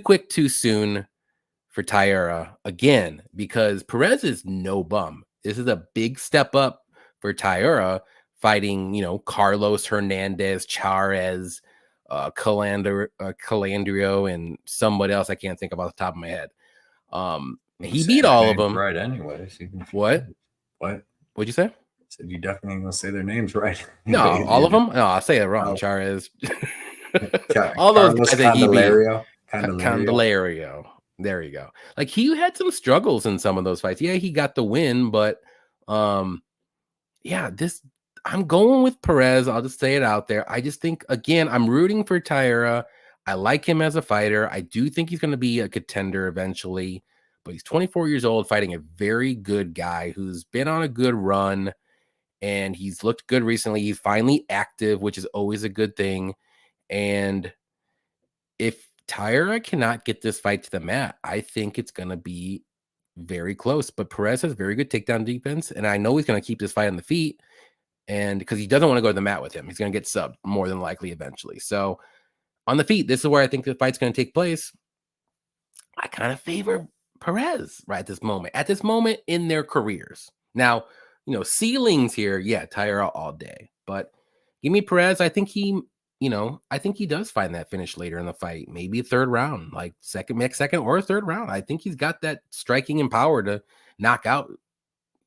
S2: quick, too soon for Taira again, because Perez is no bum. This is a big step up for Taira, fighting, Carlos Hernandez, Charez, Calandrio, and somebody else I can't think of off the top of my head. He beat all of them.
S1: Right, anyways.
S2: What?
S1: What?
S2: What'd you say? I
S1: said you definitely ain't gonna say their names right.
S2: No, all of them? No, I'll say it wrong. Charez.
S1: All those guys
S2: Candelario. There you go. Like, he had some struggles in some of those fights. Yeah, he got the win, but yeah, I'm going with Perez. I'll just say it out there. I just think, again, I'm rooting for Taira. I like him as a fighter. I do think he's going to be a contender eventually, but he's 24 years old, fighting a very good guy who's been on a good run, and he's looked good recently. He's finally active, which is always a good thing. And if Taira cannot get this fight to the mat, I think it's going to be very close. But Perez has very good takedown defense, and I know he's going to keep this fight on the feet, and because he doesn't want to go to the mat with him. He's going to get subbed more than likely eventually. So on the feet, this is where I think the fight's going to take place. I kind of favor Perez right at this moment in their careers. Now, ceilings here, yeah, Taira all day, but give me Perez. I think he does find that finish later in the fight, maybe a third round, like second or third round. I think he's got that striking and power to knock out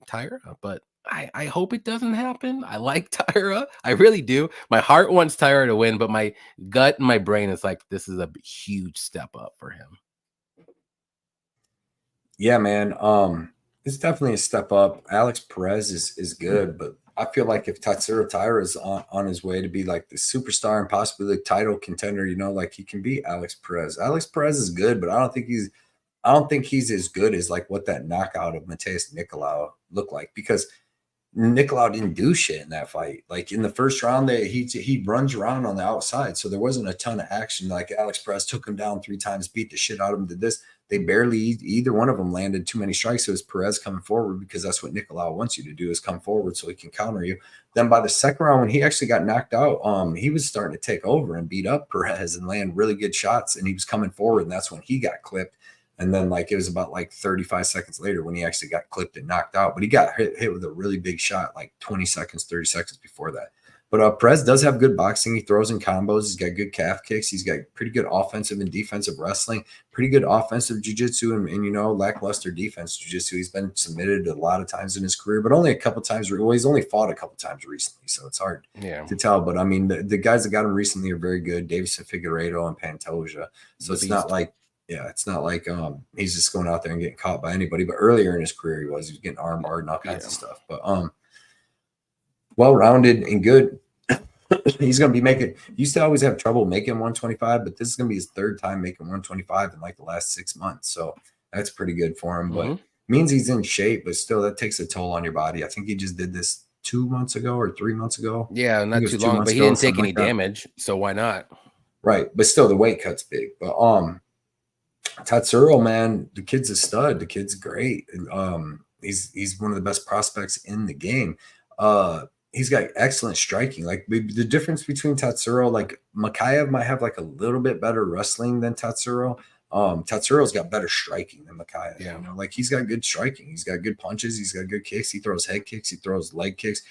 S2: Taira, but I hope it doesn't happen. I like Taira. I really do. My heart wants Taira to win, but my gut and my brain is like, this is a huge step up for him.
S1: Yeah, man. It's definitely a step up. Alex Perez is good, but I feel like if Tatsuro Taira is on his way to be like the superstar and possibly the title contender, like he can beat Alex Perez. Alex Perez is good, but I don't think he's as good as like what that knockout of Matheus Nicolau looked like, because Nicolau didn't do shit in that fight. Like in the first round, he runs around on the outside, so there wasn't a ton of action. Like Alex Perez took him down 3 times, beat the shit out of him, did this. They barely, either one of them landed too many strikes. So it was Perez coming forward, because that's what Nicolau wants you to do, is come forward so he can counter you. Then by the second round, when he actually got knocked out, he was starting to take over and beat up Perez and land really good shots, and he was coming forward, and that's when he got clipped. And then like it was about like 35 seconds later when he actually got clipped and knocked out. But he got hit with a really big shot like 20 seconds, 30 seconds before that. But Perez does have good boxing. He throws in combos. He's got good calf kicks. He's got pretty good offensive and defensive wrestling, pretty good offensive jiu-jitsu, and lackluster defense jiu-jitsu. He's been submitted a lot of times in his career, but only a couple times. Well, he's only fought a couple times recently, so it's hard to tell. But, I mean, the guys that got him recently are very good, Davison Figueiredo and Pantoja. So it's not like, he's just going out there and getting caught by anybody. But earlier in his career, he was getting arm barred and all kinds of stuff. But well-rounded and good. He's going to be making – used to always have trouble making 125, but this is going to be his third time making 125 in like the last 6 months. So that's pretty good for him. But means he's in shape, but still that takes a toll on your body. I think he just did this 2 months ago or 3 months ago.
S2: Yeah, not too long, but he didn't take any damage, so why not?
S1: Right, but still the weight cut's big. But Tatsuro, man, the kid's a stud. The kid's great. He's one of the best prospects in the game. He's got excellent striking. Like the difference between Tatsuro, like Makayev might have like a little bit better wrestling than Tatsuro. Tatsuro's got better striking than Makayev. Yeah. Like he's got good striking. He's got good punches. He's got good kicks. He throws head kicks. He throws leg kicks.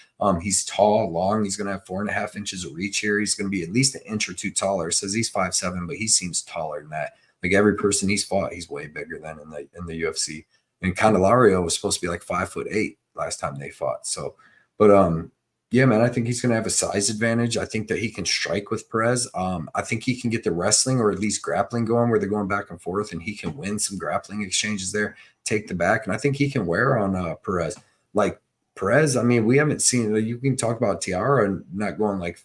S1: He's tall, long. He's going to have 4.5 inches of reach here. He's going to be at least an inch or two taller. It says he's 5'7", but he seems taller than that. Like every person he's fought, he's way bigger than in the UFC. And Candelario was supposed to be like 5'8" last time they fought. So, but yeah, man, I think he's going to have a size advantage. I think that he can strike with Perez. I think he can get the wrestling or at least grappling going where they're going back and forth, and he can win some grappling exchanges there, take the back. And I think he can wear on Perez. Like Perez, I mean, we haven't seen – you can talk about Taira not going like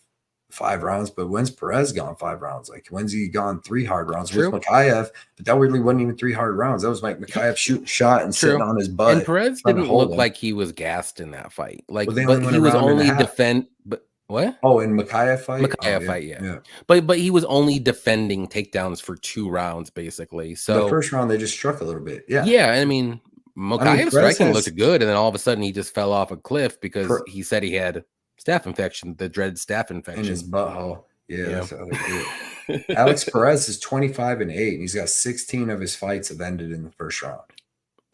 S1: 5 rounds, but when's Perez gone 5 rounds? Like when's he gone 3 hard rounds with Makayev? But that really wasn't even 3 hard rounds. That was like Makayev shooting shot and sitting on his butt.
S2: And Perez didn't look like he was gassed in that fight. Like, but he was only But what?
S1: Oh, in Makayev fight?
S2: Makayev fight, yeah. But he was only defending takedowns for 2 rounds, basically. So
S1: the first round they just struck a little bit. Yeah.
S2: Yeah, I mean, Makayev's striking looked good, and then all of a sudden he just fell off a cliff because he said he had staph infection, the dreaded staph infection.
S1: In his butthole. Yeah. That's how they do it. Alex Perez is 25-8, and he's got 16 of his fights have ended in the first round.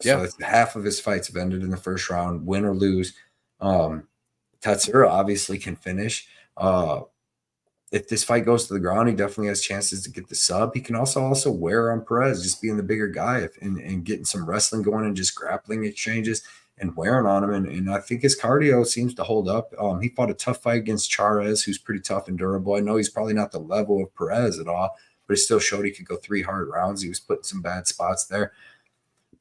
S1: So it's half of his fights have ended in the first round, win or lose. Tatsuro obviously can finish. If this fight goes to the ground, he definitely has chances to get the sub. He can also wear on Perez, just being the bigger guy and getting some wrestling going and just grappling exchanges and wearing on him. And I think his cardio seems to hold up. He fought a tough fight against Charez, who's pretty tough and durable. I know he's probably not the level of Perez at all, but it still showed he could go 3 hard rounds. He was putting some bad spots there.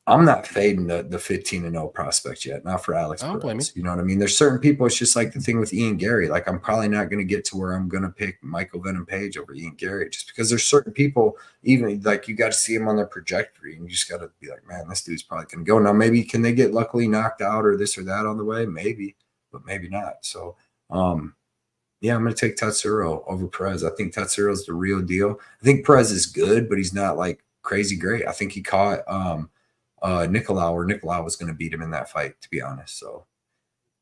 S1: I'm not fading the 15-0 prospect yet, not for Alex Perez. You know what I mean? There's certain people, it's just like the thing with Ian Gary. Like, I'm probably not going to get to where I'm going to pick Michael Venom Page over Ian Gary, just because there's certain people, even like you got to see them on their trajectory, and you just got to be like, man, this dude's probably going to go. Now, maybe can they get luckily knocked out or this or that on the way? Maybe, but maybe not. So, yeah, I'm going to take Tatsuro over Perez. I think Tatsuro's the real deal. I think Perez is good, but he's not like crazy great. I think he caught Nicolau, or Nicolau was going to beat him in that fight, to be honest. So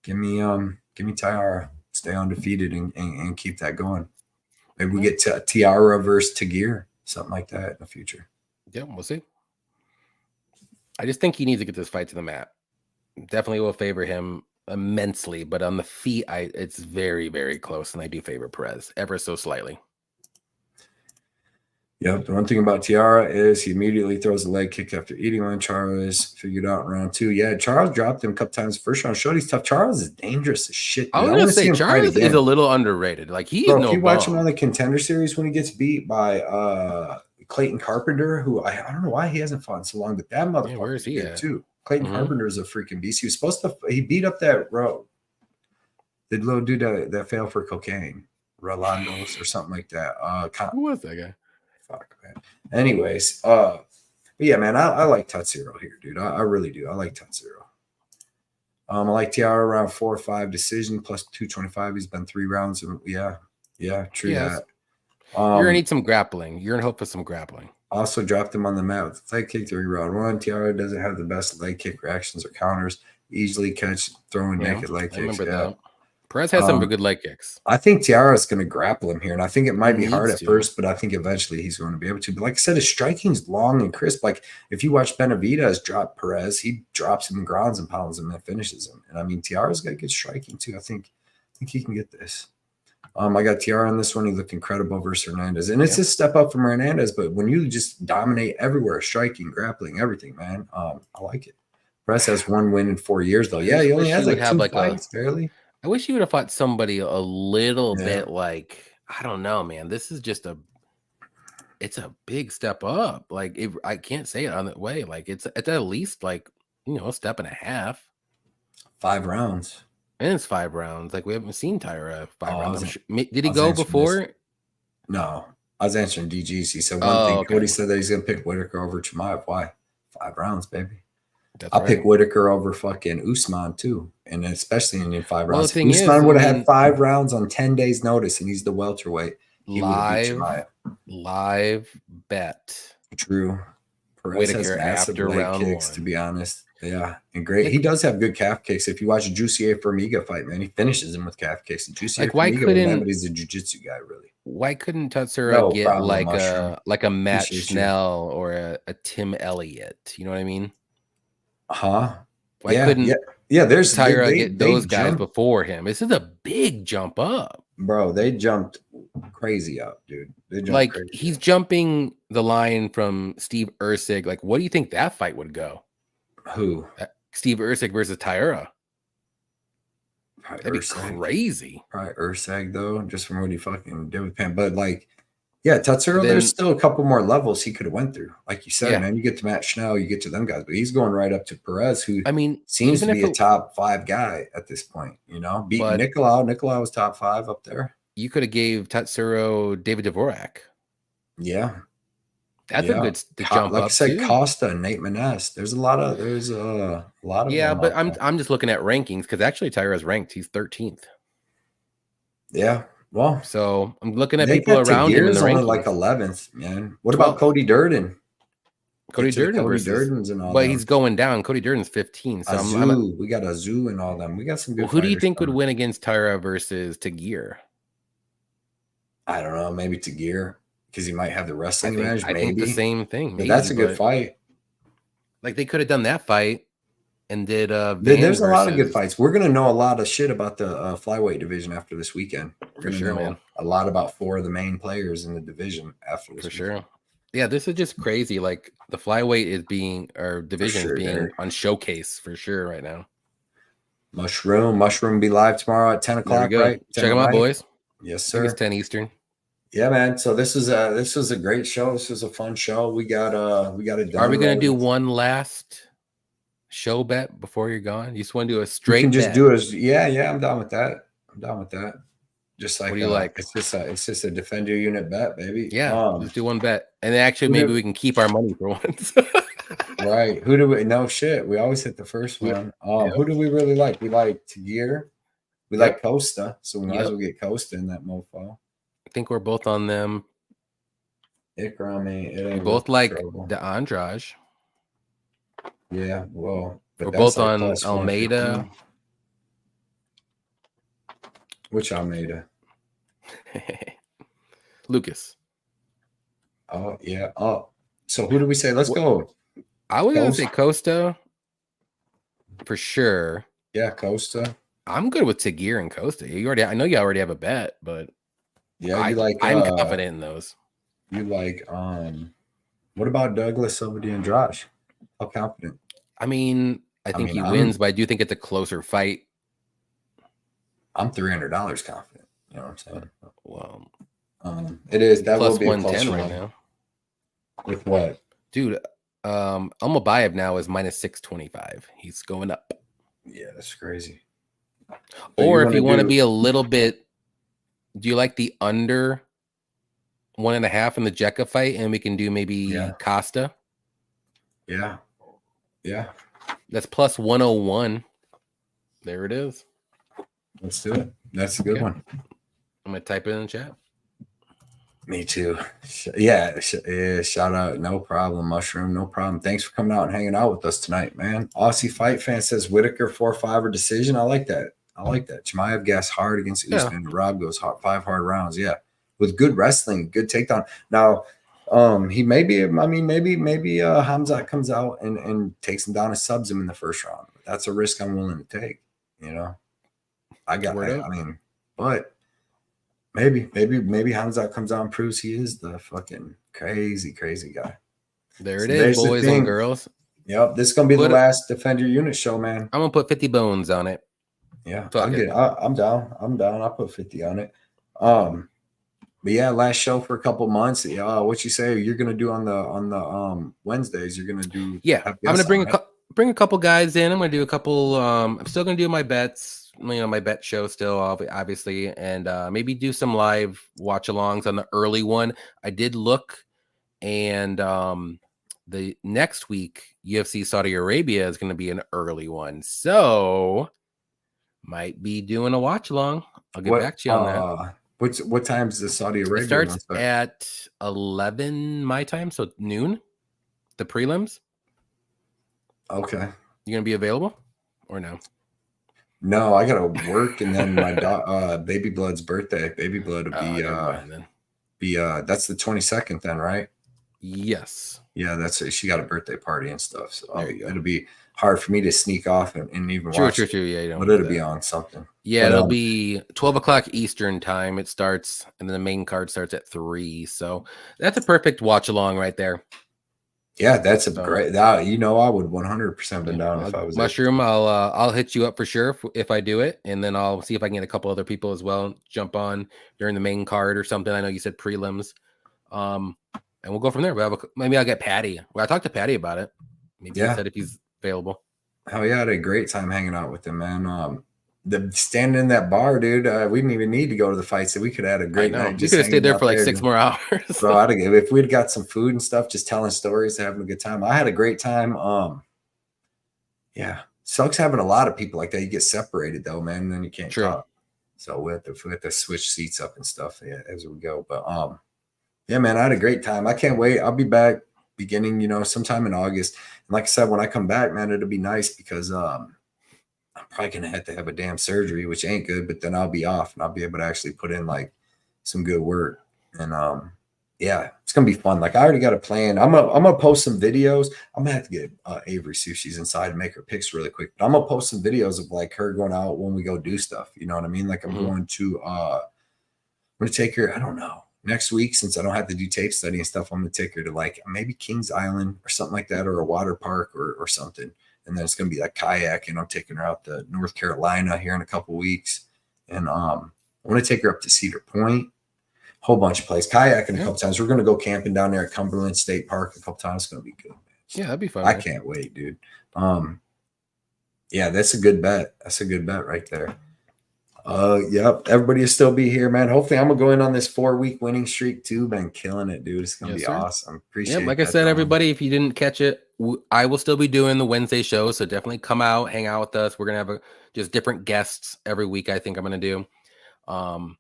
S1: give me Taira, stay undefeated and keep that going. Maybe we get to Tiara versus Tagir, something like that in the future.
S2: Yeah, we'll see. I just think he needs to get this fight to the mat. Definitely will favor him immensely, but on the feet, it's very, very close, and I do favor Perez ever so slightly.
S1: Yep. The one thing about Tiara is he immediately throws a leg kick after eating one. Charles figured out in round 2. Yeah, Charles dropped him a couple times. First round showed he's tough. Charles is dangerous as shit.
S2: I was going to say Charles is a little underrated. Like, he's no
S1: if you watch him on the Contender Series when he gets beat by Clayton Carpenter, who I don't know why he hasn't fought in so long, but that motherfucker
S2: where is he at?
S1: Too. Clayton Carpenter is a freaking beast. He was supposed to – he beat up that road. The little dude that failed for cocaine. Rolandos or something like that.
S2: Who was that guy?
S1: Fuck, man. Anyways, but yeah, man, I like Tatsuro here, dude. I really do. I like Tatsuro. I like Tiara around 4 or 5 decision plus 225. He's been 3 rounds. Yeah, true that.
S2: You're gonna need some grappling. You're gonna hope for some grappling.
S1: Also dropped him on the mat with a leg kick 3 round 1. Tiara doesn't have the best leg kick reactions or counters. Easily catch throwing naked leg kicks. I remember that.
S2: Perez has some good leg kicks.
S1: I think Tiara is going to grapple him here, and I think it might be hard at first, but I think eventually he's going to be able to. But like I said, his striking's long and crisp. Like, if you watch Benavidez drop Perez, he drops him and grounds and pounds him and finishes him. And I mean, Tiara's got good striking too. I think he can get this. I got Tiara on this one. He looked incredible versus Fernandez, and it's a step up from Hernandez. But when you just dominate everywhere, striking, grappling, everything, man, I like it. Perez has 1 win in 4 years, though. Yeah, he only has like 2 fights, barely.
S2: I wish you would have fought somebody a little bit like, I don't know, man. This is just it's a big step up. Like, I can't say it on that way. Like, it's at least like, a step and a half.
S1: 5 rounds.
S2: And it's 5 rounds. Like, we haven't seen Taira 5 rounds. Did he go before?
S1: No, I was answering DGs. He said one thing. Cody said that he's going to pick Whittaker over Chimaev. Why? 5 rounds, baby. I'll pick Whittaker over fucking Usman too, and especially in 5 rounds. Usman would have had 5 rounds on 10 days' notice, and he's the welterweight.
S2: Live bet.
S1: True. Perez
S2: Whittaker
S1: has massive
S2: after
S1: leg
S2: round
S1: kicks,
S2: 1.
S1: to be honest. Yeah, and great. He does have good calf kicks. If you watch a Jussier Formiga fight, man, he finishes him with calf kicks. And Jussier Formiga, but he's a jiu-jitsu guy, really.
S2: Why couldn't Tatsuro get like a Matt Schnell or a Tim Elliott? You know what I mean?
S1: Why
S2: couldn't
S1: there's
S2: Taira get those guys before him? This is a big jump up,
S1: bro. They jumped crazy up, dude.
S2: He's jumping the line from Steve Erceg. Like, what do you think that fight would go?
S1: Who?
S2: Steve Erceg versus Taira. That'd be crazy.
S1: Probably Erceg, though, just from what he fucking did with Pan. But Tatsuro, there's still a couple more levels he could have went through. Like you said, man, you get to Matt Schnell, you get to them guys, but he's going right up to Perez, who seems to be a top 5 guy at this point. Beating Nicolau. Nicolau was top 5 up there.
S2: You could have gave Tatsuro David Dvorak.
S1: Yeah.
S2: That's a good jump
S1: like
S2: up.
S1: I said, too. Costa and Nate Maness. There's a lot of
S2: Yeah, but I'm just looking at rankings because actually Taira's ranked. He's 13th.
S1: Yeah. Well,
S2: so I'm looking at people around him in the rankings.
S1: Like 11th, man. What about Cody Durden?
S2: Cody Durden's
S1: and all.
S2: But he's going down. Cody Durden's 15. So
S1: we got Azu and all them. We got some good.
S2: Who do you think would win against Taira versus Tagir?
S1: I don't know. Maybe Tagir because he might have the wrestling advantage.
S2: I think the same thing.
S1: Maybe, that's a good fight.
S2: Like they could have done that fight. And
S1: there's a lot of good fights. We're gonna know a lot of shit about the flyweight division after this weekend. We're gonna know man. A lot about 4 of the main players in the division after this.
S2: For sure. Yeah, this is just crazy. Like the flyweight is being on showcase for sure right now.
S1: Mushroom be live tomorrow at 10 o'clock. Right?
S2: Check them out, boys.
S1: Yes, sir.
S2: It's 10 Eastern.
S1: Yeah, man. So this was a great show. This was a fun show. We got it done.
S2: Are we gonna do one last show bet before you're gone? You just want to do a straight?
S1: You can just
S2: bet?
S1: do as yeah. I'm down with that. Just like
S2: what do you like?
S1: It's just a defend your unit bet, baby.
S2: Yeah, let's do one bet, and actually maybe we can keep our money for once.
S1: Right? Who do we? No shit. We always hit the first one. Who do we really like? We like Taira. We like Costa, so we might as well get Costa in that mofo.
S2: I think we're both on them.
S1: We
S2: both like De Andra.
S1: Yeah, well,
S2: we're both like on Almeida.
S1: Which Almeida?
S2: Lucas.
S1: Oh yeah. Oh, so who do we say? Let's go.
S2: I was gonna say Costa for sure.
S1: Yeah, Costa.
S2: I'm good with Taira and Costa. I know you already have a bet, but
S1: yeah,
S2: I'm confident in those.
S1: You like what about Douglas Silva de Andra? How confident?
S2: I mean, I think he wins, but I do think it's a closer fight.
S1: I'm $300 confident. You know what I'm saying?
S2: Well,
S1: it is that
S2: plus
S1: will be
S2: 110 right now.
S1: With what,
S2: dude? Almabayev now is minus 625. He's going up.
S1: Yeah, that's crazy.
S2: Or if you want to be a little bit, do you like the under 1.5 in the Jekka fight, and we can do maybe Costa?
S1: Yeah.
S2: That's plus 101. There it is.
S1: Let's do it. That's a good one.
S2: I'm gonna type it in the chat.
S1: Me too. Yeah. Shout out. No problem. Mushroom. No problem. Thanks for coming out and hanging out with us tonight, man. Aussie Fight Fan says Whittaker 4-5 or decision. I like that. Chimaev gas hard against Usman. Rob goes hard, 5 hard rounds. Yeah. With good wrestling, good takedown. Now, he maybe Hamzat comes out and takes him down and subs him in the first round. That's a risk I'm willing to take. You know, but maybe Hamzat comes out and proves he is the fucking crazy guy.
S2: There it is, boys and girls.
S1: Yep, this is gonna be the last Defend Your Unit show, man.
S2: I'm gonna put 50 bones on it.
S1: Yeah, I'm down. I'll put 50 on it. But yeah, last show for a couple months. Yeah, what you say you're gonna do on the Wednesdays? You're gonna do.
S2: Yeah, I'm gonna bring a couple guys in. I'm gonna do a couple. I'm still gonna do my bets. My bet show still, obviously, and maybe do some live watch-alongs on the early one. I did look, and the next week UFC Saudi Arabia is going to be an early one, so might be doing a watch-along. I'll get back to you on that.
S1: What time is the Saudi Arabia?
S2: It starts at 11 my time, so noon. The prelims.
S1: Okay.
S2: You gonna be available or no?
S1: No, I gotta work, and then my Baby Blood's birthday. Baby Blood will be that's the 22nd then, right?
S2: Yes.
S1: Yeah, that's it. She got a birthday party and stuff, so it'll be hard for me to sneak off and even watch.
S2: True. Yeah,
S1: but it'll be on something.
S2: Yeah, it'll be 12 o'clock Eastern time. It starts, and then the main card starts at 3. So that's a perfect watch along right there.
S1: Yeah, that's a great. You know, I would 100% been down if I was
S2: Mushroom. I'll hit you up for sure if I do it, and then I'll see if I can get a couple other people as well jump on during the main card or something. I know you said prelims, and we'll go from there. Maybe I'll get Patty. Well, I talked to Patty about it. Maybe he said if he's available.
S1: Hell yeah, I had a great time hanging out with him, man. Standing in that bar, dude. We didn't even need to go to the fight, so we could have had a great night.
S2: We could have stayed there for like 6 more hours.
S1: Bro, if we'd got some food and stuff, just telling stories, having a good time. I had a great time. Yeah, sucks having a lot of people like that. You get separated though, man, and then you can't talk. So we have to switch seats up and stuff as we go. But yeah, man, I had a great time. I can't wait. I'll be back beginning, sometime in August. And like I said, when I come back, man, it'll be nice because I'm probably going to have a damn surgery, which ain't good, but then I'll be off and I'll be able to actually put in like some good work. And yeah, it's going to be fun. Like I already got a plan. I'm going to post some videos. I'm going to have to get Avery Sushi's inside and make her pics really quick. But I'm going to post some videos of like her going out when we go do stuff. You know what I mean? Like I'm going to take her, I don't know, next week, since I don't have to do tape study and stuff, I'm going to take her to like maybe Kings Island or something like that, or a water park or something. And then it's going to be like kayak, and I'm taking her out to North Carolina here in a couple weeks. And I want to take her up to Cedar Point. whole bunch of places. Kayaking a couple times. We're gonna go camping down there at Cumberland State Park a couple times. It's gonna be good, man.
S2: Yeah, that'd be fun.
S1: I can't wait, dude. Yeah, that's a good bet. That's a good bet right there. Yep. Everybody will still be here, man. Hopefully, I'm gonna go in on this 4-week winning streak too. Been killing it, dude. It's gonna be awesome. Appreciate it.
S2: Like I said, everybody, if you didn't catch it, I will still be doing the Wednesday show. So definitely come out, hang out with us. We're gonna have just different guests every week. I think I'm gonna do. And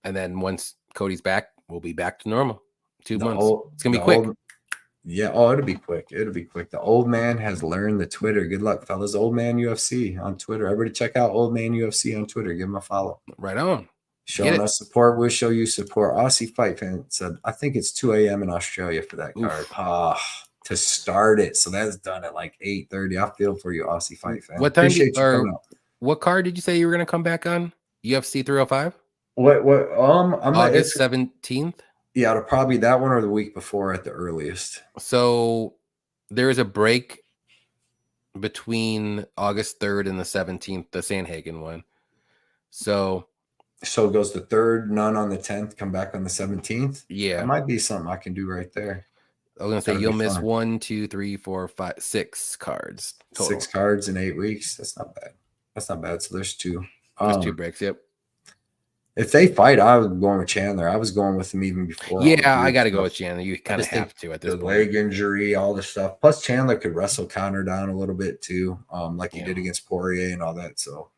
S2: then once Cody's back, we'll be back to normal. 2 months. It's gonna be quick.
S1: It'll be quick. It'll be quick. The old man has learned the Twitter. Good luck, fellas. Old Man UFC on Twitter. Everybody check out Old Man UFC on Twitter. Give him a follow.
S2: Right on.
S1: Showing us support. We'll show you support. Aussie Fight Fan said, I think it's 2 a.m. in Australia for that card. To start it. So that's done at like 8:30. I feel for you, Aussie Fight Fan.
S2: What time what card did you say you were going to come back on? UFC 305?
S1: I'm
S2: August 17th?
S1: Yeah, it'll probably be that one or the week before at the earliest.
S2: So there is a break between August 3rd and the 17th, the Sandhagen one. So
S1: it goes the 3rd, none on the 10th, come back on the 17th.
S2: Yeah.
S1: That might be something I can do right there.
S2: I was going to say you'll miss 1, 2, 3, 4, 5, 6 cards total.
S1: 6 cards in 8 weeks. That's not bad. That's not bad. So there's 2.
S2: There's 2 breaks, yep.
S1: If they fight, I was going with Chandler. I was going with him even before.
S2: Yeah, I got to go with Chandler. You kind of have to at this point.
S1: Leg injury, all the stuff. Plus, Chandler could wrestle Connor down a little bit too, like he did against Poirier and all that. So,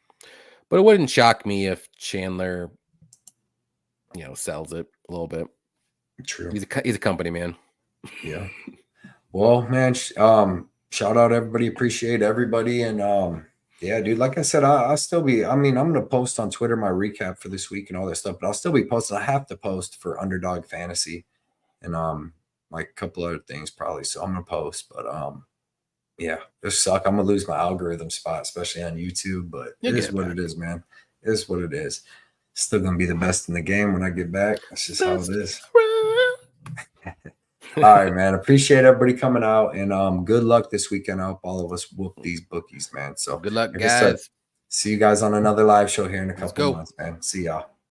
S2: but it wouldn't shock me if Chandler, sells it a little bit.
S1: True.
S2: He's a company man.
S1: Yeah. Well, man, shout out everybody. Appreciate everybody. And yeah, dude, like I said, I'll still be, I'm going to post on Twitter my recap for this week and all that stuff, but I'll still be posting. I have to post for Underdog Fantasy and like a couple other things probably. So I'm going to post, but yeah, this suck. I'm going to lose my algorithm spot, especially on YouTube, but it is what it is, man. It is what it is. Still going to be the best in the game when I get back. That's just how it is. All right, man. Appreciate everybody coming out, and good luck this weekend. I hope all of us whoop these bookies, man. So
S2: good luck, guys.
S1: See you guys on another live show here in a couple of months, man. See y'all.